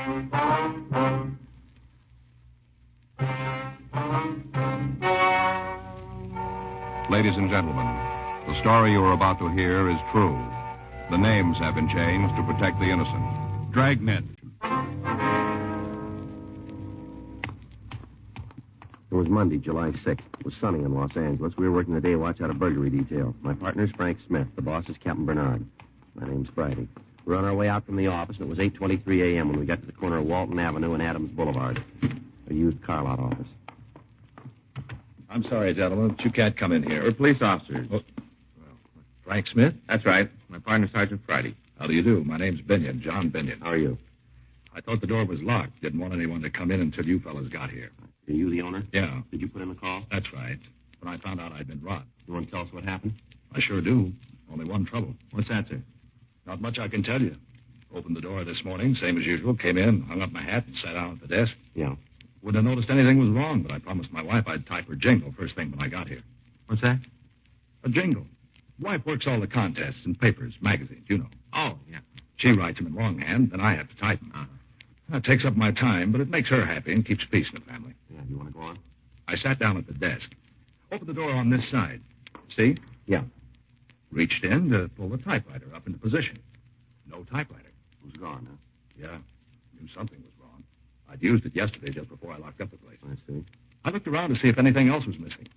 Ladies and gentlemen, the story you are about to hear is true. The names have been changed to protect the innocent. Dragnet. It was Monday, July 6th. It was sunny in Los Angeles. We were working the day watch out of burglary detail. My partner's Frank Smith. The boss is Captain Bernard. My name's Friday. We were on our way out from the office, and it was 8:23 a.m. when we got to the corner of Walton Avenue and Adams Boulevard. A used car lot office. I'm sorry, gentlemen, but you can't come in here. We're police officers. Well, Frank Smith? That's right. My partner, Sergeant Friday. How do you do? My name's Binion, John Binion. How are you? I thought the door was locked. Didn't want anyone to come in until you fellas got here. Are you the owner? Yeah. Did you put in the call? That's right. When I found out I'd been robbed. You want to tell us what happened? I sure do. Only one trouble. What's that, sir? Not much I can tell you. Opened the door this morning, same as usual, came in, hung up my hat, and sat down at the desk. Yeah. Wouldn't have noticed anything was wrong, but I promised my wife I'd type her jingle first thing when I got here. What's that? A jingle. Wife works all the contests and papers, magazines, you know. Oh, yeah. She writes them in longhand, then I have to type them. Uh-huh. That takes up my time, but it makes her happy and keeps peace in the family. Yeah, you want to go on? I sat down at the desk. Opened the door on this side. See? Yeah. Reached in to pull the typewriter up into position. No typewriter. It was gone, huh? Yeah. Knew something was wrong. I'd used it yesterday just before I locked up the place. I see. I looked around to see if anything else was missing.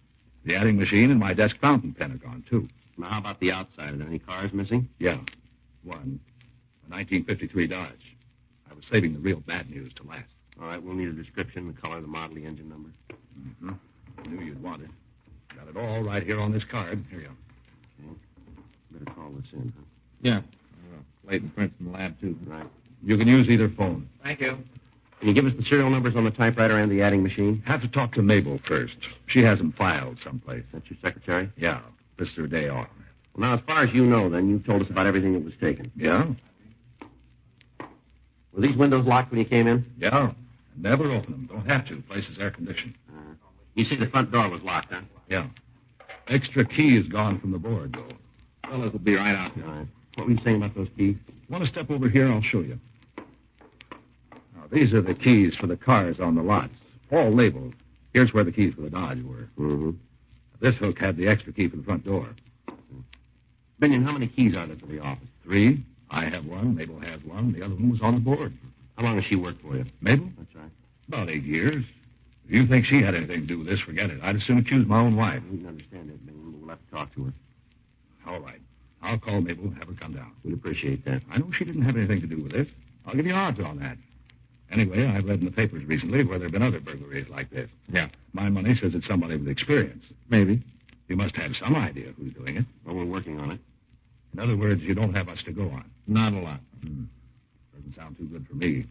The adding machine and my desk fountain pen are gone, too. Now, how about the outside? Are there any cars missing? Yeah. One. A 1953 Dodge. I was saving the real bad news to last. All right, we'll need a description, the color, the model, the engine number. Mm-hmm. Knew you'd want it. Got it all right here on this card. Here you go. Okay. Better call this in, huh? Yeah. Leighton Prince in the lab, too. Right. You can use either phone. Thank you. Can you give us the serial numbers on the typewriter and the adding machine? Have to talk to Mabel first. She has them filed someplace. That's your secretary? Yeah. This is her day off. Well, now, as far as you know, then, you've told us about everything that was taken. Yeah? Were these windows locked when you came in? Yeah. Never open them. Don't have to. Place is air conditioned. You see the front door was locked, huh? Yeah. Extra key is gone from the board, though. Fellas will be right out there. All right. What were you saying about those keys? Want to step over here? I'll show you. Now, these are the keys for the cars on the lots. All labeled. Here's where the keys for the Dodge were. Mm-hmm. This hook had the extra key for the front door. Binion, how many keys are there for the office? 3. I have one. Mabel has one. The other one was on the board. How long has she worked for you? Mabel? That's right. About 8 years. If you think she had anything to do with this, forget it. I'd as soon accuse my own wife. We can understand that, Binion, but we'll have to talk to her. All right. I'll call Mabel and have her come down. We'd appreciate that. I know she didn't have anything to do with this. I'll give you odds on that. Anyway, I've read in the papers recently where there have been other burglaries like this. Yeah. My money says it's somebody with experience. Maybe. You must have some idea who's doing it. Well, we're working on it. In other words, you don't have much to go on. Not a lot. Doesn't sound too good for me.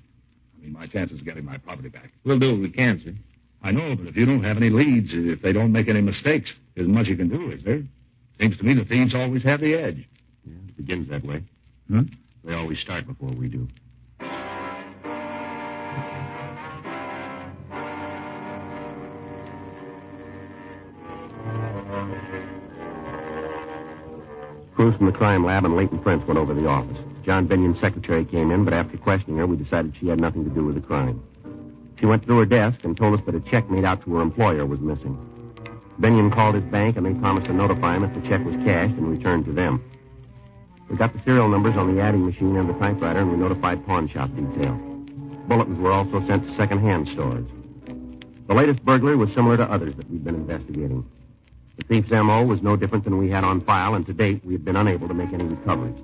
I mean, my chances of getting my property back. We'll do what we can, sir. I know, but if you don't have any leads, if they don't make any mistakes, isn't much you can do, is there? Seems to me the thieves always have the edge. Yeah, it begins that way. Huh? They always start before we do. Crews from the crime lab and Leighton Prince went over to the office. John Binion's secretary came in, but after questioning her, we decided she had nothing to do with the crime. She went through her desk and told us that a check made out to her employer was missing. Binion called his bank, and they promised to notify him if the check was cashed and returned to them. We got the serial numbers on the adding machine and the typewriter, and we notified pawn shop detail. Bulletins were also sent to second-hand stores. The latest burglary was similar to others that we'd been investigating. The thief's M.O. was no different than we had on file, and to date, we had been unable to make any recoveries.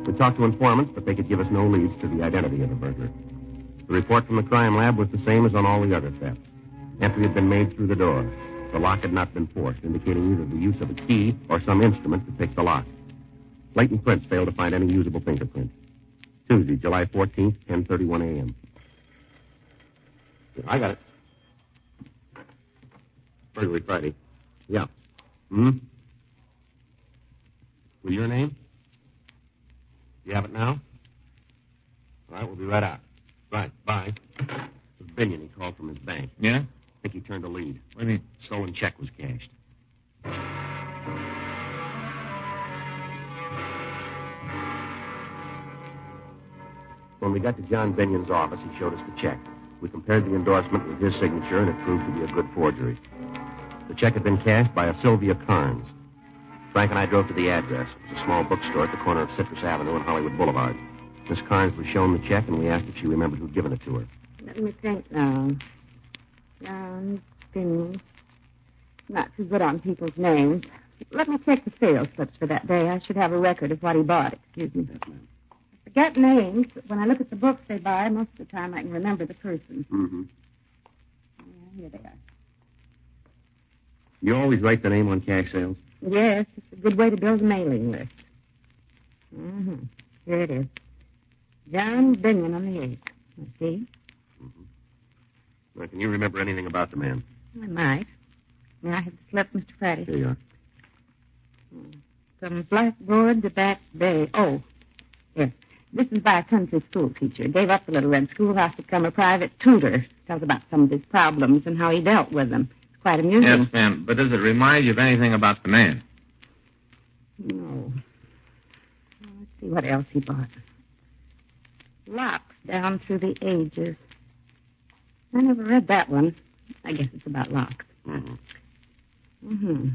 We talked to informants, but they could give us no leads to the identity of the burglar. The report from the crime lab was the same as on all the other thefts. Entry had been made through the door. The lock had not been forced, indicating either the use of a key or some instrument to pick the lock. Leighton Prince failed to find any usable fingerprint. Tuesday, July 14th, 10:31 a.m. I got it. Burglary Friday. Yeah. With your name? You have it now? All right, we'll be right out. Right, bye. It was Binion. He called from his bank. Yeah? I think he turned a lead. What do you mean? Stolen check was cashed. Well, when we got to John Binyon's office, he showed us the check. We compared the endorsement with his signature, and it proved to be a good forgery. The check had been cashed by a Sylvia Carnes. Frank and I drove to the address. It was a small bookstore at the corner of Citrus Avenue and Hollywood Boulevard. Miss Carnes was shown the check, and we asked if she remembered who'd given it to her. Let me think now. John Binyon. Not too good on people's names. Let me check the sales slips for that day. I should have a record of what he bought. Excuse me. Yes, ma'am. I forget names, but when I look at the books they buy, most of the time I can remember the person. Mm-hmm. Yeah, here they are. You always write the name on cash sales? Yes, it's a good way to build a mailing list. Mm-hmm. Here it is. John Binyon on the 8th. Let's see. Mm-hmm. Well, can you remember anything about the man? I might. May I have the slip, Mr. Friday? Here you are. From Blackboard to Back Bay. Oh, yes. This is by a country school teacher. Gave up the little red schoolhouse to become a private tutor. Tells about some of his problems and how he dealt with them. It's quite amusing. Yes, ma'am. But does it remind you of anything about the man? No. Well, let's see what else he bought. Locks down through the ages. I never read that one. I guess it's about locks. Mm-hmm. Mm-hmm.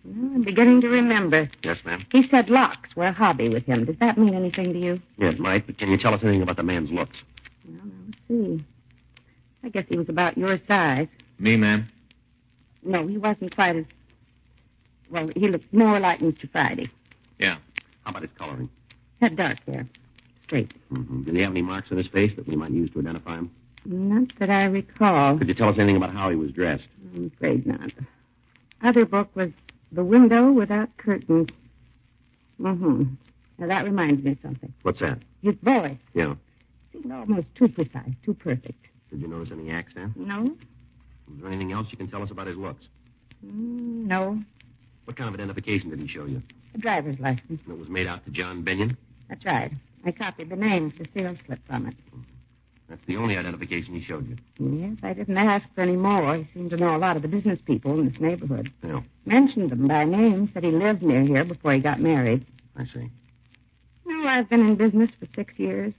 Well, I'm beginning to remember. Yes, ma'am. He said locks were a hobby with him. Does that mean anything to you? Yes, it might, but can you tell us anything about the man's looks? Well, now, let's see. I guess he was about your size. Me, ma'am? No, he wasn't quite as... Well, he looked more like Mr. Friday. Yeah. How about his coloring? Had dark hair. Straight. Mm-hmm. Did he have any marks on his face that we might use to identify him? Not that I recall. Could you tell us anything about how he was dressed? I'm afraid not. Other book was The Window Without Curtains. Mm-hmm. Now, that reminds me of something. What's that? His voice Yeah. seemed almost too precise, too perfect. Did you notice any accent? No? Is there anything else you can tell us about his looks? No. What kind of identification did he show you? A driver's license. And it was made out to John Binyon? That's right. I copied the name of the sales slip from it. That's the only identification he showed you. Yes, I didn't ask for any more. He seemed to know a lot of the business people in this neighborhood. Yeah, Mentioned them by name, said he lived near here before he got married. I see. Well, I've been in business for 6 years.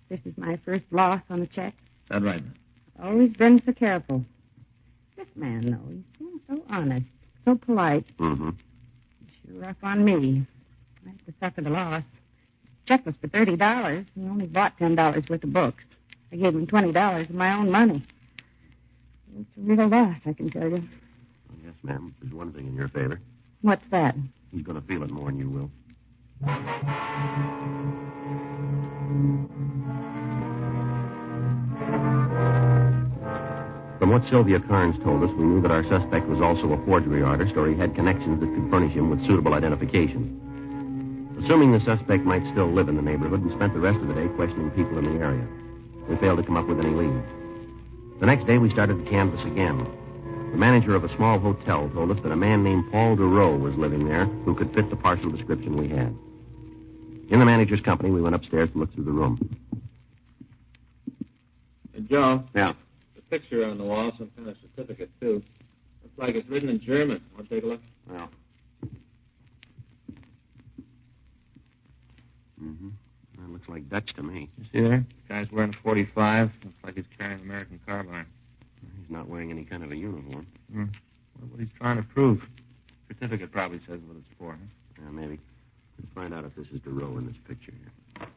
This is my first loss on a check. That's right. I've always been so careful. This man, though, he seems so honest, so polite. Mm-hmm. Sure rough on me. I have to suffer the loss. Check was for $30. He only bought $10 worth of books. I gave him $20 of my own money. It's a real loss, I can tell you. Well, yes, ma'am. There's one thing in your favor. What's that? He's going to feel it more than you will. From what Sylvia Carnes told us, we knew that our suspect was also a forgery artist, or he had connections that could furnish him with suitable identification. Assuming the suspect might still live in the neighborhood, we spent the rest of the day questioning people in the area. We failed to come up with any leads. The next day, we started to canvass again. The manager of a small hotel told us that a man named Paul DeRoe was living there who could fit the partial description we had. In the manager's company, we went upstairs to look through the room. Hey, Joe. Yeah. The picture on the wall, some kind of certificate, too. Looks like it's written in German. Want to take a look? Well. Mm-hmm. That looks like Dutch to me. You see there? Guy's wearing a 45. Looks like he's carrying an American carbine. He's not wearing any kind of a uniform. Well, what he's trying to prove. Certificate probably says what it's for. Huh? Yeah, maybe. Let's find out if this is DeRoe in this picture here.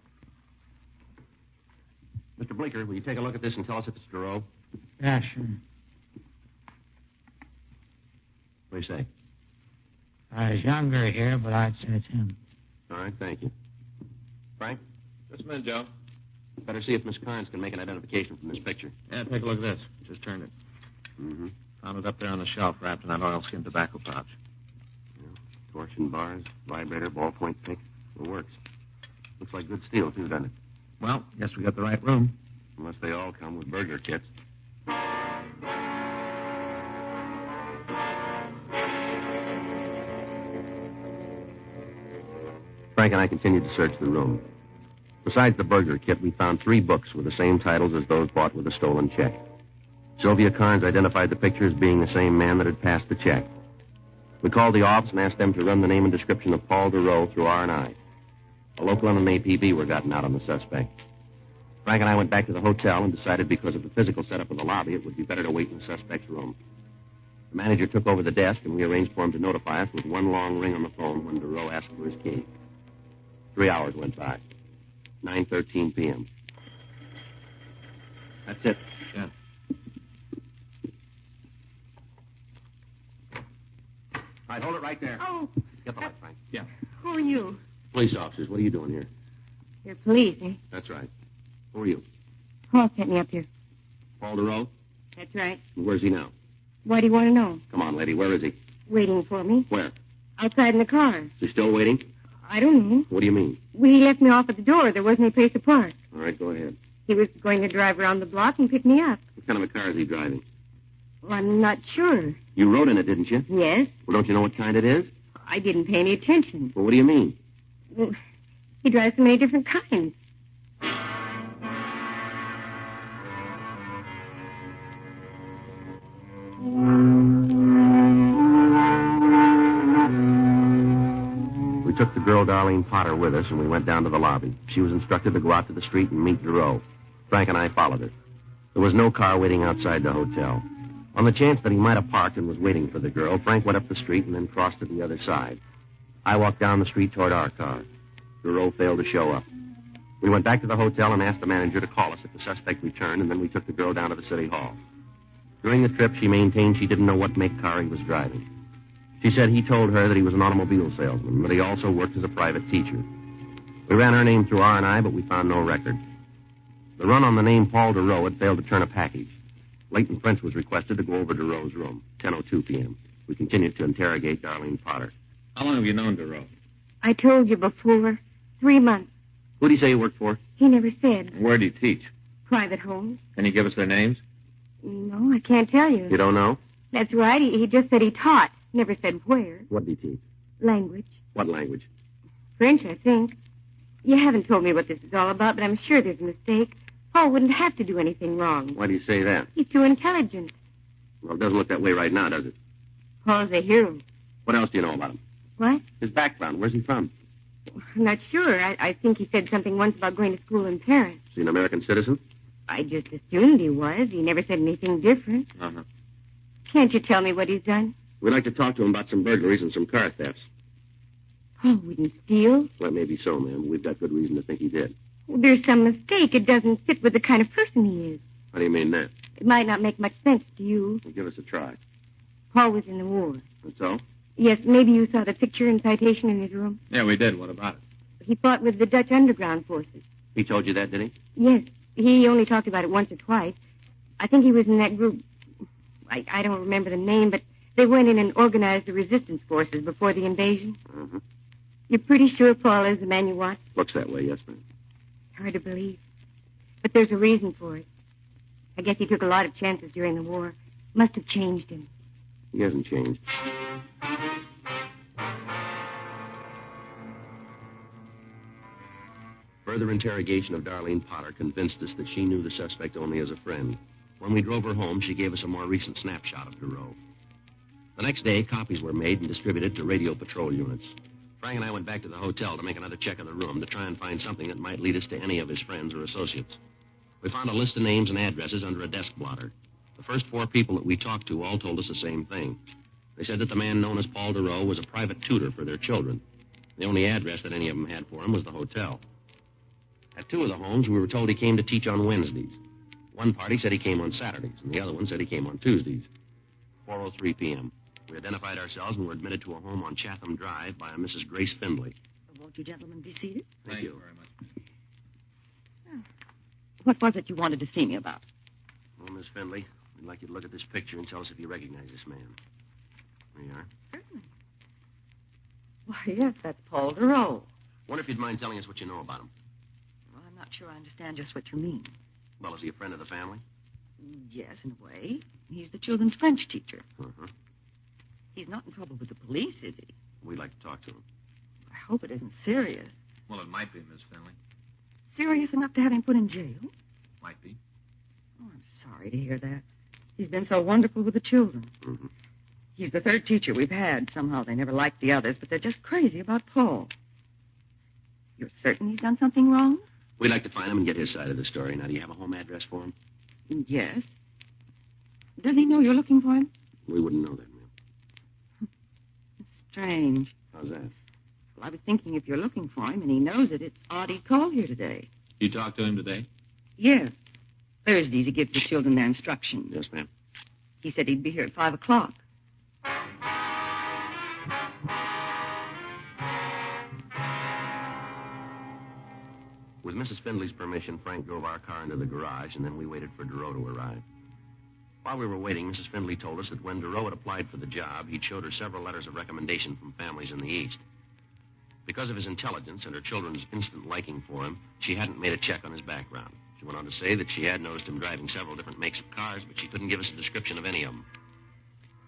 Mr. Blinker, will you take a look at this and tell us if it's DeRoe? Yeah, sure. What do you say? He's younger here, but I'd say it's him. All right, thank you. Frank? Just a minute, Joe. Better see if Miss Carnes can make an identification from this picture. Yeah, take a look at this. Just turned it. Mm-hmm. Found it up there on the shelf, wrapped in that oilskin tobacco pouch. Yeah. Torsion bars, vibrator, ballpoint pick. It works. Looks like good steel, too, doesn't it? Well, guess we got the right room. Unless they all come with burger kits. Frank and I continued to search the room. Besides the burger kit, we found 3 books with the same titles as those bought with a stolen check. Sylvia Carnes identified the picture as being the same man that had passed the check. We called the office and asked them to run the name and description of Paul DeRoe through R&I. A local and an APB were gotten out on the suspect. Frank and I went back to the hotel and decided because of the physical setup of the lobby, it would be better to wait in the suspect's room. The manager took over the desk, and we arranged for him to notify us with one long ring on the phone when Duro asked for his key. 3 hours went by. 9:13 p.m. That's it. Yeah. All right, hold it right there. Oh. Get the light, Frank. Yeah. Who are you? Police officers, what are you doing here? You're police, eh? That's right. Who are you? Paul sent me up here. Paul Duro? That's right. Where's he now? Why do you want to know? Come on, lady, where is he? Waiting for me. Where? Outside in the car. Is he still waiting? I don't know. What do you mean? Well, he left me off at the door. There wasn't any place to park. All right, go ahead. He was going to drive around the block and pick me up. What kind of a car is he driving? Well, I'm not sure. You rode in it, didn't you? Yes. Well, don't you know what kind it is? I didn't pay any attention. Well, what do you mean? Well, he drives so many different kinds. We took the girl, Darlene Potter, with us, and we went down to the lobby. She was instructed to go out to the street and meet Duro. Frank and I followed her. There was no car waiting outside the hotel. On the chance that he might have parked and was waiting for the girl, Frank went up the street and then crossed to the other side. I walked down the street toward our car. Duro failed to show up. We went back to the hotel and asked the manager to call us if the suspect returned, and then we took the girl down to the city hall. During the trip, she maintained she didn't know what make car he was driving. She said he told her that he was an automobile salesman, but he also worked as a private teacher. We ran her name through R&I, but we found no record. The run on the name Paul Duro had failed to turn a package. Leighton French was requested to go over to Duro's room, 10:02 p.m. We continued to interrogate Darlene Potter. How long have you known Duro? I told you before. 3 months. Who did he say he worked for? He never said. Where did he teach? Private homes. Can you give us their names? No, I can't tell you. You don't know? That's right. He just said he taught. Never said where. What did he teach? Language. What language? French, I think. You haven't told me what this is all about, but I'm sure there's a mistake. Paul wouldn't have to do anything wrong. Why do you say that? He's too intelligent. Well, it doesn't look that way right now, does it? Paul's a hero. What else do you know about him? What? His background. Where's he from? I'm not sure. I think he said something once about going to school in Paris. Is he an American citizen? I just assumed he was. He never said anything different. Uh-huh. Can't you tell me what he's done? We'd like to talk to him about some burglaries and some car thefts. Paul wouldn't steal. Well, maybe so, ma'am. We've got good reason to think he did. Well, there's some mistake. It doesn't fit with the kind of person he is. How do you mean that? It might not make much sense to you. Well, give us a try. Paul was in the war. And so? Yes, maybe you saw the picture and citation in his room. Yeah, we did. What about it? He fought with the Dutch underground forces. He told you that, did he? Yes. He only talked about it once or twice. I think he was in that group. I don't remember the name, but they went in and organized the resistance forces before the invasion. Uh-huh. You're pretty sure Paul is the man you want? Looks that way, yes, ma'am. Hard to believe. But there's a reason for it. I guess he took a lot of chances during the war. Must have changed him. He hasn't changed. Further interrogation of Darlene Potter convinced us that she knew the suspect only as a friend. When we drove her home, she gave us a more recent snapshot of Duro. The next day, copies were made and distributed to radio patrol units. Frank and I went back to the hotel to make another check of the room to try and find something that might lead us to any of his friends or associates. We found a list of names and addresses under a desk blotter. The first 4 people that we talked to all told us the same thing. They said that the man known as Paul Duro was a private tutor for their children. The only address that any of them had for him was the hotel. At 2 of the homes, we were told he came to teach on Wednesdays. One party said he came on Saturdays, and the other one said he came on Tuesdays. 4:03 p.m. We identified ourselves and were admitted to a home on Chatham Drive by a Mrs. Grace Findlay. Won't you gentlemen be seated? Thank you. very much. What was it you wanted to see me about? Well, Miss Findlay, we'd like you to look at this picture and tell us if you recognize this man. There you are. Certainly. Why, yes, that's Paul Duro. Wonder if you'd mind telling us what you know about him. Well, I'm not sure I understand just what you mean. Well, is he a friend of the family? Yes, in a way. He's the children's French teacher. Uh-huh. He's not in trouble with the police, is he? We'd like to talk to him. I hope it isn't serious. Well, it might be, Miss Finley. Serious enough to have him put in jail? Might be. Oh, I'm sorry to hear that. He's been so wonderful with the children. Mm-hmm. He's the 3rd teacher we've had. Somehow they never liked the others, but they're just crazy about Paul. You're certain he's done something wrong? We'd like to find him and get his side of the story. Now, do you have a home address for him? Yes. Does he know you're looking for him? We wouldn't know that, ma'am. It's strange. How's that? Well, I was thinking if you're looking for him and he knows it, it's odd he called here today. You talked to him today? Yes. Thursday to give the children their instructions. Yes, ma'am. He said he'd be here at 5 o'clock. With Mrs. Findley's permission, Frank drove our car into the garage, and then we waited for Duro to arrive. While we were waiting, Mrs. Findley told us that when Duro had applied for the job, he'd showed her several letters of recommendation from families in the East. Because of his intelligence and her children's instant liking for him, she hadn't made a check on his background. She went on to say that she had noticed him driving several different makes of cars, but she couldn't give us a description of any of them.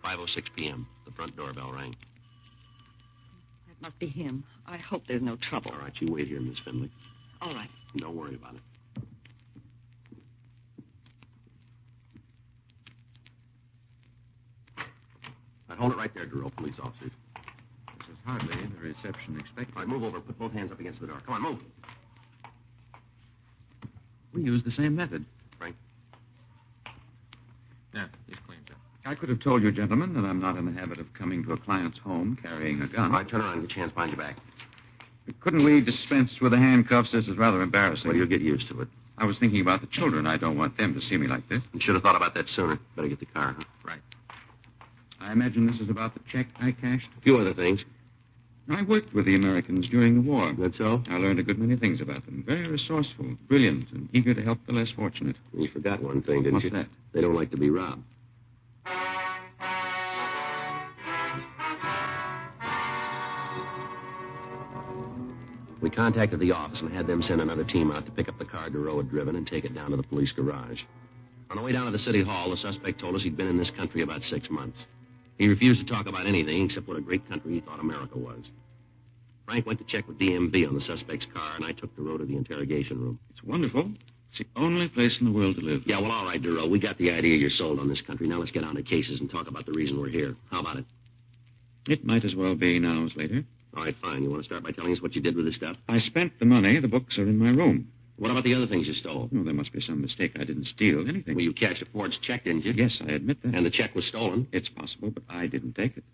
5:06 p.m., the front doorbell rang. That must be him. I hope there's no trouble. All right, you wait here, Miss Findley. All right. Don't worry about it. I'd hold it right there, Duro, police officers. This is hardly the reception expected. All right, move over. Put both hands up against the door. Come on, move. We use the same method. Frank? Yeah, he's cleaned up. I could have told you, gentlemen, that I'm not in the habit of coming to a client's home carrying a gun. All right, turn around and get your hands behind your back. Couldn't we dispense with the handcuffs? This is rather embarrassing. Well, you'll get used to it. I was thinking about the children. I don't want them to see me like this. You should have thought about that sooner. Better get the car, huh? Right. I imagine this is about the check I cashed. A few other things. I worked with the Americans during the war. Good so? I learned a good many things about them. Very resourceful, brilliant, and eager to help the less fortunate. You forgot one thing, didn't What's you? that? They don't like to be robbed. We contacted the office and had them send another team out to pick up the car Duro had driven and take it down to the police garage. On the way down to the city hall, the suspect told us he'd been in this country about 6 months. He refused to talk about anything except what a great country he thought America was. Frank went to check with DMV on the suspect's car, and I took Duro to the interrogation room. It's wonderful. It's the only place in the world to live. Yeah, well, all right, Duro. We got the idea you're sold on this country. Now let's get on to cases and talk about the reason we're here. How about it? It might as well be now as later. All right, fine. You want to start by telling us what you did with this stuff? I spent the money. The books are in my room. What about the other things you stole? Oh, there must be some mistake. I didn't steal anything. Well, you cashed a forged check, didn't you? Yes, I admit that. And the check was stolen? It's possible, but I didn't take it.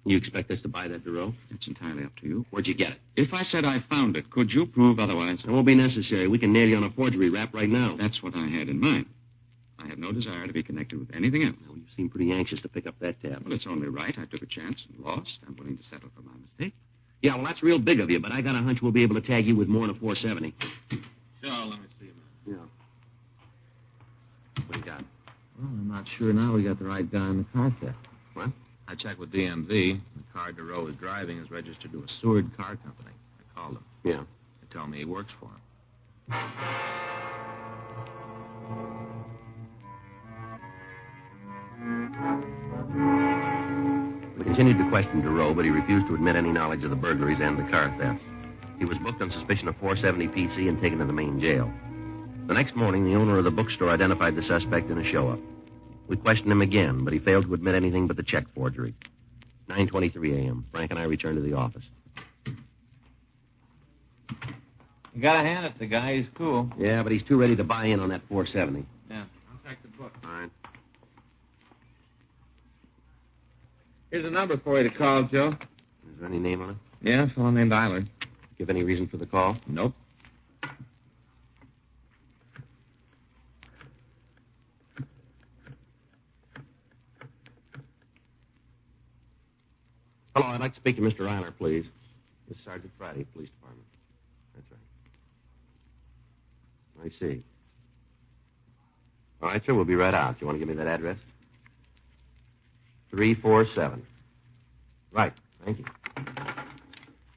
You expect us to buy that, Duro? It's entirely up to you. Where'd you get it? If I said I found it, could you prove otherwise? It won't be necessary. We can nail you on a forgery rap right now. That's what I had in mind. I have no desire to be connected with anything else. Well, you seem pretty anxious to pick up that tab. Well, it's only right. I took a chance and lost. I'm willing to settle for my mistake. Yeah, well, that's real big of you, but I got a hunch we'll be able to tag you with more than a 470. Sure, let me see, man. Yeah. What do you got? Well, I'm not sure now we got the right guy in the car theft. What? I checked with DMV. The car Duro is driving is registered to a Seward car company. I called him. Yeah. They tell me he works for him. We continued to question Duro, but he refused to admit any knowledge of the burglaries and the car thefts. He was booked on suspicion of 470 PC and taken to the main jail. The next morning, the owner of the bookstore identified the suspect in a show-up. We questioned him again, but he failed to admit anything but the check forgery. 9:23 a.m. Frank and I returned to the office. You gotta hand it to the guy. He's cool. Yeah, but he's too ready to buy in on that 470. Yeah, I'll check the book. All right. Here's a number for you to call, Joe. Is there any name on it? Yeah, a fellow named Eiler. Give any reason for the call? Nope. Hello, I'd like to speak to Mr. Eiler, please. This is Sergeant Friday, Police Department. That's right. I see. All right, sir, we'll be right out. You want to give me that address? 347. Right, thank you.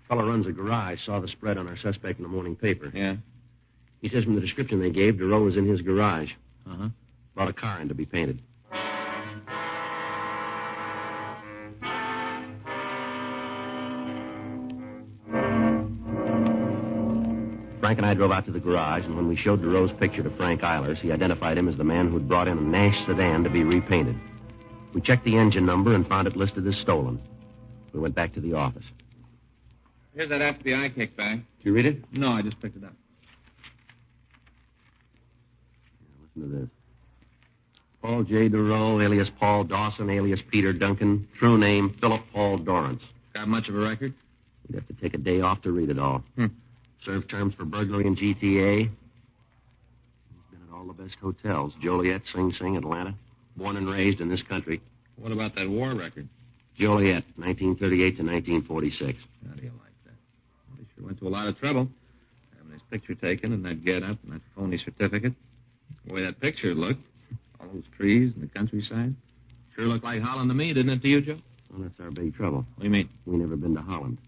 Fellow runs a garage, saw the spread on our suspect in the morning paper. Yeah? He says from the description they gave, Duro was in his garage. Uh-huh. Brought a car in to be painted. Frank and I drove out to the garage, and when we showed Duro's picture to Frank Eilers, he identified him as the man who'd brought in a Nash sedan to be repainted. We checked the engine number and found it listed as stolen. We went back to the office. Here's that FBI kickback. Did you read it? No, I just picked it up. Listen to this. Paul J. Durow, alias Paul Dawson, alias Peter Duncan. True name, Philip Paul Dorrance. Got much of a record? You'd have to take a day off to read it all. Served terms for burglary in GTA. He's been at all the best hotels. Joliet, Sing Sing, Atlanta. Born and raised in this country. What about that war record? Joliet, 1938 to 1946. How do you like that? Well, he sure went to a lot of trouble. Having his picture taken and that get-up and that phony certificate. The way that picture looked, all those trees and the countryside. Sure looked like Holland to me, didn't it to you, Joe? Well, that's our big trouble. What do you mean? We never been to Holland.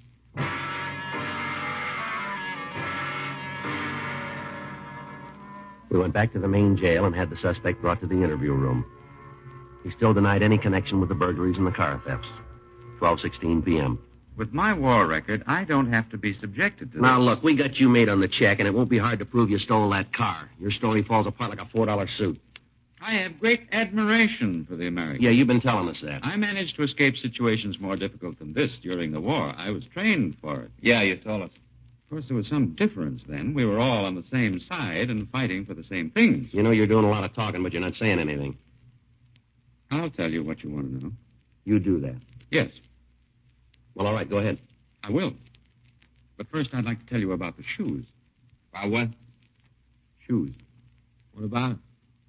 We went back to the main jail and had the suspect brought to the interview room. He still denied any connection with the burglaries and the car thefts. 12:16 p.m. With my war record, I don't have to be subjected to Now, this. look, we got you made on the check, and it won't be hard to prove you stole that car. Your story falls apart like a $4 suit. I have great admiration for the Americans. Yeah, you've been telling us that. I managed to escape situations more difficult than this during the war. I was trained for it. Yeah, you told us. Of course, there was some difference then. We were all on the same side and fighting for the same things. You know you're doing a lot of talking, but you're not saying anything. I'll tell you what you want to know. You do that. Yes, Well, all right, go ahead. I will. But first, I'd like to tell you about the shoes. About what? Shoes. What about it?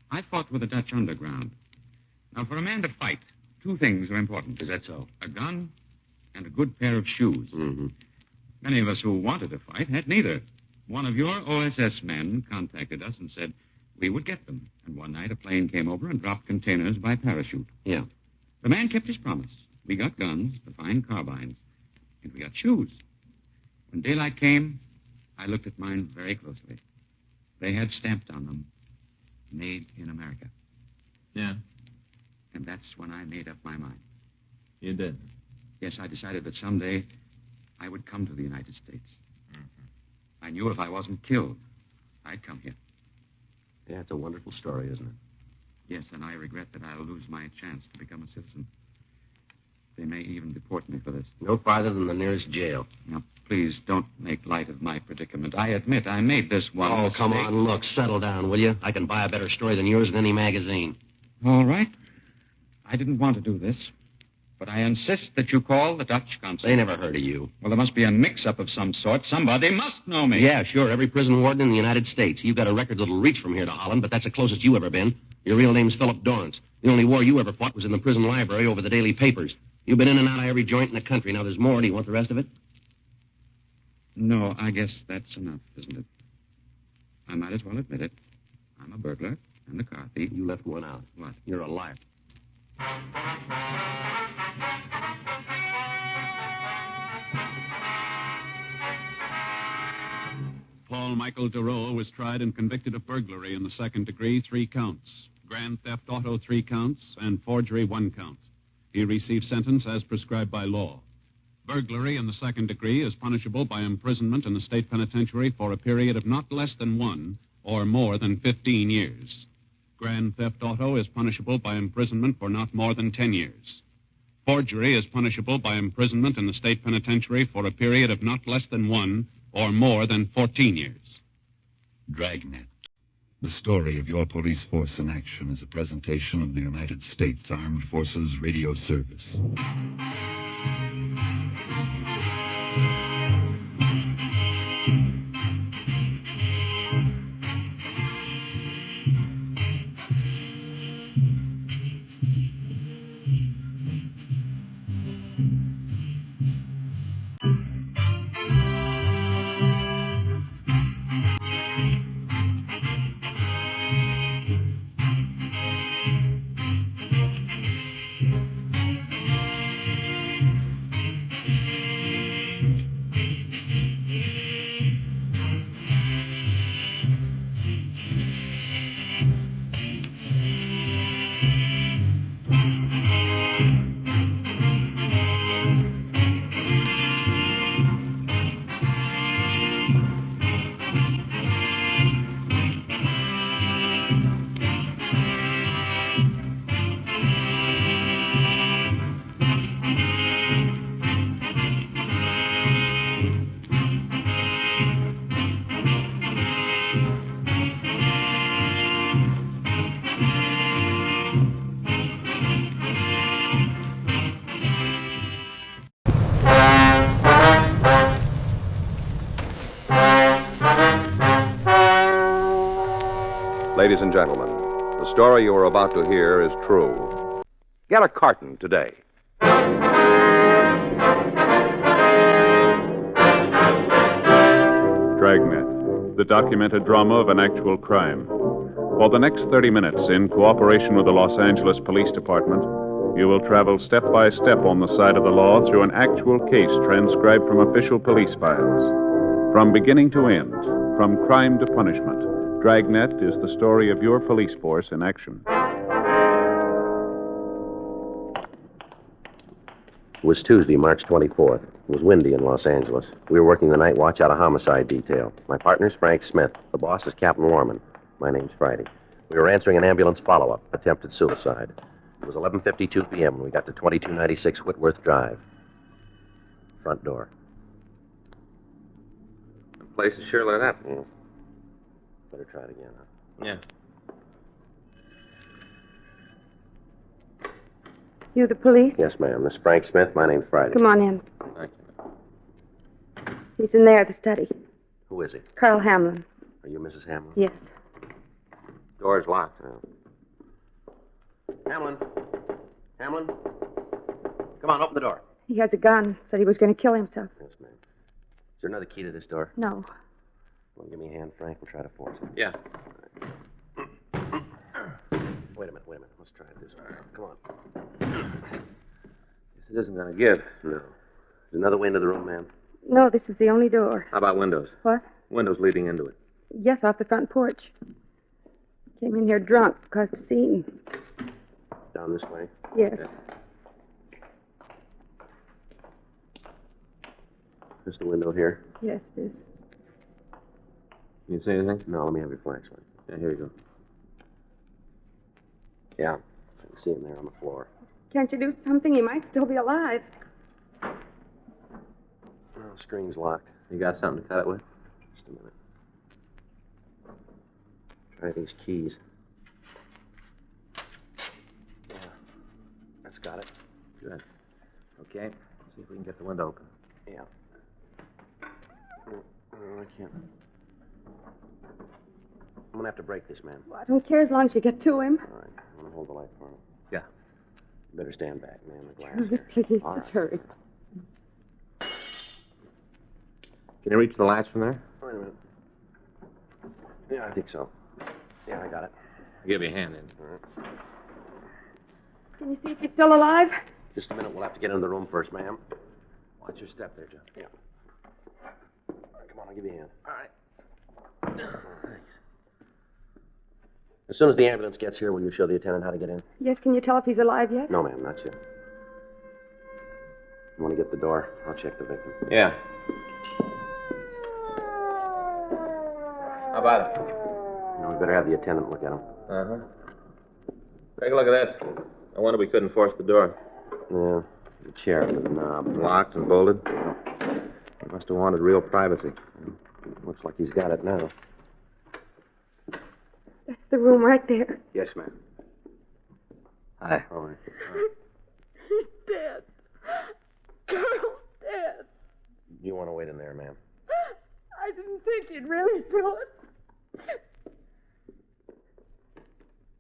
I fought with the Dutch underground. Now, for a man to fight, two things are important. Is that so? A gun and a good pair of shoes. Mm-hmm. Many of us who wanted to fight had neither. One of your OSS men contacted us and said we would get them. And one night a plane came over and dropped containers by parachute. Yeah. The man kept his promise. We got guns, the fine carbines, and we got shoes. When daylight came, I looked at mine very closely. They had stamped on them, made in America. Yeah, And that's when I made up my mind. you did. Yes, I decided that someday I would come to the United States. I knew if I wasn't killed, I'd come here. Yeah, it's a wonderful story, isn't it? Yes, and I regret that I'll lose my chance to become a citizen. They may even deport me for this. No farther than the nearest jail. Now, please don't make light of my predicament. I admit I made this one Oh, come mistake. on, look, settle down, will you? I can buy a better story than yours in any magazine. All right. I didn't want to do this, but I insist that you call the Dutch consul. They never heard of you. Well, there must be a mix-up of some sort. Somebody must know me. Yeah, sure, every prison warden in the United States. You've got a record that'll reach from here to Holland, but that's the closest you ever been. Your real name's Philip Dorrance. The only war you ever fought was in the prison library over the daily papers. You've been in and out of every joint in the country. Now, there's more. Do you want the rest of it? No, I guess that's enough, isn't it? I might as well admit it. I'm a burglar and a car thief. You left one out. What? You're a liar. Paul Michael Durow was tried and convicted of burglary in the second degree, 3 counts. Grand theft auto, 3 counts, and forgery, 1 count. He received sentence as prescribed by law. Burglary in the second degree is punishable by imprisonment in the state penitentiary for a period of not less than 1 or more than 15 years. Grand theft auto is punishable by imprisonment for not more than 10 years. Forgery is punishable by imprisonment in the state penitentiary for a period of not less than 1 or more than 14 years. Dragnet. The story of your police force in action is a presentation of the United States Armed Forces Radio Service. Ladies and gentlemen, the story you are about to hear is true. Get a carton today. Dragnet, the documented drama of an actual crime. For the next 30 minutes, in cooperation with the Los Angeles Police Department, you will travel step by step on the side of the law through an actual case transcribed from official police files. From beginning to end, from crime to punishment, Dragnet is the story of your police force in action. It was Tuesday, March 24th. It was windy in Los Angeles. We were working the night watch out of homicide detail. My partner's Frank Smith. The boss is Captain Warman. My name's Friday. We were answering an ambulance follow-up, attempted suicide. It was 11:52 p.m. when we got to 2296 Whitworth Drive. Front door. The place is sure lit up. Yeah. Better try it again, huh? Yeah. You the police? Yes, ma'am. This is Frank Smith. My name's Friday. Come on in. Thank you. He's in there at the study. Who is he? Carl Hamlin. Are you Mrs. Hamlin? Yes. Door's locked. Hamlin. Hamlin. Come on, open the door. He has a gun. Said he was going to kill himself. Yes, ma'am. Is there another key to this door? No. Want to give me a hand, Frank? We'll try to force it. Yeah. Wait a minute. Let's try it this way. Come on. Guess it isn't going to give. No. There's another way into the room, ma'am. No, this is the only door. How about windows? What? Windows leading into it. Yes, off the front porch. Came in here drunk, caused a scene. Down this way? Yes. Yeah. There's the window here. Yes, it is. You see anything? No, let me have your flashlight. Yeah, here you go. Yeah. I can see him there on the floor. Can't you do something? He might still be alive. Well, the screen's locked. You got something to cut it with? Just a minute. Try these keys. Yeah. That's got it. Good. Okay. Let's see if we can get the window open. Yeah. I can't. I'm going to have to break this, man. Well, I don't care as long as you get to him. All right. I'm going to hold the light for him. Yeah. You better stand back, man. The glass Hurry, here. please, All just right. hurry. Can you reach the latch from there? Wait a minute. Yeah, I think so. Yeah, I got it. I'll give you a hand in. All right. Can you see if he's still alive? Just a minute. We'll have to get into the room first, ma'am. Watch your step there, Joe. Yeah. All right, come on. I'll give you a hand. All right. Thanks. As soon as the ambulance gets here, will you show the attendant how to get in? Yes, can you tell if he's alive yet? No, ma'am, not yet. You want to get the door? I'll check the victim. Yeah. How about it? No, we better have the attendant look at him. Uh-huh. Take a look at this. I wonder we couldn't force the door. Yeah, the chair with the knob. Locked and bolted. He must have wanted real privacy. Looks like he's got it now. That's the room right there. Yes, ma'am. Hi. All right. He's dead. Carl's dead. You want to wait in there, ma'am? I didn't think he'd really do it.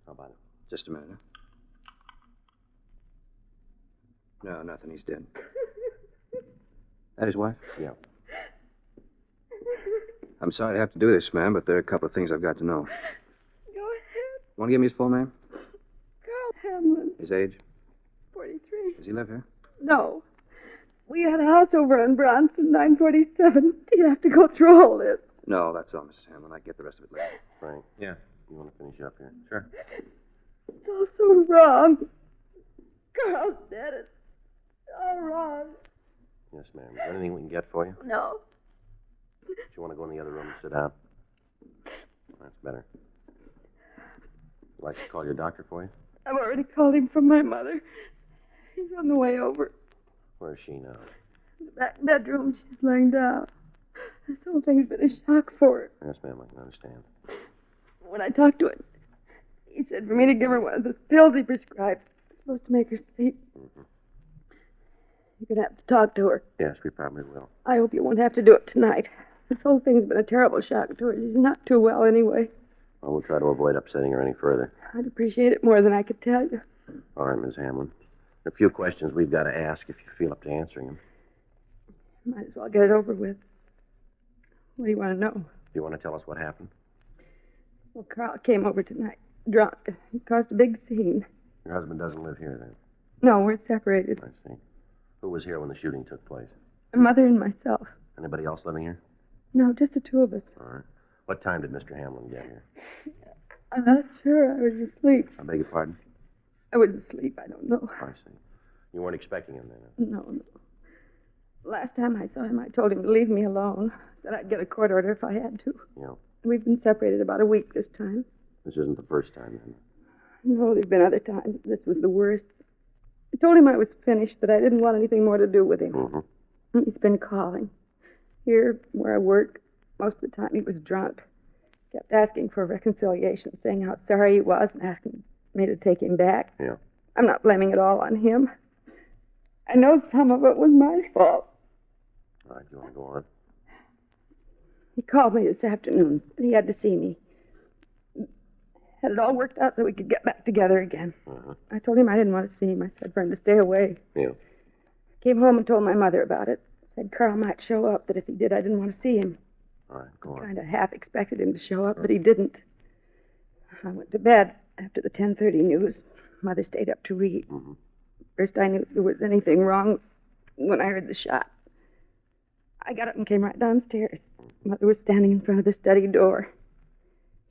How about it? Just a minute, huh? No, nothing. He's dead. That his wife? Yeah. I'm sorry to have to do this, ma'am, but there are a couple of things I've got to know. Go ahead. Want to give me his full name? Carl Hamlin, His age? 43. Does he live here? No. We had a house over on Bronson, 947. Do you have to go through all this? No, that's all, Mrs. Hamlin. I get the rest of it later. Frank, Yeah. you want to finish up here? Sure. It's all so wrong. Carl's dead. It's all wrong. Yes, ma'am. Is there anything we can get for you? No. Do you want to go in the other room and sit down? That's better. Would you like to call your doctor for you? I've already called him from my mother. He's on the way over. Where is she now? In the back bedroom, she's laying down. This whole thing's been a shock for her. Yes, ma'am. I can understand. When I talked to him, he said for me to give her one of those pills he prescribed. It's supposed to make her sleep. Mm-hmm. You're going to have to talk to her. Yes, we probably will. I hope you won't have to do it tonight. This whole thing's been a terrible shock to her. She's not too well anyway. Well, we'll try to avoid upsetting her any further. I'd appreciate it more than I could tell you. All right, Miss Hamlin. A few questions we've got to ask if you feel up to answering them. Might as well get it over with. What do you want to know? Do you want to tell us what happened? Well, Carl came over tonight, drunk. He caused a big scene. Your husband doesn't live here, then? No, we're separated. I see. Who was here when the shooting took place? My mother and myself. Anybody else living here? No, just the two of us. All right. What time did Mr. Hamlin get here? I'm not sure. I was asleep. I beg your pardon? I was asleep. I don't know. I see. You weren't expecting him then? No. Last time I saw him, I told him to leave me alone. Said I'd get a court order if I had to. Yeah. We've been separated about a week this time. This isn't the first time, then? No, there's been other times. This was the worst. I told him I was finished, that I didn't want anything more to do with him. Mm-hmm. He's been calling. Here, where I work, most of the time he was drunk. Kept asking for reconciliation, saying how sorry he was and asking me to take him back. Yeah. I'm not blaming it all on him. I know some of it was my fault. All right, you want to go on? He called me this afternoon. He had to see me. Had it all worked out so we could get back together again. Uh-huh. I told him I didn't want to see him. I said for him to stay away. Yeah. Came home and told my mother about it. Said Carl might show up, that if he did, I didn't want to see him. All right, go on. Kind of half expected him to show up, but he didn't. I went to bed after the 10:30 news. Mother stayed up to read. Mm-hmm. First I knew if there was anything wrong when I heard the shot. I got up and came right downstairs. Mother was standing in front of the study door.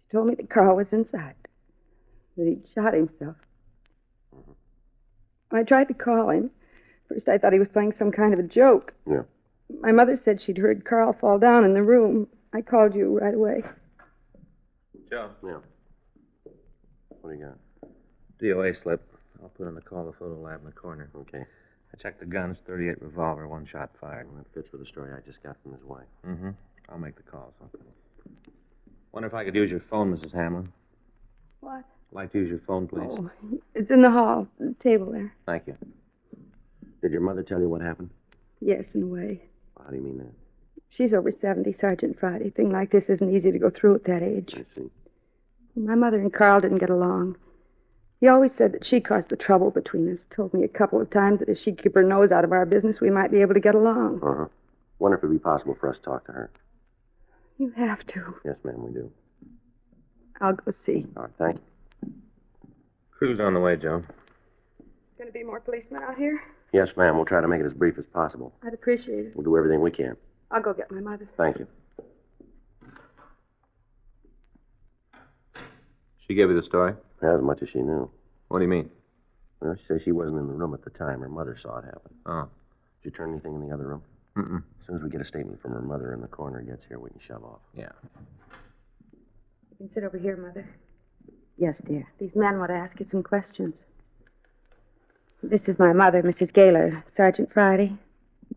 She told me that Carl was inside, that he'd shot himself. I tried to call him. First I thought he was playing some kind of a joke. Yeah. My mother said she'd heard Carl fall down in the room. I called you right away. Joe. Yeah. What do you got? DOA slip. I'll put in the call to the photo lab in the corner. Okay. I checked the guns, 38 revolver, one shot fired. Well, that fits with the story I just got from his wife. Mm-hmm. I'll make the calls. Okay. Wonder if I could use your phone, Mrs. Hamlin. What? Like to use your phone, please. Oh, it's in the hall, the table there. Thank you. Did your mother tell you what happened? Yes, in a way. How do you mean that? She's over 70, Sergeant Friday. Thing like this isn't easy to go through at that age. I see. My mother and Carl didn't get along. He always said that she caused the trouble between us. Told me a couple of times that if she'd keep her nose out of our business, we might be able to get along. Uh-huh. Wonder if it'd be possible for us to talk to her. You have to. Yes, ma'am, we do. I'll go see. All right, thank you. Crew's on the way, Joe. Going to be more policemen out here? Yes, ma'am, we'll try to make it as brief as possible. I'd appreciate it. We'll do everything we can. I'll go get my mother. Thank you. She gave you the story? As much as she knew. What do you mean? Well, she says she wasn't in the room at the time. Her mother saw it happen. Oh. Did you turn anything in the other room? Mm-mm. As soon as we get a statement from her mother and the coroner gets here, we can shove off. Yeah. You can sit over here, Mother. Yes, dear. These men want to ask you some questions. This is my mother, Mrs. Gaylor. Sergeant Friday.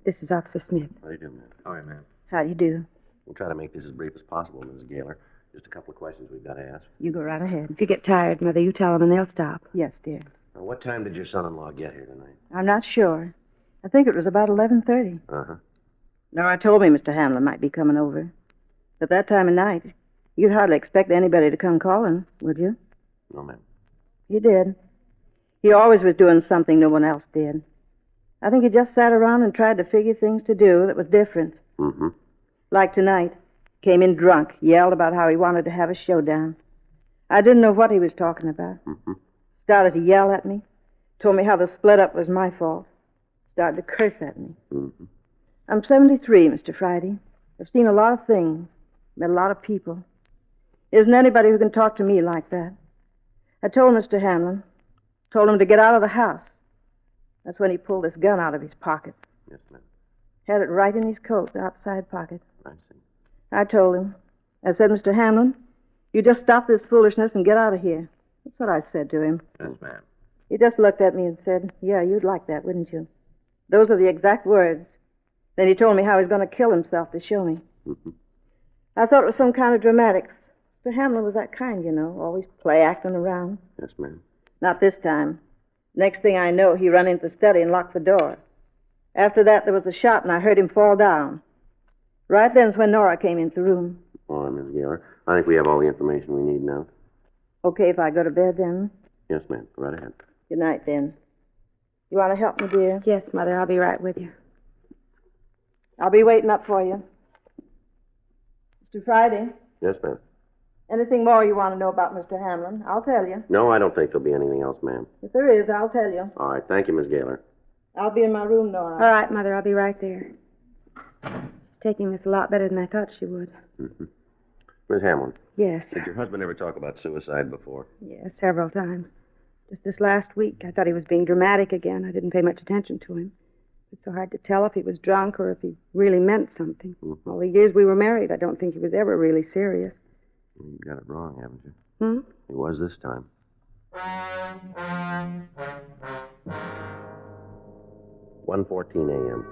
This is Officer Smith. How do you do, ma'am? All right, ma'am. How do you do? We'll try to make this as brief as possible, Mrs. Gaylor. Just a couple of questions we've got to ask. You go right ahead. If you get tired, Mother, you tell them and they'll stop. Yes, dear. Now, what time did your son-in-law get here tonight? I'm not sure. I think it was about 11:30. Uh-huh. Nora told me Mr. Hamlin might be coming over. At that time of night, you'd hardly expect anybody to come calling, would you? No, ma'am. He did. He always was doing something no one else did. I think he just sat around and tried to figure things to do that was different. Mm-hmm. Like tonight. Came in drunk, yelled about how he wanted to have a showdown. I didn't know what he was talking about. Mm-hmm. Started to yell at me. Told me how the split up was my fault. Started to curse at me. Mm-hmm. I'm 73, Mr. Friday. I've seen a lot of things, met a lot of people. Isn't anybody who can talk to me like that. I told Mr. Hamlin, told him to get out of the house. That's when he pulled this gun out of his pocket. Yes, ma'am. Had it right in his coat, the outside pocket. I see. I told him. I said, Mr. Hamlin, you just stop this foolishness and get out of here. That's what I said to him. Yes, ma'am. He just looked at me and said, yeah, you'd like that, wouldn't you? Those are the exact words. Then he told me how he was going to kill himself to show me. Mm-hmm. I thought it was some kind of dramatics. Mr. Hamlin was that kind, you know, always play acting around. Yes, ma'am. Not this time. Next thing I know, he ran into the study and locked the door. After that, there was a shot, and I heard him fall down. Right then's when Nora came into the room. All right, Miss Gaylor. I think we have all the information we need now. Okay, if I go to bed then? Yes, ma'am. Go right ahead. Good night, then. You want to help me, dear? Yes, Mother. I'll be right with you. I'll be waiting up for you. Mr. Friday, Yes, ma'am. anything more you want to know about Mr. Hamlin, I'll tell you. No, I don't think there'll be anything else, ma'am. If there is, I'll tell you. All right. Thank you, Miss Gaylor. I'll be in my room, Nora. All right, Mother. I'll be right there. She's taking this a lot better than I thought she would. Mm-hmm. Miss Hamlin, Yes. did your husband ever talk about suicide before? Yes, several times. Just this last week, I thought he was being dramatic again. I didn't pay much attention to him. It's so hard to tell if he was drunk or if he really meant something. Mm-hmm. All the years we were married, I don't think he was ever really serious. You got it wrong, haven't you? Hmm? He was this time. 1:14 a.m.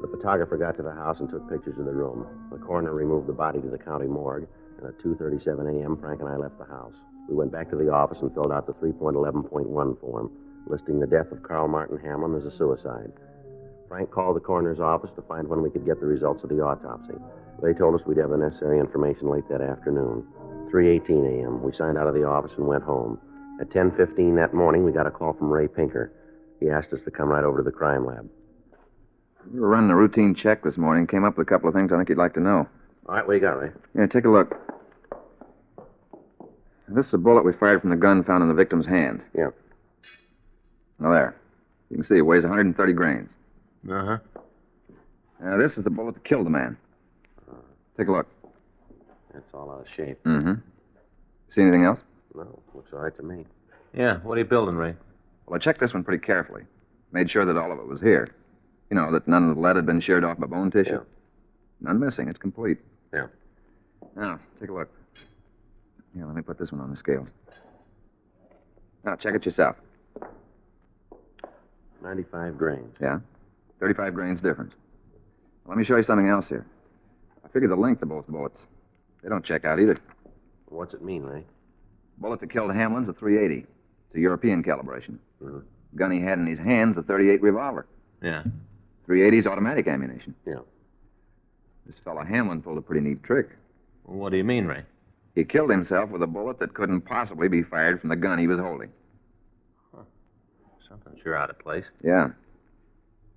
The photographer got to the house and took pictures of the room. The coroner removed the body to the county morgue, and at 2:37 a.m., Frank and I left the house. We went back to the office and filled out the 3.11.1 form, listing the death of Carl Martin Hamlin as a suicide. Frank called the coroner's office to find when we could get the results of the autopsy. They told us we'd have the necessary information late that afternoon. 3:18 a.m., we signed out of the office and went home. At 10:15 that morning, we got a call from Ray Pinker. He asked us to come right over to the crime lab. We were running a routine check this morning. Came up with a couple of things I think you'd like to know. All right, what do you got, Ray? Yeah, take a look. This is a bullet we fired from the gun found in the victim's hand. Yeah. Now, there. You can see it weighs 130 grains. Uh-huh. Now, this is the bullet that killed the man. Take a look. That's all out of shape. Mm-hmm. See anything else? No, looks all right to me. Yeah, what are you building, Ray? Well, I checked this one pretty carefully. Made sure that all of it was here. You know, that none of the lead had been sheared off by bone tissue. Yeah. None missing. It's complete. Yeah. Now, take a look. Yeah, let me put this one on the scales. Now, check it yourself. 95 grains. Yeah? 35 grains difference. Let me show you something else here. I figured the length of both bullets. They don't check out either. What's it mean, Ray? Bullet that killed Hamlin's a .380. It's a European calibration. Mm-hmm. Gun he had in his hands, a .38 revolver. Yeah. .380's automatic ammunition. Yeah. This fella Hamlin pulled a pretty neat trick. Well, what do you mean, Ray? He killed himself with a bullet that couldn't possibly be fired from the gun he was holding. Something sure out of place. Yeah.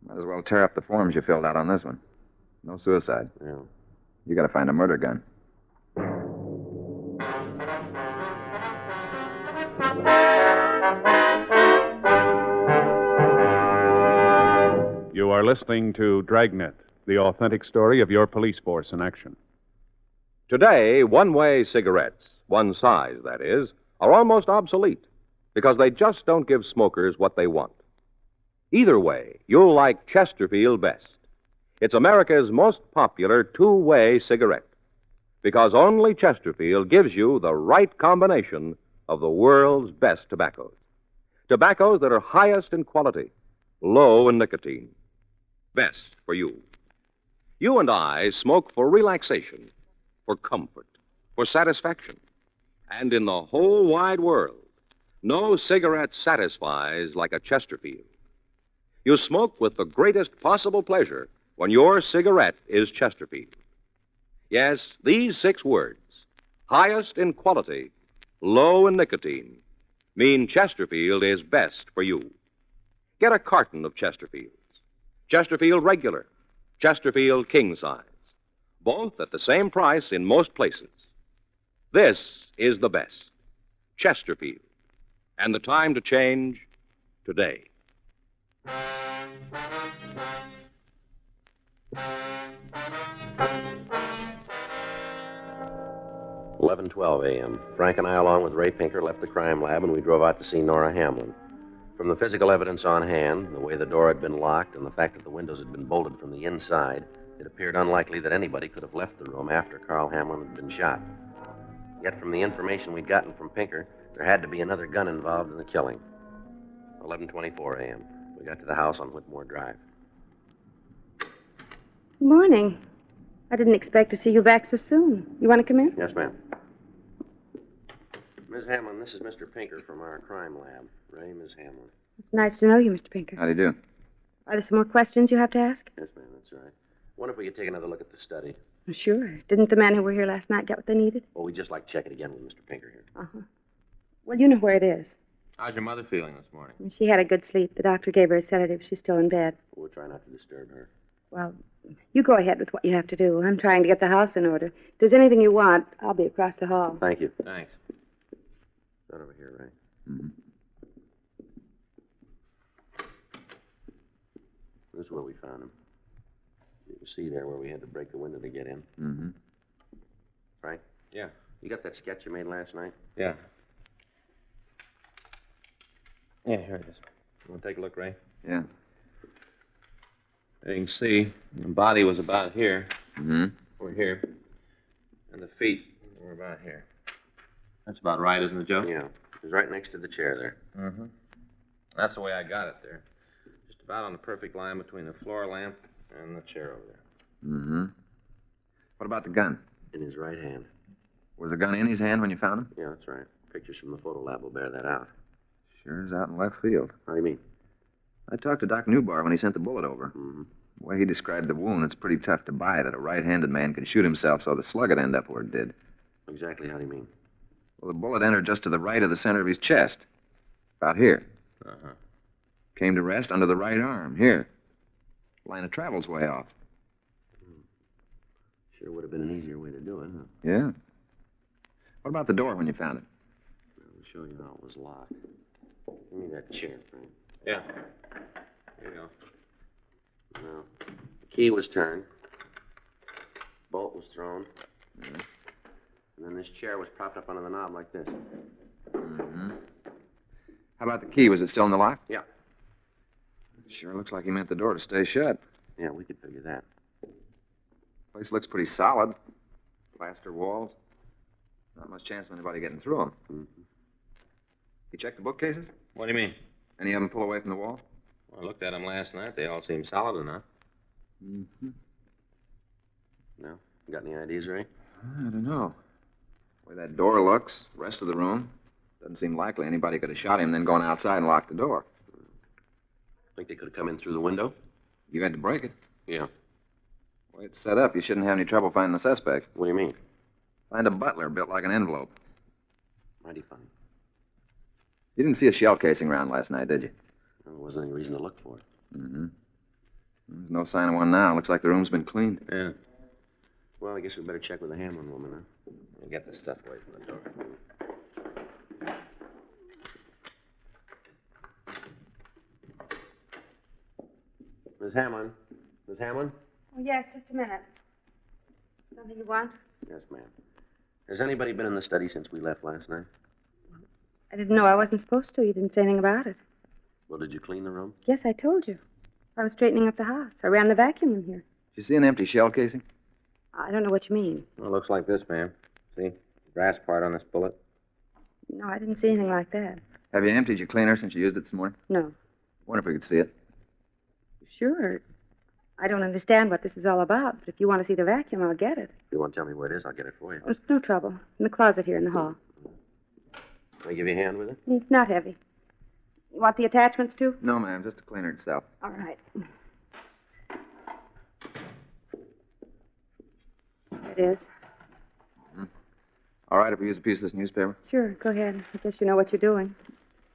Might as well tear up the forms you filled out on this one. No suicide. Yeah. You gotta find a murder gun. You are listening to Dragnet, the authentic story of your police force in action. Today, one-way cigarettes, one size, that is, are almost obsolete because they just don't give smokers what they want. Either way, you'll like Chesterfield best. It's America's most popular two-way cigarette because only Chesterfield gives you the right combination of the world's best tobaccos. Tobaccos that are highest in quality, low in nicotine. Best for you. You and I smoke for relaxation, for comfort, for satisfaction. And in the whole wide world, no cigarette satisfies like a Chesterfield. You smoke with the greatest possible pleasure when your cigarette is Chesterfield. Yes, these 6 words, highest in quality, low in nicotine, mean Chesterfield is best for you. Get a carton of Chesterfields. Chesterfield Regular, Chesterfield King Size, both at the same price in most places. This is the best, Chesterfield. And the time to change, today. $11:12 a.m. Frank and I, along with Ray Pinker, left the crime lab, and we drove out to see Nora Hamlin. From the physical evidence on hand, the way the door had been locked, and the fact that the windows had been bolted from the inside, it appeared unlikely that anybody could have left the room after Carl Hamlin had been shot. Yet from the information we'd gotten from Pinker, there had to be another gun involved in the killing. 11:24 a.m. We got to the house on Whitmore Drive. Good morning. I didn't expect to see you back so soon. You want to come in? Yes, ma'am. Miss Hamlin, this is Mr. Pinker from our crime lab. Ray, Miss Hamlin. It's nice to know you, Mr. Pinker. How do you do? Are there some more questions you have to ask? Yes, ma'am, that's right. Wonder if we could take another look at the study. Sure. Didn't the men who were here last night get what they needed? Well, we'd just like to check it again with Mr. Pinker here. Uh-huh. Well, you know where it is. How's your mother feeling this morning? She had a good sleep. The doctor gave her a sedative. She's still in bed. We'll try not to disturb her. Well, you go ahead with what you have to do. I'm trying to get the house in order. If there's anything you want, I'll be across the hall. Thank you. Thanks. Right over here, Ray. Mm-hmm. This is where we found him. You can see there where we had to break the window to get in. Mm-hmm. Frank? Yeah. You got that sketch you made last night? Yeah. Yeah, here it is. You want to take a look, Ray? Yeah. There you can see the body was about here. Mm-hmm. Or here. And the feet were about here. That's about right, isn't it, Joe? Yeah. It was right next to the chair there. Mm-hmm. That's the way I got it there. Just about on the perfect line between the floor lamp and the chair over there. Mm-hmm. What about the gun? In his right hand. Was the gun in his hand when you found him? Yeah, that's right. Pictures from the photo lab will bear that out. Sure is out in left field. How do you mean? I talked to Doc Newbar when he sent the bullet over. Mm-hmm. The way he described the wound, it's pretty tough to buy that a right-handed man could shoot himself so the slug would end up where it did. Exactly how do you mean? Well, the bullet entered just to the right of the center of his chest. About here. Uh-huh. Came to rest under the right arm. Here. Line of travel's way off. Sure would have been an easier way to do it, huh? Yeah. What about the door when you found it? I'll show you how it was locked. Give me that chair, Frank. Yeah. Here you go. Now, the key was turned. Bolt was thrown. Mm-hmm. And then this chair was propped up under the knob like this. Mm-hmm. How about the key? Was it still in the lock? Yeah. Sure looks like he meant the door to stay shut. Yeah, we could figure that. Place looks pretty solid. Plaster walls. Not much chance of anybody getting through them. Mm-hmm. You checked the bookcases? What do you mean? Any of them pull away from the wall? Well, I looked at them last night. They all seem solid enough. Mm-hmm. No? You got any ideas, Ray? I don't know. The way that door looks, the rest of the room, doesn't seem likely anybody could have shot him and then gone outside and locked the door. Think they could have come in through the window? You had to break it. Yeah. The way it's set up, you shouldn't have any trouble finding the suspect. What do you mean? Find a butler built like an envelope. Mighty funny. You didn't see a shell casing around last night, did you? Well, there wasn't any reason to look for it. Mm-hmm. There's no sign of one now. Looks like the room's been cleaned. Yeah. Well, I guess we better check with the Hamlin woman, huh? We'll get this stuff away from the door. Miss Hamlin? Miss Hamlin? Oh, yes, just a minute. Something you want? Yes, ma'am. Has anybody been in the study since we left last night? I didn't know I wasn't supposed to. You didn't say anything about it. Well, did you clean the room? Yes, I told you. I was straightening up the house. I ran the vacuum in here. Did you see an empty shell casing? I don't know what you mean. Well, it looks like this, ma'am. See? The brass part on this bullet. No, I didn't see anything like that. Have you emptied your cleaner since you used it this morning? No. Wonder if we could see it. Sure. I don't understand what this is all about, but if you want to see the vacuum, I'll get it. If you want to tell me where it is, I'll get it for you. Oh, it's no trouble. In the closet here in the hall. Can I give you a hand with it? It's not heavy. You want the attachments, too? No, ma'am. Just the cleaner itself. All right. There it is. All right, if we use a piece of this newspaper. Sure, go ahead. I guess you know what you're doing.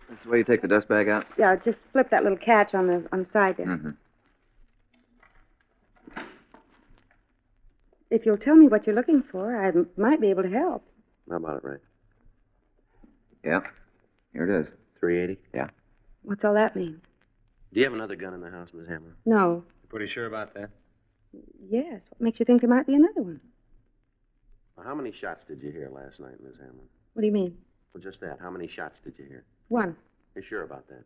This is the way you take the dust bag out? Yeah, just flip that little catch on the side there. Mm-hmm. If you'll tell me what you're looking for, I might be able to help. How about it, Ray? Yeah. Here it is. 380? Yeah. What's all that mean? Do you have another gun in the house, Miss Hamlin? No. You pretty sure about that? Yes. What makes you think there might be another one? Well, how many shots did you hear last night, Miss Hamlin? What do you mean? Well, just that. How many shots did you hear? One. You're sure about that?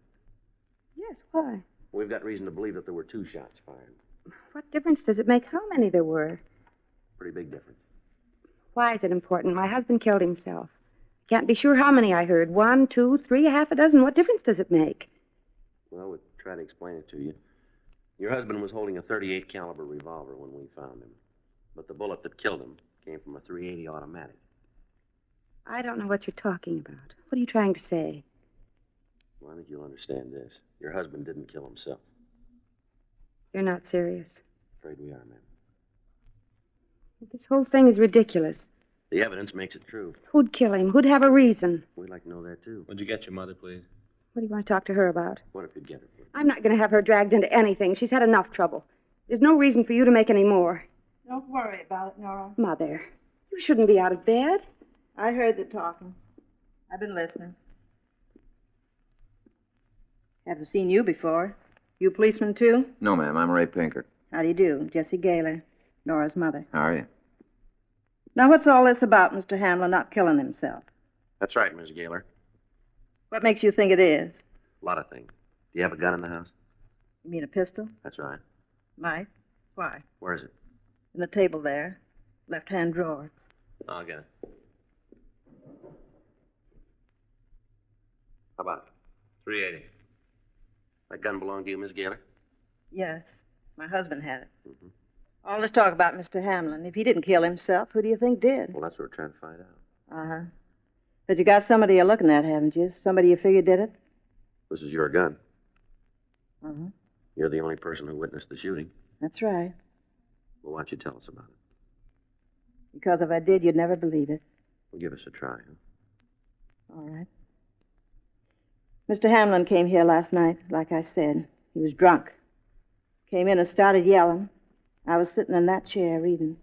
Yes, why? We've got reason to believe that there were 2 shots fired. What difference does it make how many there were? Pretty big difference. Why is it important? My husband killed himself. Can't be sure how many I heard. 1, 2, 3, half a dozen. What difference does it make? Well, we'll try to explain it to you. Your husband was holding a .38 caliber revolver when we found him. But the bullet that killed him came from a .380 automatic. I don't know what you're talking about. What are you trying to say? Well, I think you'll understand this. Your husband didn't kill himself. You're not serious. Afraid we are, ma'am. This whole thing is ridiculous. The evidence makes it true. Who'd kill him? Who'd have a reason? We'd like to know that, too. Would you get your mother, please? What do you want to talk to her about? What if you'd get her? I'm not going to have her dragged into anything. She's had enough trouble. There's no reason for you to make any more. Don't worry about it, Nora. Mother, you shouldn't be out of bed. I heard the talking. I've been listening. Haven't seen you before. You a policeman, too? No, ma'am. I'm Ray Pinker. How do you do? Jessie Gaylor, Nora's mother. How are you? Now, what's all this about Mr. Hamlin not killing himself? That's right, Miss Gaylor. What makes you think it is? A lot of things. Do you have a gun in the house? You mean a pistol? That's right. Knife? Why? Where is it? In the table there. Left-hand drawer. I'll get it. How about it? $3.80. That gun belonged to you, Miss Gaylor? Yes. My husband had it. Mm-hmm. All this talk about Mr. Hamlin. If he didn't kill himself, who do you think did? Well, that's what we're trying to find out. Uh-huh. But you got somebody you're looking at, haven't you? Somebody you figure did it? This is your gun. Uh-huh. You're the only person who witnessed the shooting. That's right. Well, why don't you tell us about it? Because if I did, you'd never believe it. Well, give us a try, huh? All right. Mr. Hamlin came here last night, like I said. He was drunk. Came in and started yelling. I was sitting in that chair reading.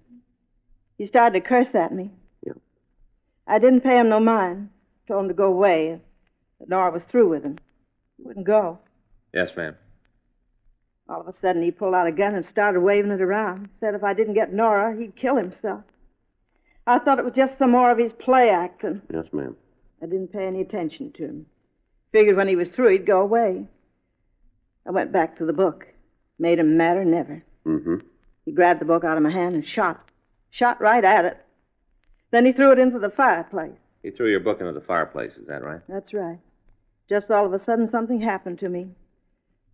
He started to curse at me. Yeah. I didn't pay him no mind. Told him to go away. That Nora was through with him. He wouldn't go. Yes, ma'am. All of a sudden, he pulled out a gun and started waving it around. Said if I didn't get Nora, he'd kill himself. I thought it was just some more of his play acting. Yes, ma'am. I didn't pay any attention to him. Figured when he was through, he'd go away. I went back to the book. Made him madder than ever. Mm-hmm. He grabbed the book out of my hand and shot. Shot right at it. Then he threw it into the fireplace. He threw your book into the fireplace, is that right? That's right. Just all of a sudden, something happened to me.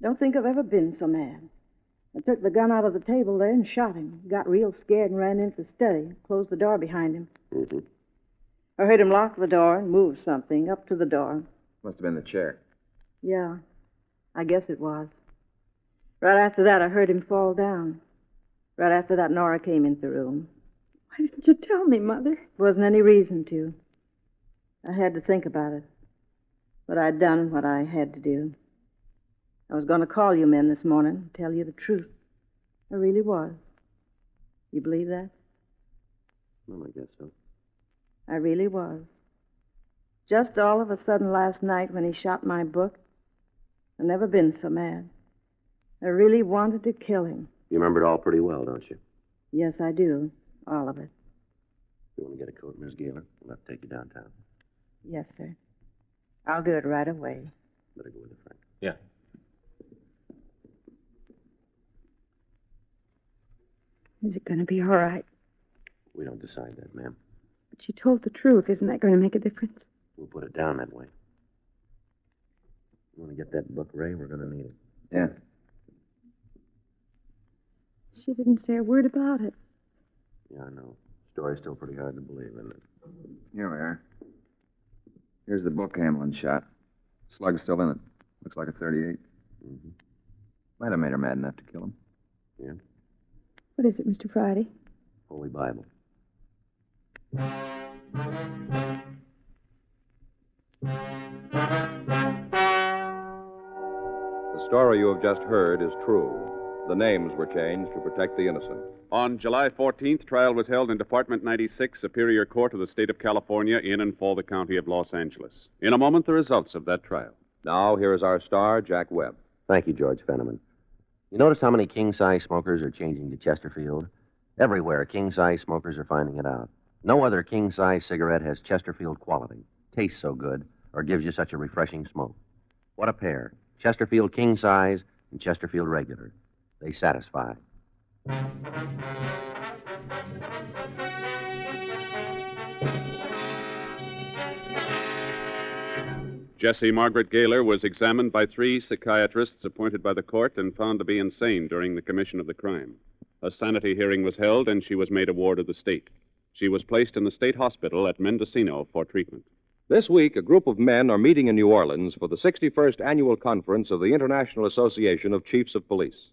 Don't think I've ever been so mad. I took the gun out of the table there and shot him. Got real scared and ran into the study. Closed the door behind him. Mm-hmm. I heard him lock the door and move something up to the door. Must have been the chair. Yeah, I guess it was. Right after that, I heard him fall down. Right after that, Nora came into the room. Why didn't you tell me, Mother? Wasn't any reason to. I had to think about it. But I'd done what I had to do. I was going to call you men this morning and tell you the truth. I really was. You believe that? Well, I guess so. I really was. Just all of a sudden last night when he shot my book, I've never been so mad. I really wanted to kill him. You remember it all pretty well, don't you? Yes, I do. All of it. You want to get a coat, Miss Gaylor? We'll have to take you downtown. Yes, sir. I'll do it right away. Better go with a friend. Yeah. Is it going to be all right? We don't decide that, ma'am. But she told the truth. Isn't that going to make a difference? We'll put it down that way. You want to get that book, Ray? We're going to need it. Yeah. She didn't say a word about it. Yeah, I know. Story's still pretty hard to believe, isn't it? Here we are. Here's the book Hamlin shot. Slug's still in it. Looks like a 38. Mm-hmm. Might have made her mad enough to kill him. Yeah? What is it, Mr. Friday? Holy Bible. The story you have just heard is true. The names were changed to protect the innocent. On July 14th, trial was held in Department 96, Superior Court of the State of California, in and for the County of Los Angeles. In a moment, the results of that trial. Now, here is our star, Jack Webb. Thank you, George Fenneman. You notice how many king-size smokers are changing to Chesterfield? Everywhere, king-size smokers are finding it out. No other king-size cigarette has Chesterfield quality, tastes so good, or gives you such a refreshing smoke. What a pair. Chesterfield king-size and Chesterfield regular. They satisfy. Jessie Margaret Gaylor was examined by 3 psychiatrists appointed by the court and found to be insane during the commission of the crime. A sanity hearing was held, and she was made a ward of the state. She was placed in the state hospital at Mendocino for treatment. This week, a group of men are meeting in New Orleans for the 61st annual conference of the International Association of Chiefs of Police.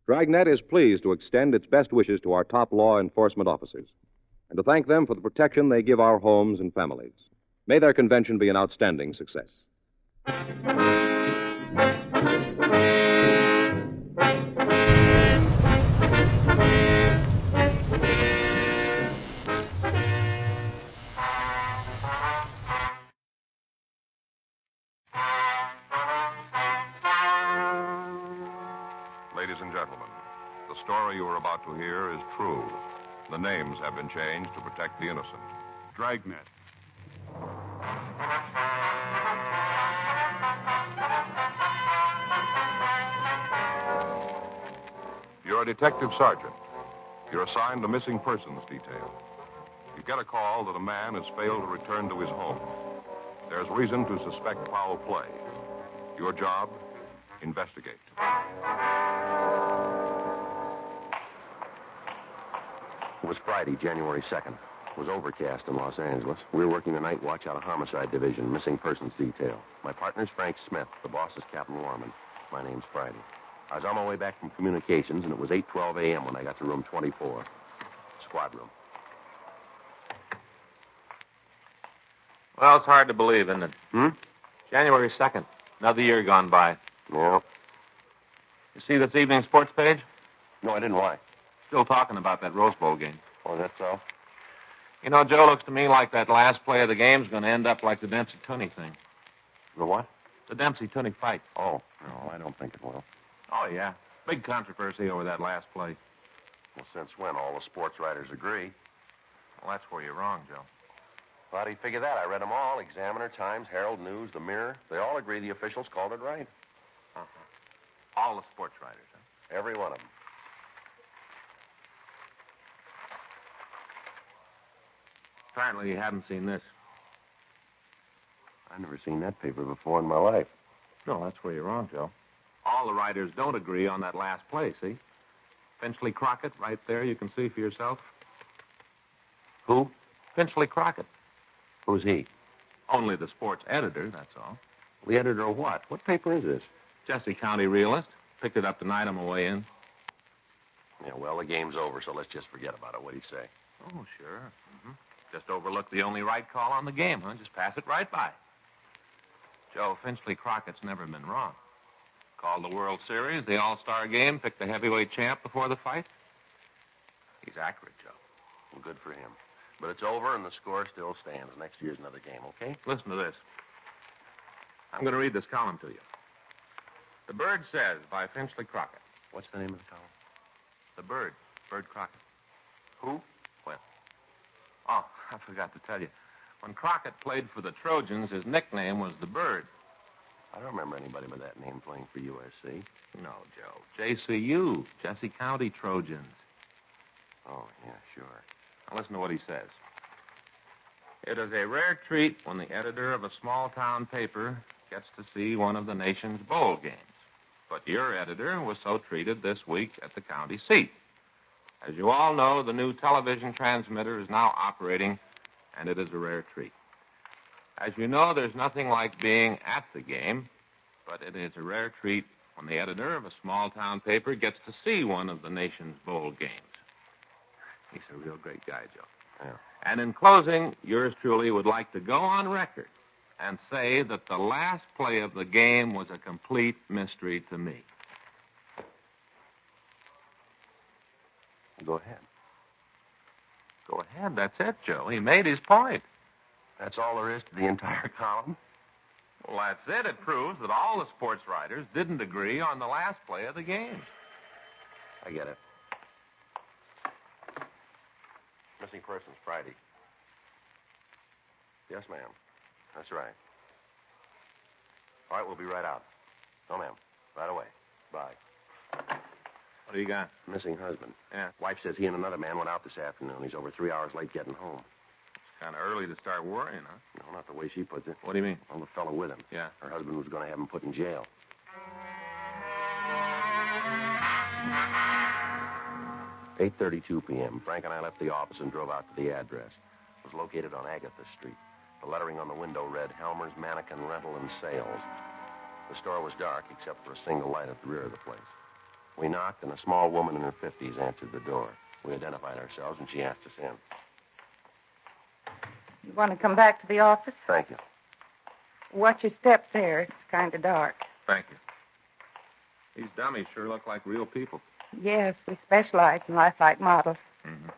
Dragnet is pleased to extend its best wishes to our top law enforcement officers and to thank them for the protection they give our homes and families. May their convention be an outstanding success. Ladies and gentlemen, the story you are about to hear is true. The names have been changed to protect the innocent. Dragnet. You're a detective sergeant. You're assigned to missing persons detail. You get a call that a man has failed to return to his home. There's reason to suspect foul play. Your job, investigate. It was Friday, January 2nd. It was overcast in Los Angeles. We were working the night watch out of Homicide Division, missing persons detail. My partner's Frank Smith. The boss is Captain Warman. My name's Friday. I was on my way back from communications, and it was 8:12 a.m. when I got to room 24, squad room. Well, it's hard to believe, isn't it? January 2nd. Another year gone by. Yeah. You see this evening's sports page? No, I didn't. Why? Still talking about that Rose Bowl game. Oh, that's so? You know, Joe, looks to me like that last play of the game's going to end up like the Dempsey-Tunney thing. The what? The Dempsey-Tunney fight. Oh, no, I don't think it will. Oh, yeah. Big controversy over that last play. Well, since when? All the sports writers agree. Well, that's where you're wrong, Joe. How do you figure that? I read them all. Examiner, Times, Herald, News, The Mirror. They all agree the officials called it right. All the sports writers, huh? Every one of them. Apparently you haven't seen this. I've never seen that paper before in my life. No, that's where you're wrong, Joe. All the writers don't agree on that last play, see? Finchley Crockett, right there, you can see for yourself. Who? Finchley Crockett. Who's he? Only the sports editor, that's all. The editor of what? What paper is this? Jesse County Realist. Picked it up tonight on my way in. Yeah, well, the game's over, so let's just forget about it. What do you say? Oh, sure. Just overlooked the only right call on the game, huh? Just pass it right by. Joe, Finchley Crockett's never been wrong. Called the World Series, the All-Star game, picked the heavyweight champ before the fight. He's accurate, Joe. Well, good for him. But it's over, and the score still stands. Next year's another game, okay? Listen to this. I'm going to read this column to you. The Bird Says by Finchley Crockett. What's the name of the column? The Bird. Bird Crockett. Who? Well, oh, I forgot to tell you. When Crockett played for the Trojans, his nickname was the Bird. I don't remember anybody with that name playing for USC. No, Joe. JCU, Jesse County Trojans. Oh, yeah, sure. Now listen to what he says. It is a rare treat when the editor of a small-town paper gets to see one of the nation's bowl games. But your editor was so treated this week at the county seat. As you all know, the new television transmitter is now operating, and it is a rare treat. As you know, there's nothing like being at the game, but it is a rare treat when the editor of a small-town paper gets to see one of the nation's bowl games. He's a real great guy, Joe. Yeah. And in closing, yours truly would like to go on record and say that the last play of the game was a complete mystery to me. Go ahead. Go ahead. That's it, Joe. He made his point. That's all there is to the entire column? Well, that's it. It proves that all the sports writers didn't agree on the last play of the game. I get it. Missing persons, Friday. Yes, ma'am. That's right. All right, we'll be right out. No, ma'am. Right away. Bye. What do you got? Missing husband. Yeah. Wife says he and another man went out this afternoon. He's over 3 hours late getting home. It's kind of early to start worrying, huh? No, not the way she puts it. What do you mean? Well, the fellow with him. Yeah. Her husband was going to have him put in jail. 8:32 p.m. Frank and I left the office and drove out to the address. It was located on Agatha Street. The lettering on the window read, Helmer's Mannequin Rental and Sales. The store was dark except for a single light at the rear of the place. We knocked, and a small woman in her 50s answered the door. We identified ourselves, and she asked us in. You want to come back to the office? Thank you. Watch your steps there. It's kind of dark. Thank you. These dummies sure look like real people. Yes, we specialize in lifelike models. Mm-hmm.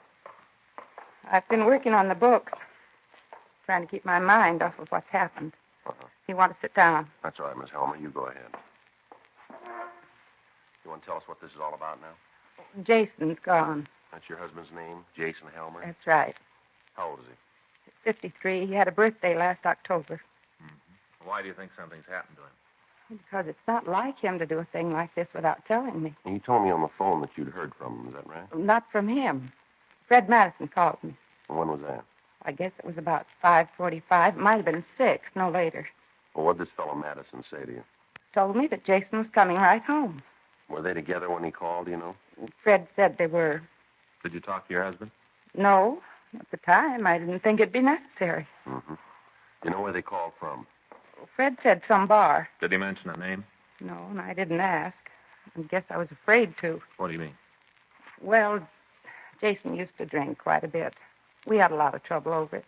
I've been working on the books, trying to keep my mind off of what's happened. You want to sit down? That's all right, Miss Helmer. You go ahead. You want to tell us what this is all about now? Jason's gone. That's your husband's name, Jason Helmer? That's right. How old is he? 53. He had a birthday last October. Mm-hmm. Why do you think something's happened to him? Because it's not like him to do a thing like this without telling me. And you told me on the phone that you'd heard from him. Is that right? Not from him. Fred Madison called me. And when was that? I guess it was about 5:45. It might have been 6, no later. Well, what did this fellow Madison say to you? Told me that Jason was coming right home. Were they together when he called, do you know? Fred said they were. Did you talk to your husband? No. At the time, I didn't think it'd be necessary. Mm-hmm. You know where they called from? Fred said some bar. Did he mention a name? No, and I didn't ask. I guess I was afraid to. What do you mean? Well, Jason used to drink quite a bit. We had a lot of trouble over it.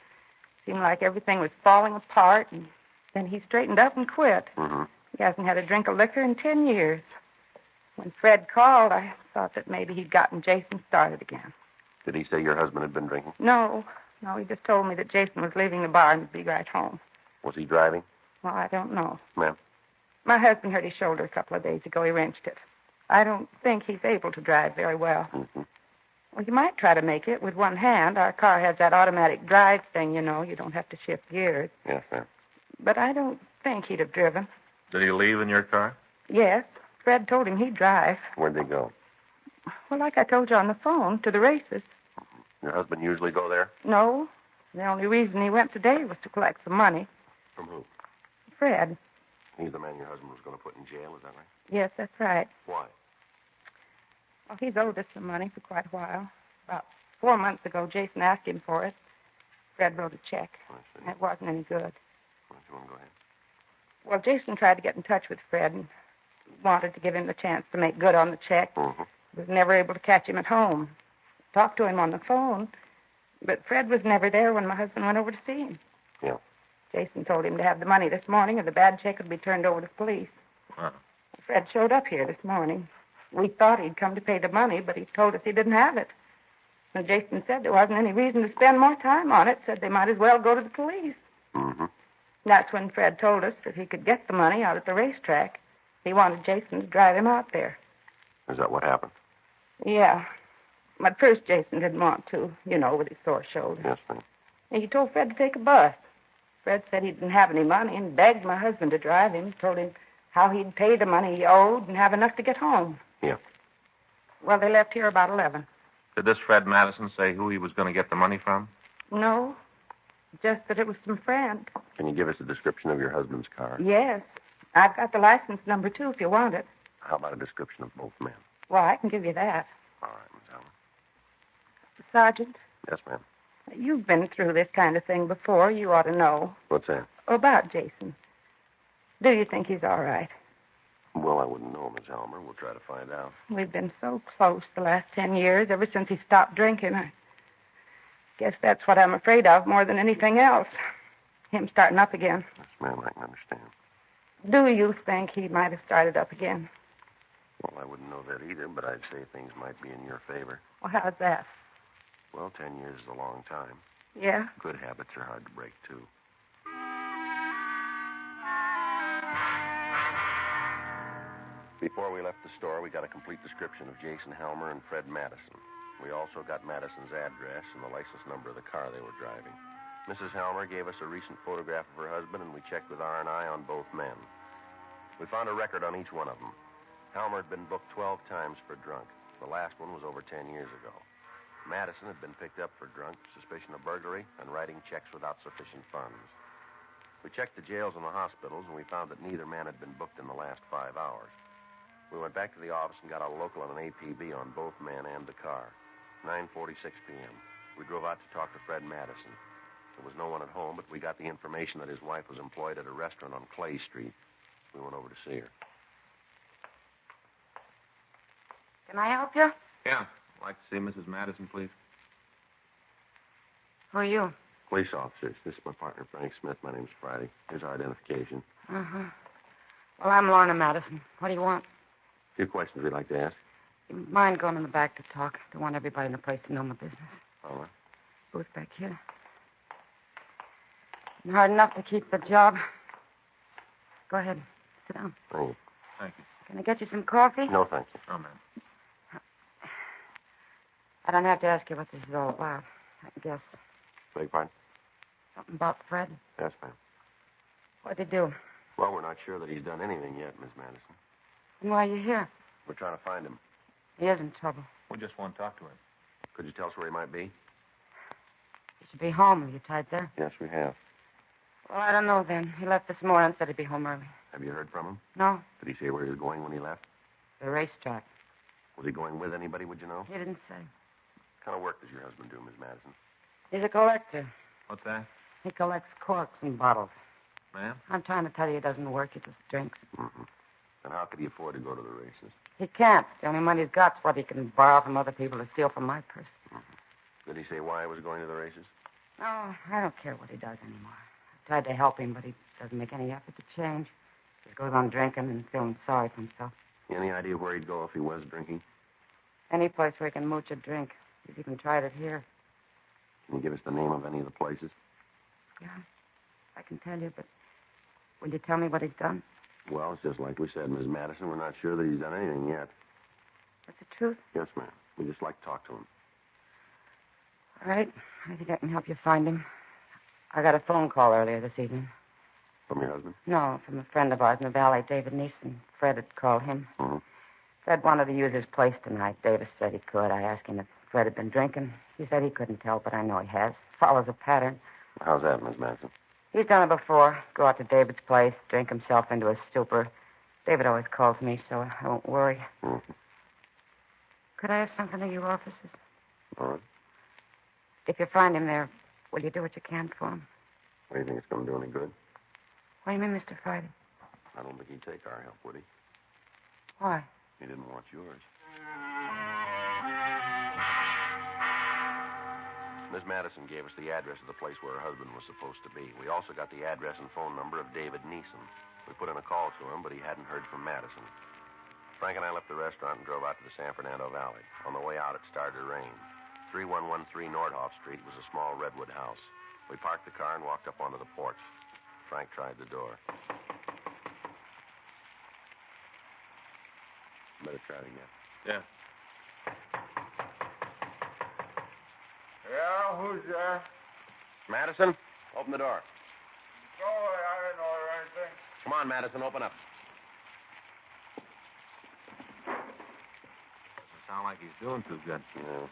Seemed like everything was falling apart, and then he straightened up and quit. Mm-hmm. He hasn't had a drink of liquor in 10 years. When Fred called, I thought that maybe he'd gotten Jason started again. Did he say your husband had been drinking? No, he just told me that Jason was leaving the bar and would be right home. Was he driving? Well, I don't know. Ma'am? My husband hurt his shoulder a couple of days ago. He wrenched it. I don't think he's able to drive very well. Mm-hmm. Well, you might try to make it with one hand. Our car has that automatic drive thing, you know. You don't have to shift gears. Yes, ma'am. But I don't think he'd have driven. Did he leave in your car? Yes. Fred told him he'd drive. Where'd they go? Well, like I told you on the phone, to the races. Your husband usually go there? No. The only reason he went today was to collect some money. From who? Fred. He's the man your husband was going to put in jail, is that right? Yes, that's right. Why? Well, he's owed us some money for quite a while. About 4 months ago, Jason asked him for it. Fred wrote a check. I see. It wasn't any good. Well, you want to go ahead? Well, Jason tried to get in touch with Fred and wanted to give him the chance to make good on the check. Mm-hmm. Was never able to catch him at home. Talked to him on the phone, but Fred was never there when my husband went over to see him. Yeah. Jason told him to have the money this morning or the bad check would be turned over to police. Uh-huh. Fred showed up here this morning. We thought he'd come to pay the money, but he told us he didn't have it. And Jason said there wasn't any reason to spend more time on it, said they might as well go to the police. Mm-hmm. That's when Fred told us that he could get the money out at the racetrack. He wanted Jason to drive him out there. Is that what happened? Yeah. At first, Jason didn't want to, you know, with his sore shoulder. Yes, ma'am. And he told Fred to take a bus. Fred said he didn't have any money and begged my husband to drive him, told him how he'd pay the money he owed and have enough to get home. Yeah. Well, they left here about 11. Did this Fred Madison say who he was going to get the money from? No, just that it was some friend. Can you give us a description of your husband's car? Yes. I've got the license number, too, if you want it. How about a description of both men? Well, I can give you that. All right, Miss Allen. Sergeant, Yes, ma'am. you've been through this kind of thing before. You ought to know. What's that? About Jason. Do you think he's all right? Well, I wouldn't know, Miss Helmer. We'll try to find out. We've been so close the last 10 years, ever since he stopped drinking. I guess that's what I'm afraid of more than anything else. Him starting up again. Yes, ma'am, I can understand. Do you think he might have started up again? Well, I wouldn't know that either, but I'd say things might be in your favor. Well, how's that? Well, 10 years is a long time. Yeah? Good habits are hard to break, too. Before we left the store, we got a complete description of Jason Helmer and Fred Madison. We also got Madison's address and the license number of the car they were driving. Mrs. Helmer gave us a recent photograph of her husband, and we checked with R&I on both men. We found a record on each one of them. Helmer had been booked 12 times for drunk. The last one was over 10 years ago. Madison had been picked up for drunk, suspicion of burglary, and writing checks without sufficient funds. We checked the jails and the hospitals, and we found that neither man had been booked in the last 5 hours. We went back to the office and got a local and an APB on both men and the car. 9:46 p.m. We drove out to talk to Fred Madison. There was no one at home, but we got the information that his wife was employed at a restaurant on Clay Street. We went over to see her. Can I help you? Yeah. I'd like to see Mrs. Madison, please. Who are you? Police officers. This is my partner, Frank Smith. My name's Friday. Here's our identification. Uh-huh. Well, I'm Lorna Madison. What do you want? A few questions we'd like to ask. You mind going in the back to talk? Don't want everybody in the place to know my business. All right. Booth back here. Been hard enough to keep the job. Go ahead. Sit down. Thank you. Thank you. Can I get you some coffee? No, thank you. Oh, ma'am. I don't have to ask you what this is all about. I guess. Beg pardon? Something about Fred? Yes, ma'am. What'd he do? Well, we're not sure that he's done anything yet, Miss Madison. And why are you here? We're trying to find him. He is in trouble. We just want to talk to him. Could you tell us where he might be? He should be home. Are you tied there? Yes, we have. Well, I don't know then. He left this morning, said he'd be home early. Have you heard from him? No, Did he say where he was going when he left? the racetrack. Was he going with anybody, would you know? He didn't say. What kind of work does your husband do, Miss Madison? He's a collector. What's that? He collects corks and bottles. Ma'am? I'm trying to tell you he doesn't work. He just drinks. Mm-hmm. And how could he afford to go to the races? He can't. The only money he's got's what he can borrow from other people to steal from my purse. Did he say why he was going to the races? No, I don't care what he does anymore. I've tried to help him, but he doesn't make any effort to change. Just goes on drinking and feeling sorry for himself. Any idea where he'd go if he was drinking? Any place where he can mooch a drink. He's even tried it here. Can you give us the name of any of the places? Yeah, I can tell you, but will you tell me what he's done? Well, it's just like we said, Miss Madison. We're not sure that he's done anything yet. That's the truth? Yes, ma'am. We'd just like to talk to him. All right. I think I can help you find him. I got a phone call earlier this evening. From your husband? No, from a friend of ours in the valley, David Neeson. Fred had called him. Mm-hmm. Fred wanted to use his place tonight. Davis said he could. I asked him if Fred had been drinking. He said he couldn't tell, but I know he has. Follows a pattern. How's that, Miss Madison? He's done it before. Go out to David's place, drink himself into a stupor. David always calls me, so I won't worry. Mm-hmm. Could I ask something of you officers? All right. If you find him there, will you do what you can for him? What do you think it's going to do any good? What do you mean, Mr. Friday? I don't think he'd take our help, would he? Why? He didn't want yours. Miss Madison gave us the address of the place where her husband was supposed to be. We also got the address and phone number of David Neeson. We put in a call to him, but he hadn't heard from Madison. Frank and I left the restaurant and drove out to the San Fernando Valley. On the way out, it started to rain. 3113 Nordhoff Street was a small redwood house. We parked the car and walked up onto the porch. Frank tried the door. Better try it again. Yeah. Yeah, who's there? Madison, open the door. Go away, I didn't order anything. Come on, Madison, open up. Doesn't sound like he's doing too good. No.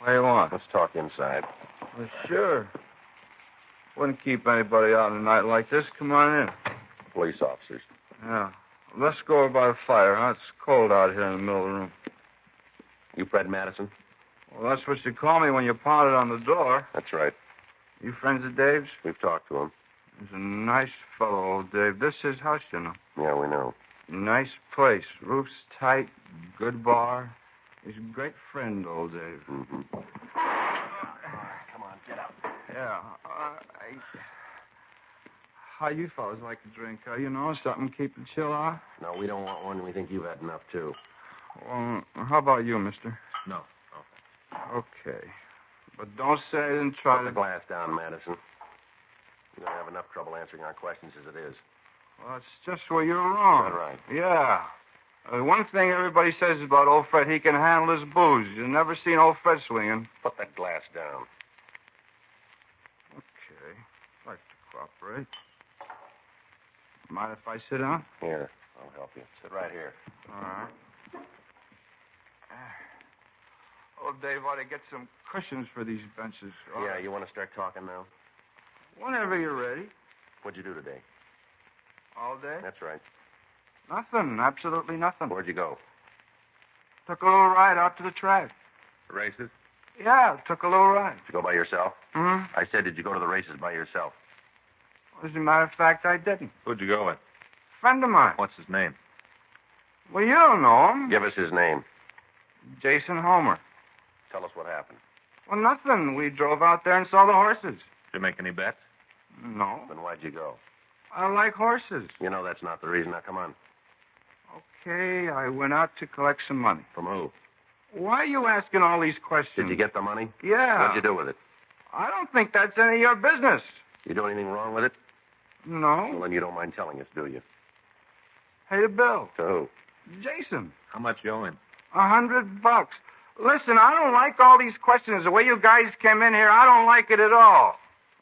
What do you want? Let's talk inside. Well, sure. Wouldn't keep anybody out on a night like this. Come on in. Police officers. Yeah. Let's go over by the fire, huh? It's cold out here in the middle of the room. You Fred Madison? Well, that's what you call me when you pounded on the door. That's right. You friends of Dave's? We've talked to him. He's a nice fellow, old Dave. This is his house, you know. Yeah, we know. Nice place. Roof's tight, good bar. He's a great friend, old Dave. Mm-hmm. Come on, get up. Yeah. How you fellas like to drink? You know, something to keep the chill off? No, we don't want one. We think you've had enough, too. Well, how about you, mister? No. Okay. But don't say I didn't try Put to... the glass down, Madison. You're going to have enough trouble answering our questions as it is. Well, that's just where you're wrong. Is that right? Yeah. One thing everybody says about old Fred, he can handle his booze. You've never seen old Fred swinging. Put that glass down. Okay. I'd like to cooperate. Mind if I sit down? Here, I'll help you. Sit right here. All right. Old Dave ought to get some cushions for these benches. Yeah, you want to start talking now? Whenever you're ready. What'd you do today? All day? That's right. Nothing. Absolutely nothing. Where'd you go? Took a little ride out to the track. Races? Yeah, took a little ride. Did you go by yourself? Hmm? I said, did you go to the races by yourself? As a matter of fact, I didn't. Who'd you go with? Friend of mine. What's his name? Well, you don't know him. Give us his name. Jason Homer. Tell us what happened. Well, nothing. We drove out there and saw the horses. Did you make any bets? No. Then why'd you go? I like horses. You know that's not the reason. Now, come on. Okay, I went out to collect some money. From who? Why are you asking all these questions? Did you get the money? Yeah. What'd you do with it? I don't think that's any of your business. You do anything wrong with it? No. Well, then you don't mind telling us, do you? Hey, the bill. To who? Jason. How much you owe him? $100. Listen, I don't like all these questions. The way you guys came in here, I don't like it at all.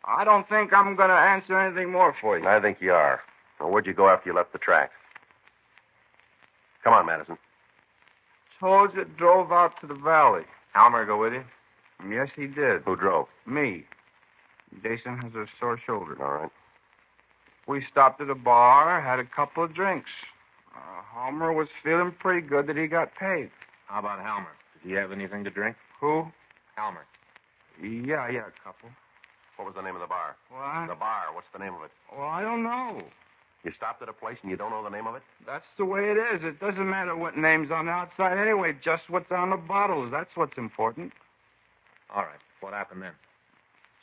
I don't think I'm going to answer anything more for you. I think you are. Now, where'd you go after you left the track? Come on, Madison. Told you, drove out to the valley. Halmer go with you? Yes, he did. Who drove? Me. Jason has a sore shoulder. All right. We stopped at a bar, had a couple of drinks. Homer was feeling pretty good that he got paid. How about Halmer? Did he have anything to drink? Who? Halmer. Yeah, a couple. What was the name of the bar? What? The bar. What's the name of it? Well, I don't know. You stopped at a place and you don't know the name of it? That's the way it is. It doesn't matter what name's on the outside anyway, just what's on the bottles. That's what's important. All right. What happened then?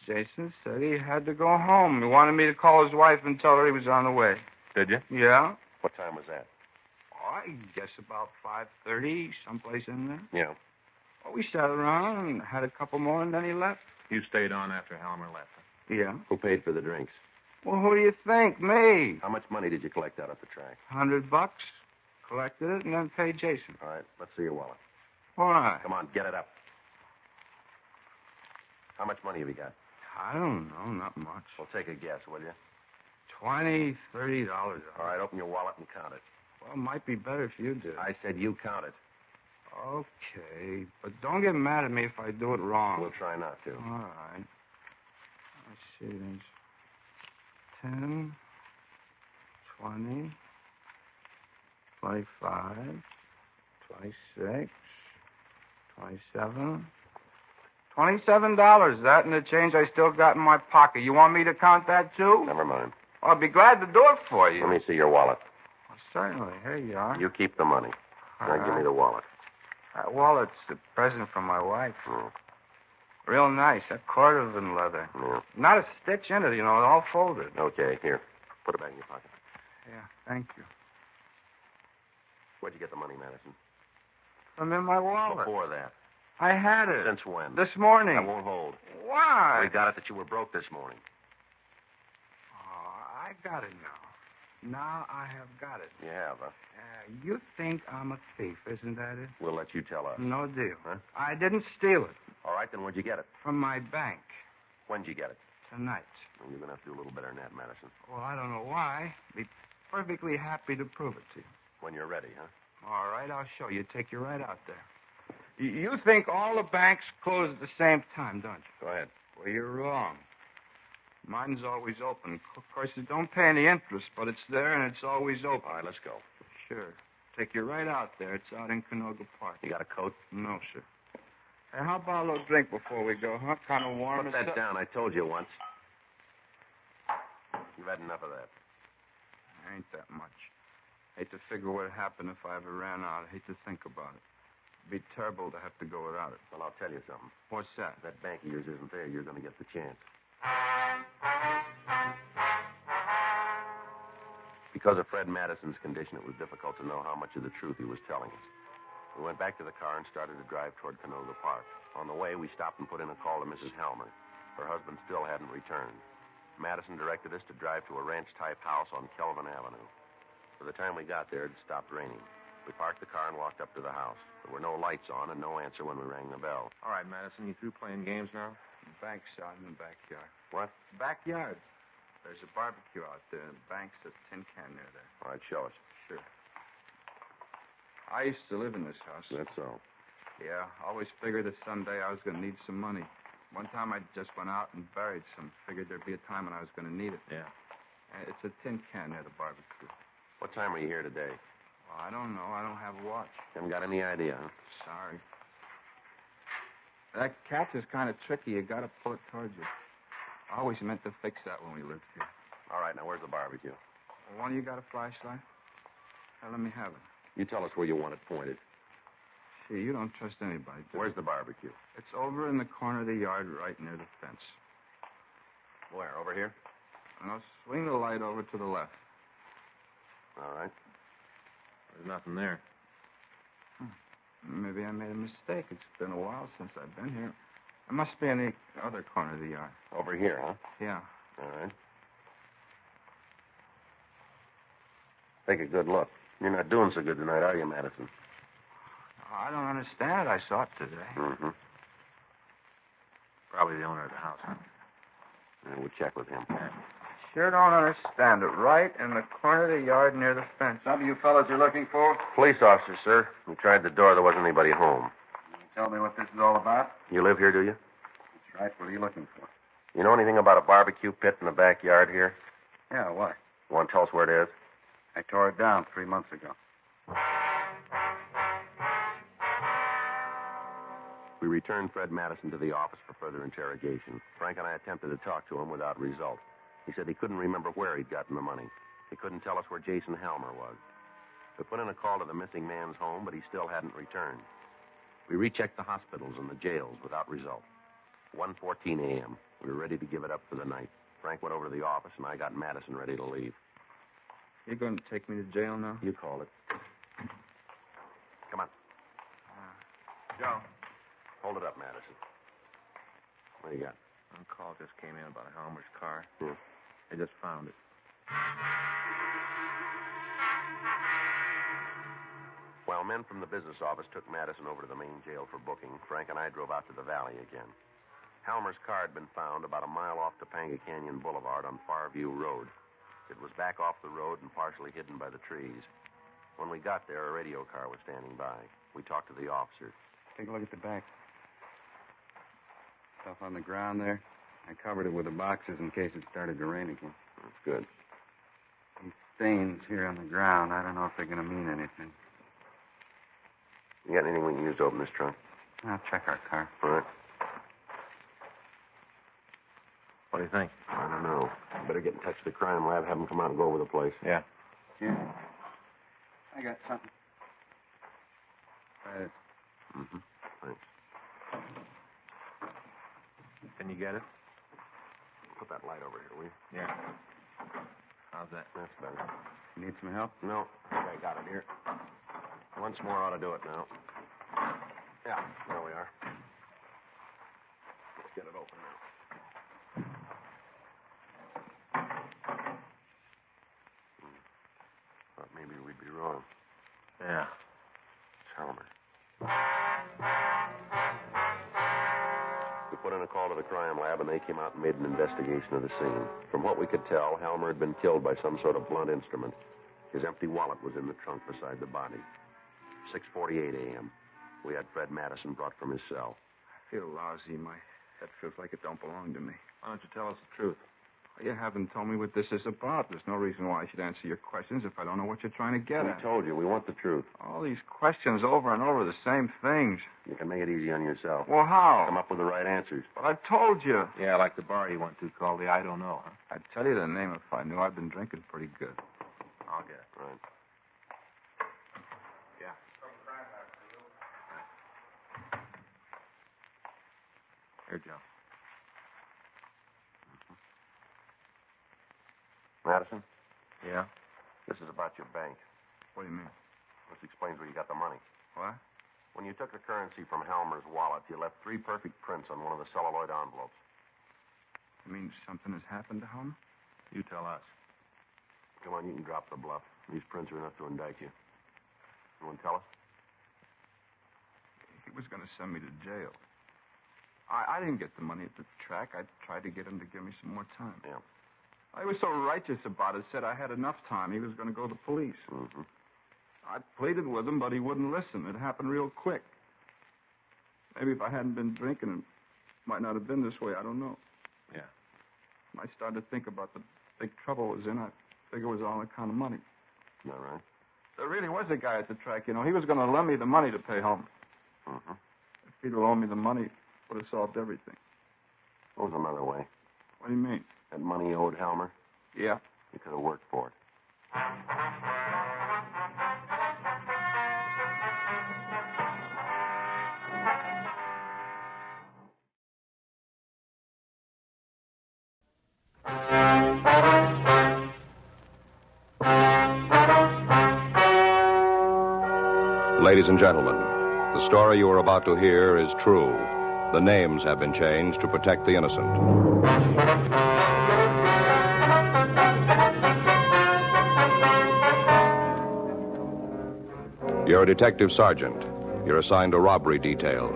Jason said he had to go home. He wanted me to call his wife and tell her he was on the way. Did you? Yeah? What time was that? Oh, I guess about 5:30, someplace in there. Yeah. Well, we sat around and had a couple more, and then he left. You stayed on after Halmer left. Yeah. Who paid for the drinks? Well, who do you think? Me. How much money did you collect out at the track? $100. Collected it and then paid Jason. All right. Let's see your wallet. Why? Come on, get it up. How much money have you got? I don't know. Not much. Well, take a guess, will you? $20, $30. All right, open your wallet and count it. Well, it might be better if you did. I said you count it. Okay, but don't get mad at me if I do it wrong. We'll try not to. All right. Let's see. There's 10, 20, 25, 26, 27. $27. That and the change I still got in my pocket. You want me to count that, too? Never mind. I'll be glad to do it for you. Let me see your wallet. Well, certainly. Here you are. You keep the money. Now give me the wallet. That wallet's a present from my wife. Oh. Real nice. That cordovan leather. Yeah. Not a stitch in it, all folded. Okay, here. Put it back in your pocket. Yeah, thank you. Where'd you get the money, Madison? From in my wallet. Before that. I had it. Since when? This morning. That won't hold. Why? We got it that you were broke this morning. Oh, I got it now. Now I have got it. You have, huh? You think I'm a thief, isn't that it? We'll let you tell us. No deal. Huh? I didn't steal it. All right, then where'd you get it? From my bank. When'd you get it? Tonight. Well, you're going to have to do a little better than that, Madison. Well, I don't know why. Be perfectly happy to prove it to you. When you're ready, huh? All right, I'll show you. Take you right out there. You think all the banks close at the same time, don't you? Go ahead. Well, you're wrong. Mine's always open. Of course, it don't pay any interest, but it's there and it's always open. All right, let's go. Sure. Take you right out there. It's out in Canoga Park. You got a coat? No, sir. Hey, how about a little drink before we go, huh? Kind of warm. Put that down. I told you once. You've had enough of that. Ain't that much. Hate to figure what would happen if I ever ran out. Hate to think about it. It'd be terrible to have to go without it. Well, I'll tell you something. What's that? If that bank of yours isn't there, you're going to get the chance. Because of Fred Madison's condition, it was difficult to know how much of the truth he was telling us. We went back to the car and started to drive toward Canoga Park. On the way, we stopped and put in a call to Mrs. Halmer. Her husband still hadn't returned. Madison directed us to drive to a ranch-type house on Kelvin Avenue. By the time we got there, it stopped raining. We parked the car and walked up to the house. There were no lights on and no answer when we rang the bell. All right, Madison, you through playing games now? Bank's out in the backyard. What? Backyard. There's a barbecue out there. Bank's a tin can near there. All right, show us. Sure. I used to live in this house. That's so. Yeah, always figured that someday I was going to need some money. One time I just went out and buried some. Figured there'd be a time when I was going to need it. Yeah. It's a tin can near the barbecue. What time are you here today? Well, I don't know. I don't have a watch. Haven't got any idea, huh? Sorry. That catch is kind of tricky. You got to pull it towards you. I always meant to fix that when we lived here. All right, now where's the barbecue? Well, one of you got a flashlight? Let me have it. You tell us where you want it pointed. Gee, you don't trust anybody, do Where's you? the barbecue? It's over in the corner of the yard right near the fence. Where? Over here? Now, swing the light over to the left. All right. There's nothing there. Maybe I made a mistake. It's been a while since I've been here. It must be in the other corner of the yard. Over here, huh? Yeah. All right. Take a good look. You're not doing so good tonight, are you, Madison? I don't understand it. I saw it today. Mm-hmm. Probably the owner of the house, huh? Yeah, we'll check with him. Sure don't understand it. Right in the corner of the yard near the fence. Some of you fellas are looking for? Police officer, sir. We tried the door. There wasn't anybody home. Can you tell me what this is all about? You live here, do you? That's right. What are you looking for? You know anything about a barbecue pit in the backyard here? Yeah, what? You want to tell us where it is? I tore it down 3 months ago. We returned Fred Madison to the office for further interrogation. Frank and I attempted to talk to him without result. He said he couldn't remember where he'd gotten the money. He couldn't tell us where Jason Helmer was. We put in a call to the missing man's home, but he still hadn't returned. We rechecked the hospitals and the jails without result. 1:14 a.m. We were ready to give it up for the night. Frank went over to the office, and I got Madison ready to leave. You going to take me to jail now? You call it. Come on. Joe. Hold it up, Madison. What do you got? A call just came in about Helmer's car. Yeah. They just found it. While men from the business office took Madison over to the main jail for booking, Frank and I drove out to the valley again. Helmer's car had been found about a mile off Topanga Canyon Boulevard on Farview Road. It was back off the road and partially hidden by the trees. When we got there, a radio car was standing by. We talked to the officer. Take a look at the back. Stuff on the ground there. I covered it with the boxes in case it started to rain again. That's good. These stains here on the ground, I don't know if they're going to mean anything. You got anything we can use to open this trunk? I'll check our car. All right. What do you think? I don't know. Better get in touch with the crime lab, have them come out and go over the place. Yeah. Yeah. I got something. Try it. Mm-hmm. Thanks. Can you get it? Put that light over here, will you? Yeah. How's that? That's better. You need some help? No. I got it here. Once more ought to do it now. Yeah, there we are. Let's get it open now. Thought maybe we'd be wrong. Yeah. It's Helmer. We put in a call to the crime lab, and they came out and made an investigation of the scene. From what we could tell, Helmer had been killed by some sort of blunt instrument. His empty wallet was in the trunk beside the body. 6:48 a.m. We had Fred Madison brought from his cell. I feel lousy. My head feels like it don't belong to me. Why don't you tell us the truth? You haven't told me what this is about. There's no reason why I should answer your questions if I don't know what you're trying to get at. We told you, we want the truth. All these questions over and over, the same things. You can make it easy on yourself. Well, how? Come up with the right answers. But I told you. Yeah, like the bar you went to called the I Don't Know, huh? I'd tell you the name if I knew. I've been drinking pretty good. I'll get it. Right. Yeah. Here, Joe. Madison, Yeah? this is about your bank. What do you mean? This explains where you got the money. What? When you took the currency from Helmer's wallet, you left 3 perfect prints on one of the celluloid envelopes. You mean something has happened to Homer? You tell us. Come on, you can drop the bluff. These prints are enough to indict you. You want to tell us? He was going to send me to jail. I didn't get the money at the track. I tried to get him to give me some more time. Yeah. I was so righteous about it, said I had enough time. He was going to go to the police. Mm-hmm. I pleaded with him, but he wouldn't listen. It happened real quick. Maybe if I hadn't been drinking, it might not have been this way. I don't know. Yeah. When I started to think about the big trouble I was in, I figured it was all on account of money. All right. There really was a guy at the track, you know. He was going to lend me the money to pay home. Mm-hmm. If he'd loaned me the money, it would have solved everything. What was another way? What do you mean? That money you owed Helmer? Yeah. You could have worked for it. Ladies and gentlemen, the story you are about to hear is true. The names have been changed to protect the innocent. You're a detective sergeant. You're assigned a robbery detail.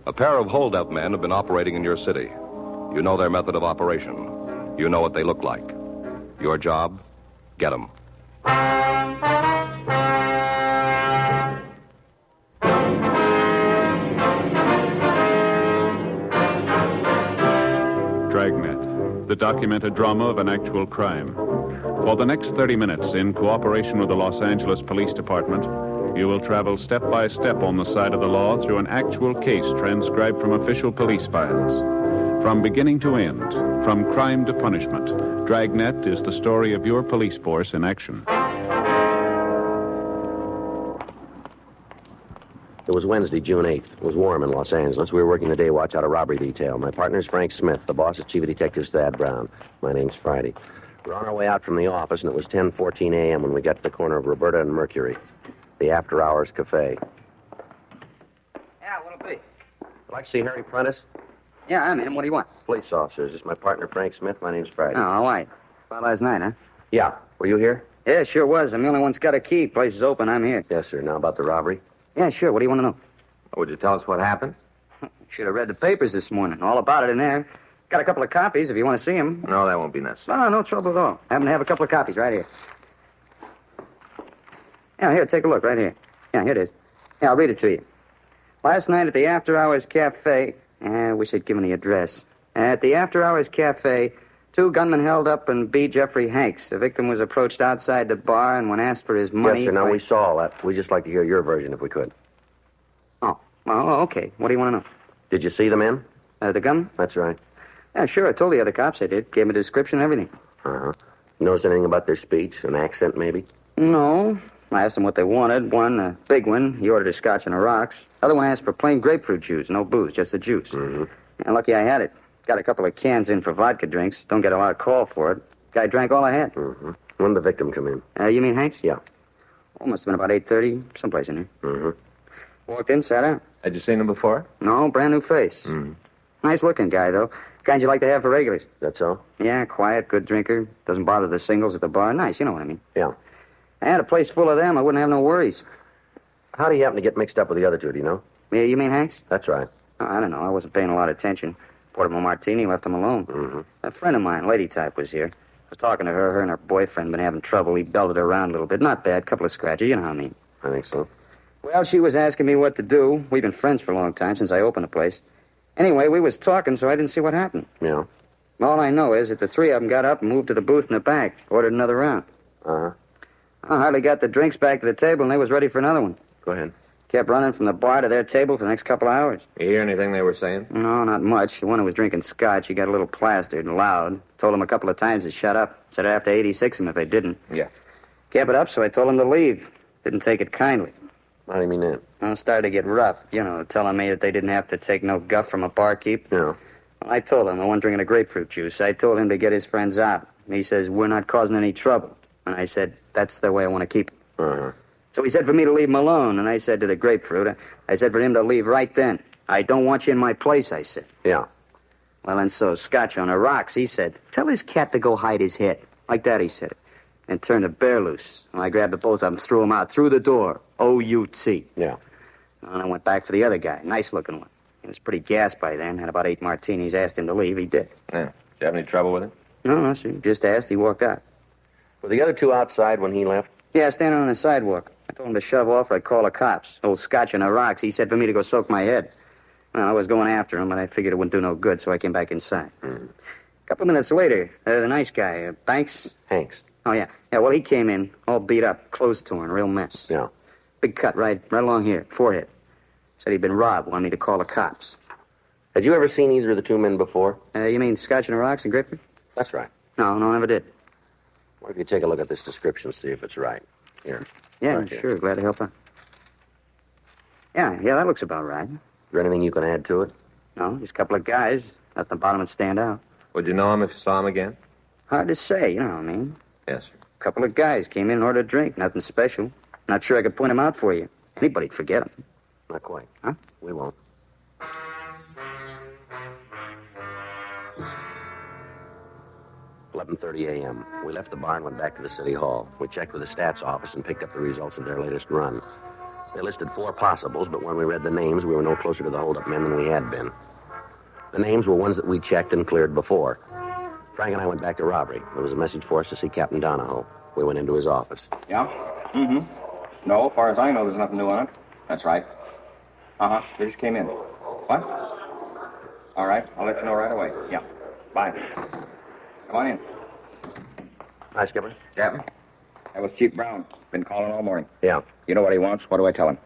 A pair of hold-up men have been operating in your city. You know their method of operation. You know what they look like. Your job? Get them. Dragnet, the documented drama of an actual crime. For the next 30 minutes, in cooperation with the Los Angeles Police Department, you will travel step by step on the side of the law through an actual case transcribed from official police files. From beginning to end, from crime to punishment, Dragnet is the story of your police force in action. It was Wednesday, June 8th. It was warm in Los Angeles. We were working the day watch out of robbery detail. My partner's Frank Smith. The boss is Chief of Detectives Thad Brown. My name's Friday. We were on our way out from the office, and it was 10:14 a.m. when we got to the corner of Roberta and Mercury, the after-hours cafe. Yeah, what'll be? I'd like to see Harry Prentice. Yeah, I'm him. What do you want? Police officers. This is my partner, Frank Smith. My name's Friday. Oh, all right. About last night, huh? Yeah. Were you here? Yeah, sure was. I'm the only one that's got a key. Place is open. I'm here. Yes, sir. Now about the robbery? Yeah, sure. What do you want to know? Would you tell us what happened? Should have read the papers this morning. All about it in there. Got a couple of copies if you want to see them. No, that won't be necessary. No, no trouble at all. Happen to have a couple of copies right here. Yeah, here, take a look right here. Yeah, here it is. Yeah, I'll read it to you. Last night at the After Hours Cafe, I wish I'd given the address. At the After Hours Cafe, 2 gunmen held up and beat Jeffrey Hanks. The victim was approached outside the bar, and when asked for his money... Yes, sir. Now, we saw all that. We'd just like to hear your version if we could. Oh, okay. What do you want to know? Did you see the men? The gunmen? That's right. Yeah, sure. I told the other cops I did. Gave them a description and everything. Uh-huh. You notice anything about their speech? An accent, maybe? No. I asked them what they wanted. One, a big one, he ordered a scotch and a rocks. Other one asked for plain grapefruit juice. No booze, just the juice. Mm-hmm. And lucky I had it. Got a couple of cans in for vodka drinks. Don't get a lot of call for it. Guy drank all I had. Mm-hmm. When did the victim come in? You mean Hanks? Yeah. Oh, must have been about 8:30, someplace in here. Mm-hmm. Walked in, sat down. Had you seen him before? No, brand new face. Mm-hmm. Nice-looking guy, though. Kind you like to have for regulars. That's all? Yeah, quiet, good drinker. Doesn't bother the singles at the bar. Nice, you know what I mean. Yeah. I had a place full of them. I wouldn't have no worries. How do you happen to get mixed up with the other two, do you know? Yeah, you mean Hanks? That's right. Oh, I don't know. I wasn't paying a lot of attention. Poured him a martini, left him alone. Mm-hmm. A friend of mine, lady type, was here. I was talking to her. Her and her boyfriend been having trouble. He belted her around a little bit. Not bad. Couple of scratches. You know what I mean. I think so. Well, she was asking me what to do. We've been friends for a long time, since I opened the place. Anyway, we was talking, so I didn't see what happened. Yeah. All I know is that the 3 of them got up and moved to the booth in the back. Ordered another round. Uh-huh. I hardly got the drinks back to the table, and they was ready for another one. Go ahead. Kept running from the bar to their table for the next couple of hours. You hear anything they were saying? No, not much. The one who was drinking scotch, he got a little plastered and loud. Told him a couple of times to shut up. Said I'd have to 86 them if they didn't. Yeah. Kept it up, so I told him to leave. Didn't take it kindly. How do you mean that? I started to get rough, telling me that they didn't have to take no guff from a barkeep. Yeah. Well, I told him, the one drinking a grapefruit juice, I told him to get his friends out. And he says, we're not causing any trouble. And I said, that's the way I want to keep it. Uh-huh. So he said for me to leave him alone, and I said to the grapefruit, I said for him to leave right then. I don't want you in my place, I said. Yeah. Well, and so Scotch on the rocks, he said, tell his cat to go hide his head. Like that, he said it. And turned the bear loose. And I grabbed the both of them, threw them out through the door. O-U-T. Yeah. And I went back for the other guy, nice-looking one. He was pretty gassed by then, had about 8 martinis, asked him to leave, he did. Yeah. Did you have any trouble with him? No, sir, just asked, he walked out. Were the other two outside when he left? Yeah, standing on the sidewalk. I told him to shove off or I'd call the cops. Old Scotch on the rocks, he said for me to go soak my head. Well, I was going after him, but I figured it wouldn't do no good, so I came back inside. A couple of minutes later, the nice guy, Banks? Hanks. Oh, yeah. Yeah, well, he came in, all beat up, clothes torn, real mess. Yeah. Big cut right along here, forehead. Said he'd been robbed, wanted me to call the cops. Had you ever seen either of the two men before? You mean Scotch and the rocks and grapefruit? That's right. No, never did. What if you take a look at this description, see if it's right? Here. Yeah, Right here. sure. Glad to help out. Yeah, that looks about right. Is there anything you can add to it? No, just a couple of guys. At the bottom would stand out. Would you know him if you saw him again? Hard to say, you know what I mean. Yes, sir. A couple of guys came in and ordered a drink. Nothing special. Not sure I could point him out for you. Anybody'd forget him. Not quite. Huh? We won't. $11:30 a.m. We left the bar and went back to the city hall. We checked with the stats office and picked up the results of their latest run. They listed 4 possibles, but when we read the names, we were no closer to the holdup men than we had been. The names were ones that we checked and cleared before. Frank and I went back to robbery. There was a message for us to see Captain Donahoe. We went into his office. Yeah? Mm-hmm. No, as far as I know, there's nothing new on it. That's right. Uh-huh. They just came in. What? All right. I'll let you know right away. Yeah. Bye. Come on in. Hi, Skipper. Captain? That was Chief Brown. Been calling all morning. Yeah. You know what he wants? What do I tell him?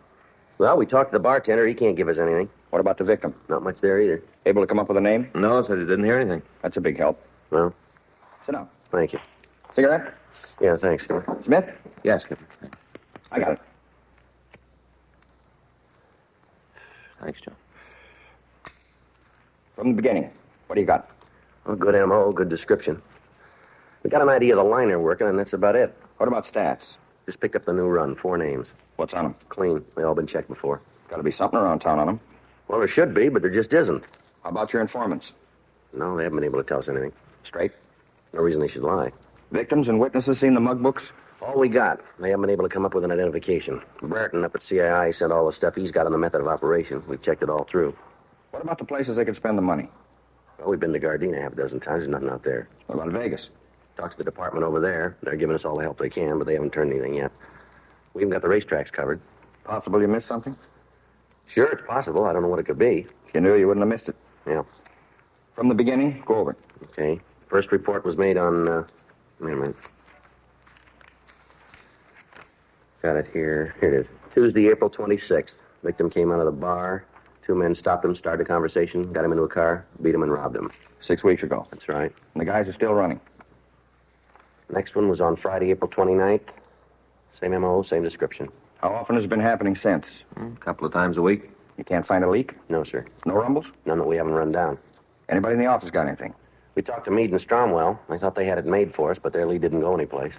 Well, we talked to the bartender. He can't give us anything. What about the victim? Not much there either. Able to come up with a name? No, says he didn't hear anything. That's a big help. Well, Sit down. thank you. Cigarette? Yeah, thanks, Skipper. Smith? Yes, Skipper. I got it. Thanks, John. From the beginning. What do you got? Well, good M.O., good description. We got an idea of the liner working, and that's about it. What about stats? Just picked up the new run, 4 names. What's on them? Clean. They all been checked before. Got to be something around town on them. Well, there should be, but there just isn't. How about your informants? No, they haven't been able to tell us anything. Straight? No reason they should lie. Victims and witnesses seen the mug books? All we got. They haven't been able to come up with an identification. Burton up at CII sent all the stuff he's got on the method of operation. We've checked it all through. What about the places they could spend the money? Well, we've been to Gardena half a dozen times. There's nothing out there. What about Vegas? Talked to the department over there. They're giving us all the help they can, but they haven't turned anything yet. We even got the racetracks covered. Possible you missed something? Sure, it's possible. I don't know what it could be. If you knew, you wouldn't have missed it. Yeah. From the beginning, go over it. Okay. First report was made on, wait a minute. Got it here. Here it is. Tuesday, April 26th. Victim came out of the bar. 2 men stopped him, started a conversation, got him into a car, beat him and robbed him. 6 weeks ago. That's right. And the guys are still running. Next one was on Friday, April 29th. Same M.O., same description. How often has it been happening since? A couple of times a week. You can't find a leak? No, sir. No rumbles? None that we haven't run down. Anybody in the office got anything? We talked to Meade and Stromwell. They thought they had it made for us, but their lead didn't go anyplace.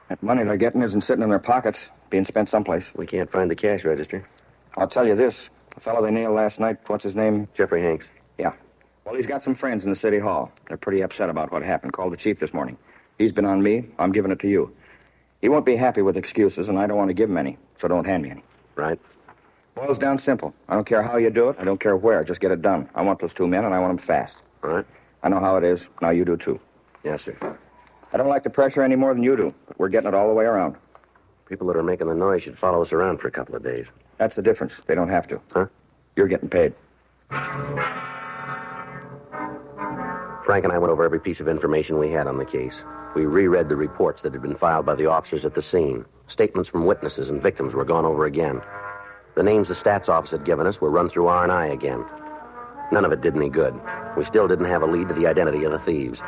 That money they're getting isn't sitting in their pockets, being spent someplace. We can't find the cash register. I'll tell you this. The fellow they nailed last night, what's his name? Jeffrey Hanks. Yeah. Well, he's got some friends in the city hall. They're pretty upset about what happened. Called the chief this morning. He's been on me. I'm giving it to you. He won't be happy with excuses, and I don't want to give him any, so don't hand me any. Right. Boils down simple. I don't care how you do it. I don't care where. Just get it done. I want those 2 men, and I want them fast. All right. I know how it is. Now you do, too. Yes, sir. I don't like the pressure any more than you do, but we're getting it all the way around. People that are making the noise should follow us around for a couple of days. That's the difference. They don't have to. Huh? You're getting paid. Frank and I went over every piece of information we had on the case. We reread the reports that had been filed by the officers at the scene. Statements from witnesses and victims were gone over again. The names the stats office had given us were run through R&I again. None of it did any good. We still didn't have a lead to the identity of the thieves.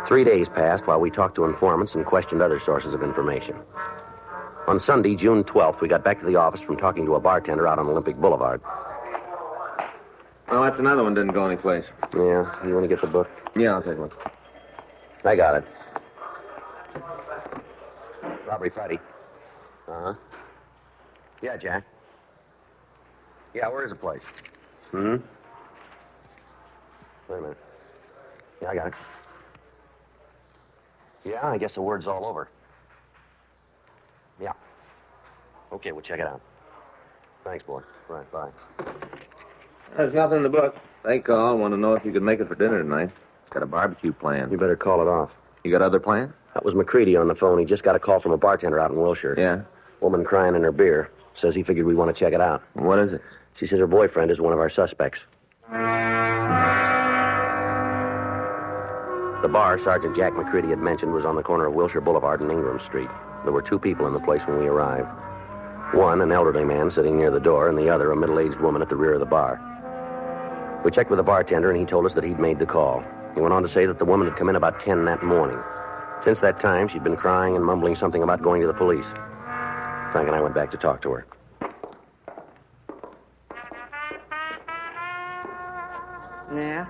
3 days passed while we talked to informants and questioned other sources of information. On Sunday, June 12th, we got back to the office from talking to a bartender out on Olympic Boulevard. Well, that's another one didn't go anyplace. Yeah, you want to get the book? Yeah, I'll take a look. I got it. Robbery Friday. Uh-huh. Yeah, Jack. Yeah, where is the place? Hmm? Wait a minute. Yeah, I got it. Yeah, I guess the word's all over. Yeah. Okay, we'll check it out. Thanks, boy. Right, bye. There's nothing in the book. They called, want to know if you could make it for dinner tonight. Got a barbecue plan. You better call it off. You got other plans? That was McCready on the phone. He just got a call from a bartender out in Wilshire. Yeah? Woman crying in her beer. Says he figured we want to check it out. What is it? She says her boyfriend is one of our suspects. The bar Sergeant Jack McCready had mentioned was on the corner of Wilshire Boulevard and Ingram Street. There were 2 people in the place when we arrived. One, an elderly man sitting near the door, and the other, a middle-aged woman at the rear of the bar. We checked with the bartender, and he told us that he'd made the call. He went on to say that the woman had come in about 10 that morning. Since that time, she'd been crying and mumbling something about going to the police. Frank and I went back to talk to her. Yeah?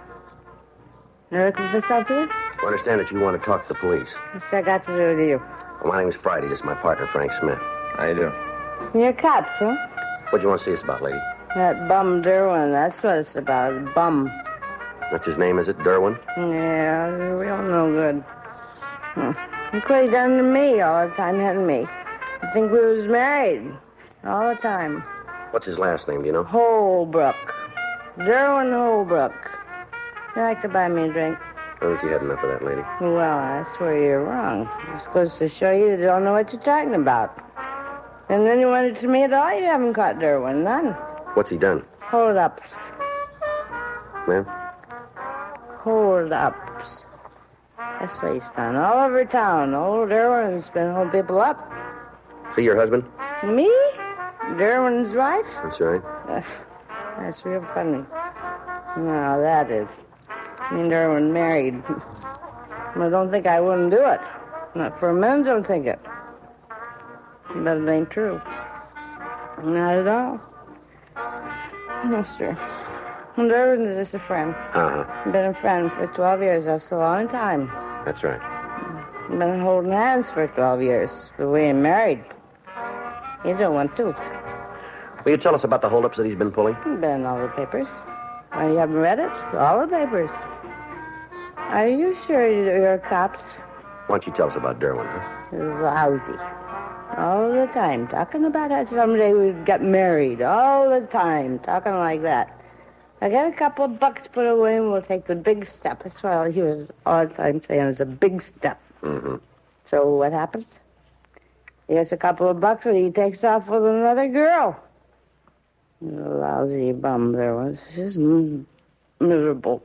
You're looking for something? I understand that you want to talk to the police. What's that got to do with you? Well, my name is Friday. This is my partner, Frank Smith. How you doing? You're cops, huh? What'd you want to see us about, lady? That bum Derwin, that's what it's about, bum. That's his name, is it? Derwin? Yeah, real no good. Look what he done to me all the time, hadn't me? I think we was married all the time. What's his last name, do you know? Holbrook. Derwin Holbrook. You like to buy me a drink? I think you had enough of that, lady. Well, I swear you're wrong. It's supposed to show you don't know what you're talking about. And then you wanted to me at all, you haven't caught Derwin, none. What's he done? Hold-ups. Ma'am? Hold-ups. That's what he's done. All over town. Old Derwin's been holding people up. See your husband? Me? Derwin's wife? That's right. That's real funny. No, that is. Me and Derwin married. I don't think I wouldn't do it. Not for a minute, don't think it. But it ain't true. Not at all. No, sir. Derwin's just a friend. Uh-huh. Been a friend for 12 years. That's a long time. That's right. Been holding hands for 12 years. But we ain't married. You don't want to. Will you tell us about the holdups that he's been pulling? Been in all the papers. Why, you haven't read it? All the papers. Are you sure you're cops? Why don't you tell us about Derwin, huh? Lousy. All the time. Talking about how someday we'd get married. All the time. Talking like that. I got a couple of bucks put away and we'll take the big step. That's what he was all the time saying. It's a big step. Mm-hmm. So what happens? He gets a couple of bucks and he takes off with another girl. Lousy bum there was. Just miserable.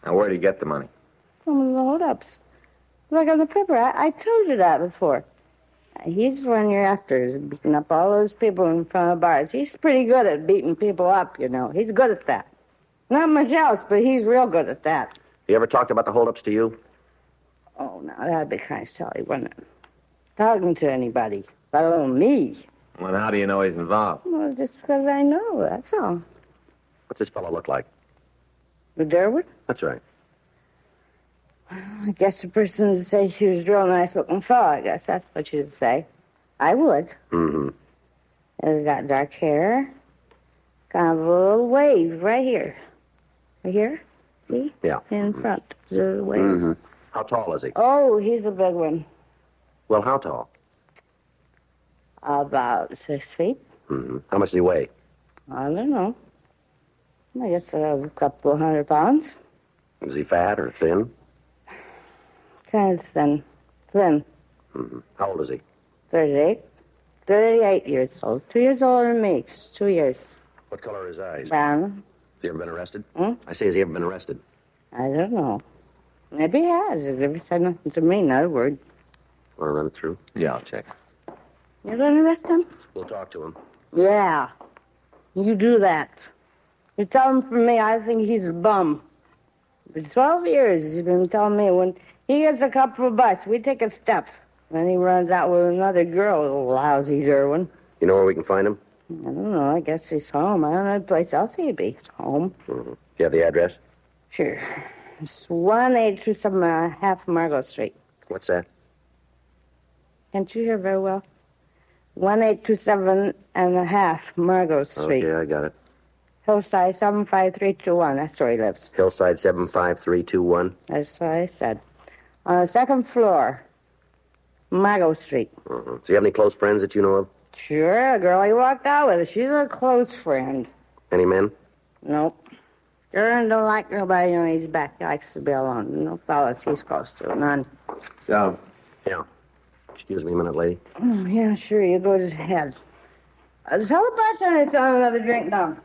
Now, where'd he get the money? From the hold-ups. Look on the paper. I told you that before. He's the one you're after, beating up all those people in front of bars. He's pretty good at beating people up, you know. He's good at that. Not much else, but he's real good at that. He ever talked about the holdups to you? Oh, now, that'd be kind of silly, wouldn't it? Talking to anybody, let alone me. Well, how do you know he's involved? Well, just because I know, that's all. What's this fellow look like? The Derwin? That's right. I guess the person would say she was a real nice-looking fellow. I guess that's what you'd say. I would. Mm-hmm. He's got dark hair. Kind of a little wave right here. Right here? See? Yeah. In front. There's a wave. Mm-hmm. How tall is he? Oh, he's a big one. Well, how tall? About 6 feet. Mm-hmm. How much does he weigh? I don't know. I guess a couple of 100 pounds. Is he fat or thin? Kind of thin. Thin. Mm-hmm. How old is he? 38. 38 years old. 2 years older than me. 2 years. What color are his eyes? Brown. Has he ever been arrested? Hmm? I say, has he ever been arrested? I don't know. Maybe he has. He's never said nothing to me, not a word. Want to run it through? Yeah, I'll check. You going to arrest him? We'll talk to him. Yeah. You do that. You tell him from me I think he's a bum. For 12 years he's been telling me when he gets a couple of bucks, we take a step. Then he runs out with another girl, lousy Derwin. You know where we can find him? I don't know. I guess he's home. I don't know what place else he'd be. He's home. Mm-hmm. Do you have the address? Sure. It's 1827 half Margot Street. What's that? Can't you hear very well? 1827 and a half Margot Street. Okay, I got it. Hillside 75321. That's where he lives. Hillside 75321. That's what I said. On the second floor, Margot Street. Mm-hmm. Does he have any close friends that you know of? Sure, a girl he walked out with. She's a close friend. Any men? Nope. Darren don't like nobody on his back. He likes to be alone. No fellas he's close to. None. Joe. Yeah. Excuse me a minute, lady. Oh, yeah, sure. You go to his head. Tell the bartender to send another drink down.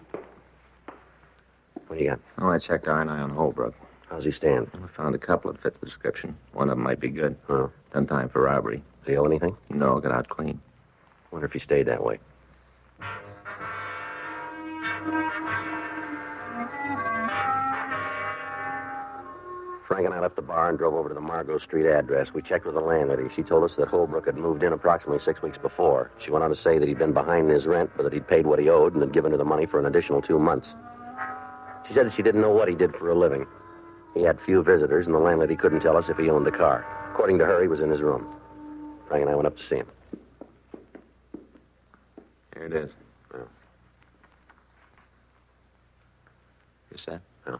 What do you got? Oh, I checked R&I on Holbrook. How's he stand? I found a couple that fit the description. One of them might be good. Oh. Done time for robbery. Does he owe anything? No, got out clean. Wonder if he stayed that way. Frank and I left the bar and drove over to the Margot Street address. We checked with the landlady. She told us that Holbrook had moved in approximately 6 weeks before. She went on to say that he'd been behind in his rent, but that he'd paid what he owed and had given her the money for an additional 2 months. She said that she didn't know what he did for a living. He had few visitors, and the landlady couldn't tell us if he owned a car. According to her, he was in his room. Frank and I went up to see him. Here it is. Yeah. You set? Yeah.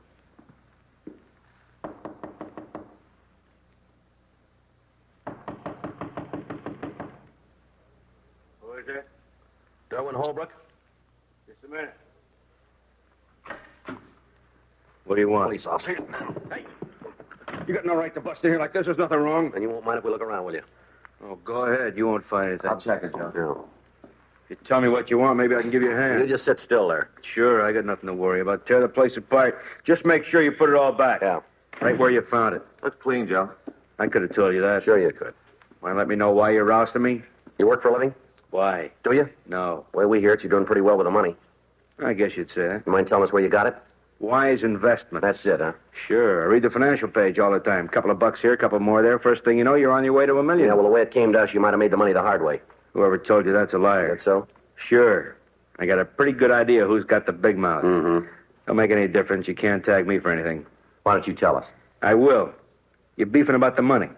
Who is it? Derwin Holbrook? Just a minute. What do you want? Police officer. Hey! You got no right to bust in here like this. There's nothing wrong. And you won't mind if we look around, will you? Oh, go ahead. You won't find anything. I'll check it, Joe. Yeah. If you tell me what you want, maybe I can give you a hand. You just sit still there. Sure, I got nothing to worry about. Tear the place apart. Just make sure you put it all back. Yeah. Right where you found it. Looks clean, Joe. I could have told you that. Sure you could. Want to let me know why you're rousting me? You work for a living? Why? Do you? No. The way we hear it, you're doing pretty well with the money. I guess you'd say that. You mind telling us where you got it? Wise investment. That's it, huh? Sure. I read the financial page all the time. Couple of bucks here, couple more there. First thing you know, you're on your way to $1 million. Yeah, well, the way it came to us, you might have made the money the hard way. Whoever told you that's a liar. Is that so? Sure. I got a pretty good idea who's got the big mouth. Mm-hmm. Don't make any difference. You can't tag me for anything. Why don't you tell us? I will. You're beefing about the money.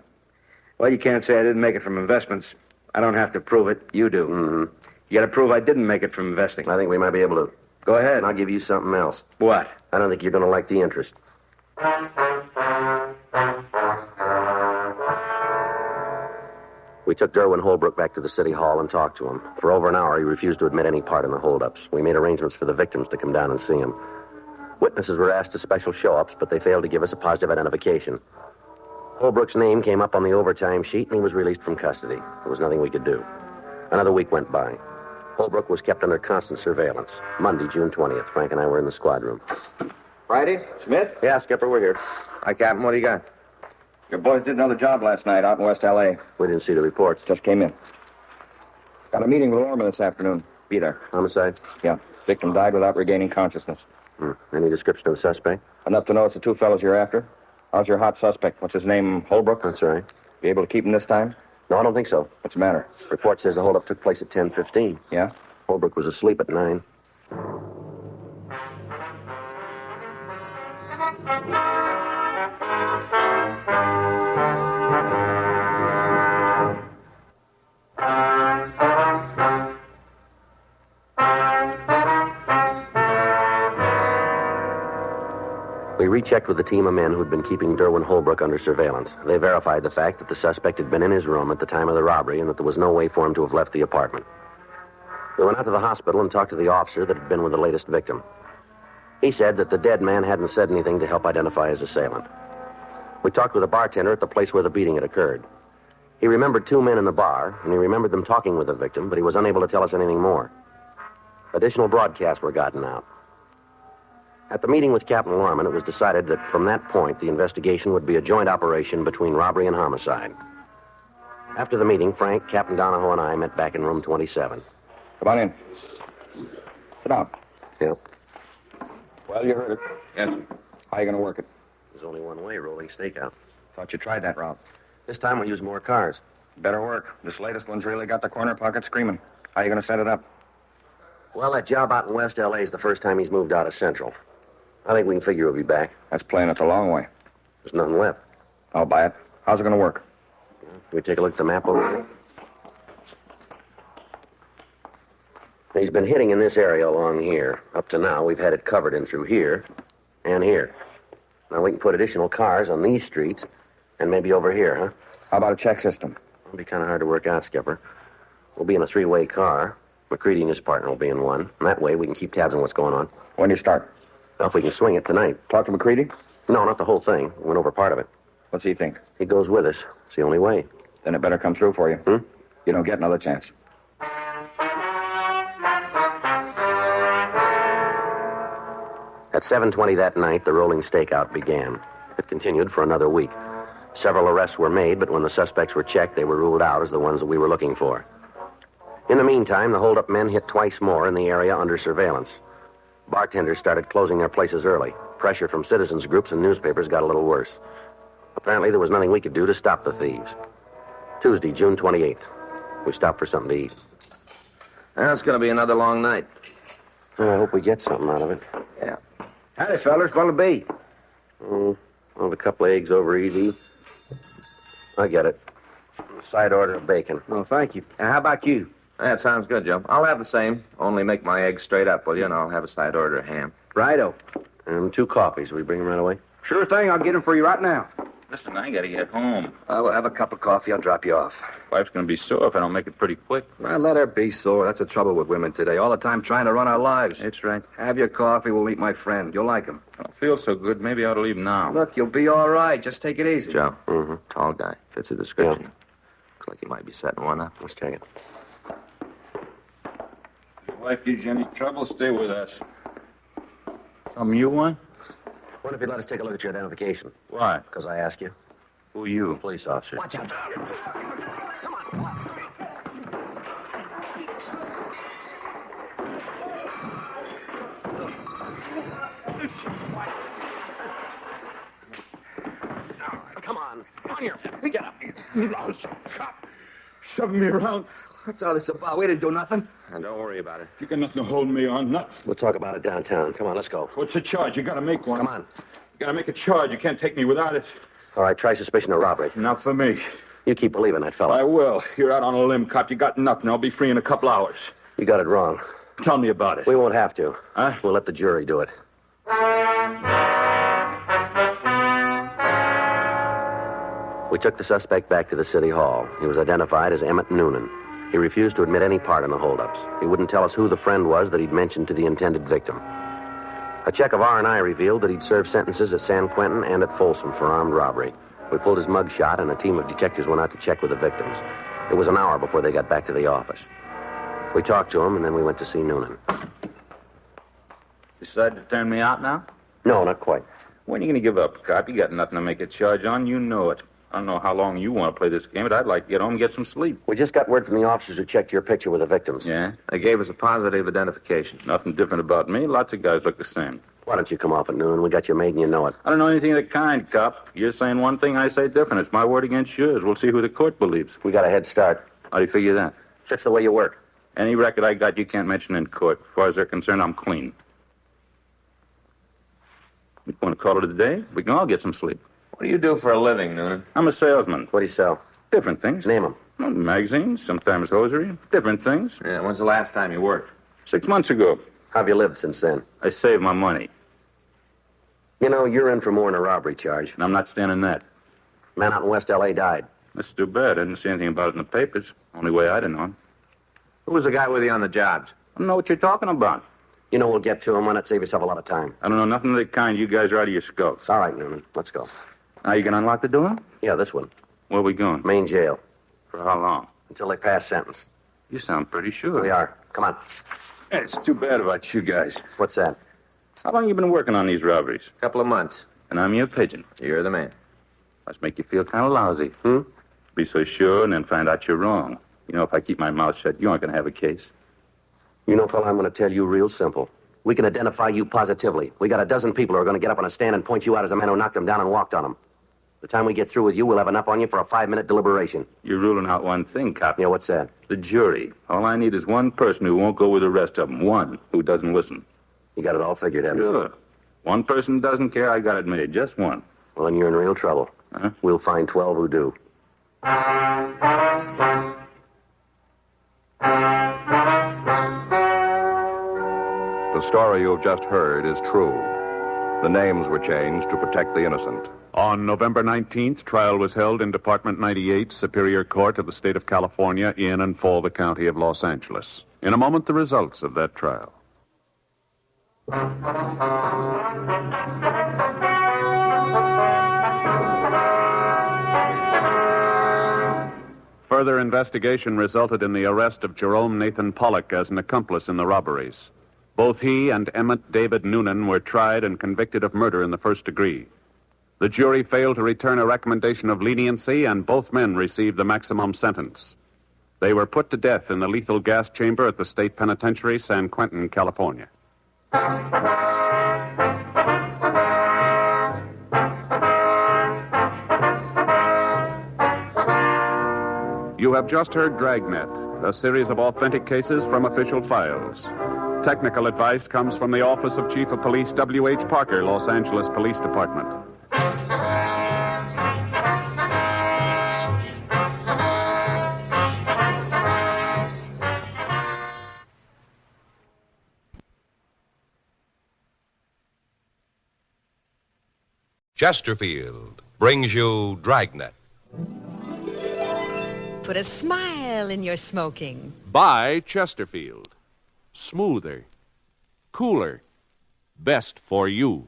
Well, you can't say I didn't make it from investments. I don't have to prove it. You do. Mm-hmm. You got to prove I didn't make it from investing. I think we might be able to. Go ahead. And I'll give you something else. What? I don't think you're going to like the interest. We took Derwin Holbrook back to the city hall and talked to him. For over an hour, he refused to admit any part in the holdups. We made arrangements for the victims to come down and see him. Witnesses were asked to special show-ups, but they failed to give us a positive identification. Holbrook's name came up on the overtime sheet, and he was released from custody. There was nothing we could do. Another week went by. Holbrook was kept under constant surveillance. Monday, June 20th, Frank and I were in the squad room. Friday? Smith? Yeah, Skipper, we're here. Hi, Captain. What do you got? Your boys did another job last night out in West L.A. We didn't see the reports. Just came in. Got a meeting with Orman this afternoon. Be there. Homicide? Yeah. Victim died without regaining consciousness. Any description of the suspect? Enough to know it's the two fellows you're after. How's your hot suspect? What's his name? Holbrook? That's right. Be able to keep him this time? No, I don't think so. What's the matter? Report says the holdup took place at 10:15. Yeah? Holbrook was asleep at 9. We rechecked with the team of men who'd been keeping Derwin Holbrook under surveillance. They verified the fact that the suspect had been in his room at the time of the robbery and that there was no way for him to have left the apartment. We went out to the hospital and talked to the officer that had been with the latest victim. He said that the dead man hadn't said anything to help identify his assailant. We talked with a bartender at the place where the beating had occurred. He remembered 2 men in the bar, and he remembered them talking with the victim, but he was unable to tell us anything more. Additional broadcasts were gotten out. At the meeting with Captain Lorman, it was decided that from that point, the investigation would be a joint operation between robbery and homicide. After the meeting, Frank, Captain Donahoe, and I met back in room 27. Come on in. Sit down. Yeah. Well, you heard it. Yes. How are you going to work it? There's only one way, rolling stakeout. Thought you tried that route. This time we'll use more cars. Better work. This latest one's really got the corner pocket screaming. How are you going to set it up? Well, that job out in West L.A. is the first time he's moved out of Central. I think we can figure he'll be back. That's playing it the long way. There's nothing left. I'll buy it. How's it going to work? Can we take a look at the map over there? He's been hitting in this area along here. Up to now, we've had it covered in through here and here. Now we can put additional cars on these streets and maybe over here, huh? How about a check system? It'll be kind of hard to work out, Skipper. We'll be in a 3-way car. McCready and his partner will be in one. And that way we can keep tabs on what's going on. When do you start? Well, if we can swing it tonight. Talk to McCready? No, not the whole thing. We went over part of it. What's he think? He goes with us. It's the only way. Then it better come through for you. You don't get another chance. At 7:20 that night, the rolling stakeout began. It continued for another week. Several arrests were made, but when the suspects were checked, they were ruled out as the ones that we were looking for. In the meantime, the hold-up men hit twice more in the area under surveillance. Bartenders started closing their places early. Pressure from citizens groups and newspapers got a little worse. Apparently, there was nothing we could do to stop the thieves. Tuesday, June 28th. We stopped for something to eat. Well, it's going to be another long night. I hope we get something out of it. Yeah. Howdy, fellas. What'll it be? I'll have a couple of eggs over easy. I get it. A side order of bacon. Oh, thank you. How about you? That sounds good, Joe. I'll have the same. Only make my eggs straight up, will you? And I'll have a side order of ham. Righto. And 2 coffees. Will you bring them right away? Sure thing. I'll get them for you right now. Listen, I gotta get home. I will have a cup of coffee. I'll drop you off. Wife's gonna be sore if I don't make it pretty quick. Well, let her be sore. That's the trouble with women today. All the time trying to run our lives. That's right. Have your coffee. We'll meet my friend. You'll like him. I don't feel so good. Maybe I ought to leave now. Look, you'll be all right. Just take it easy. Joe. Tall guy. Fits the description. Looks like he might be setting one up. Let's check it. If your wife gives you any trouble, stay with us. Something you want? What if you'd let us take a look at your identification? Why? Because I ask you. Who are you? Police officer. Watch out. Come on. On here. Get up. Cop. Shoving me around. What's all this about? We didn't do nothing. And don't worry about it. You got nothing to hold me on, nothing. We'll talk about it downtown. Come on, let's go. What's the charge? You gotta make one. Come on. You gotta make a charge. You can't take me without it. All right, try suspicion of robbery. Not for me. You keep believing that fella. I will. You're out on a limb, cop. You got nothing. I'll be free in a couple hours. You got it wrong. Tell me about it. We won't have to. Huh? We'll let the jury do it. We took the suspect back to the city hall. He was identified as Emmett Noonan. He refused to admit any part in the holdups. He wouldn't tell us who the friend was that he'd mentioned to the intended victim. A check of R&I revealed that he'd served sentences at San Quentin and at Folsom for armed robbery. We pulled his mug shot, and a team of detectives went out to check with the victims. It was an hour before they got back to the office. We talked to him, and then we went to see Noonan. Decide to turn me out now? No, not quite. When are you going to give up, cop? You got nothing to make a charge on. You know it. I don't know how long you want to play this game, but I'd like to get home and get some sleep. We just got word from the officers who checked your picture with the victims. Yeah? They gave us a positive identification. Nothing different about me. Lots of guys look the same. Why don't you come off at Noonan? We got you made and you know it. I don't know anything of the kind, cop. You're saying one thing, I say different. It's my word against yours. We'll see who the court believes. We got a head start. How do you figure that? That's the way you work. Any record I got, you can't mention in court. As far as they're concerned, I'm clean. You want to call it a day? We can all get some sleep. What do you do for a living, Noonan? I'm a salesman. What do you sell? Different things. Name them. Well, magazines, sometimes hosiery. Different things. Yeah, when's the last time you worked? 6 months ago. How have you lived since then? I saved my money. You know, you're in for more than a robbery charge. And I'm not standing that. Man out in West L.A. died. That's too bad. I didn't see anything about it in the papers. Only way I'd have known. Who was the guy with you on the jobs? I don't know what you're talking about. You know we'll get to him. Why not save yourself a lot of time? I don't know nothing of the kind. You guys are out of your skulls. All right, Noonan. Let's go. Now you can unlock the door? Yeah, this one. Where are we going? Main jail. For how long? Until they pass sentence. You sound pretty sure. We are. Come on. It's too bad about you guys. What's that? How long you been working on these robberies? Couple of months. And I'm your pigeon. You're the man. Must make you feel kind of lousy. Be so sure and then find out you're wrong. You know, if I keep my mouth shut, you aren't going to have a case. You know, fella, I'm going to tell you real simple. We can identify you positively. We got a dozen people who are going to get up on a stand and point you out as the man who knocked them down and walked on them. The time we get through with you, we'll have enough on you for a 5-minute deliberation. You're ruling out one thing, cop. Yeah, what's that? The jury. All I need is one person who won't go with the rest of them. One who doesn't listen. You got it all figured, haven't you? Sure. One person doesn't care, I got it made. Just one. Well, then you're in real trouble. Huh? We'll find 12 who do. The story you've just heard is true. The names were changed to protect the innocent. On November 19th, trial was held in Department 98, Superior Court of the State of California, in and for the County of Los Angeles. In a moment, the results of that trial. Further investigation resulted in the arrest of Jerome Nathan Pollock as an accomplice in the robberies. Both he and Emmett David Noonan were tried and convicted of murder in the first degree. The jury failed to return a recommendation of leniency, and both men received the maximum sentence. They were put to death in the lethal gas chamber at the State Penitentiary, San Quentin, California. You have just heard Dragnet, a series of authentic cases from official files. Technical advice comes from the Office of Chief of Police W.H. Parker, Los Angeles Police Department. Chesterfield brings you Dragnet. Put a smile in your smoking. By Chesterfield. Smoother, cooler, best for you.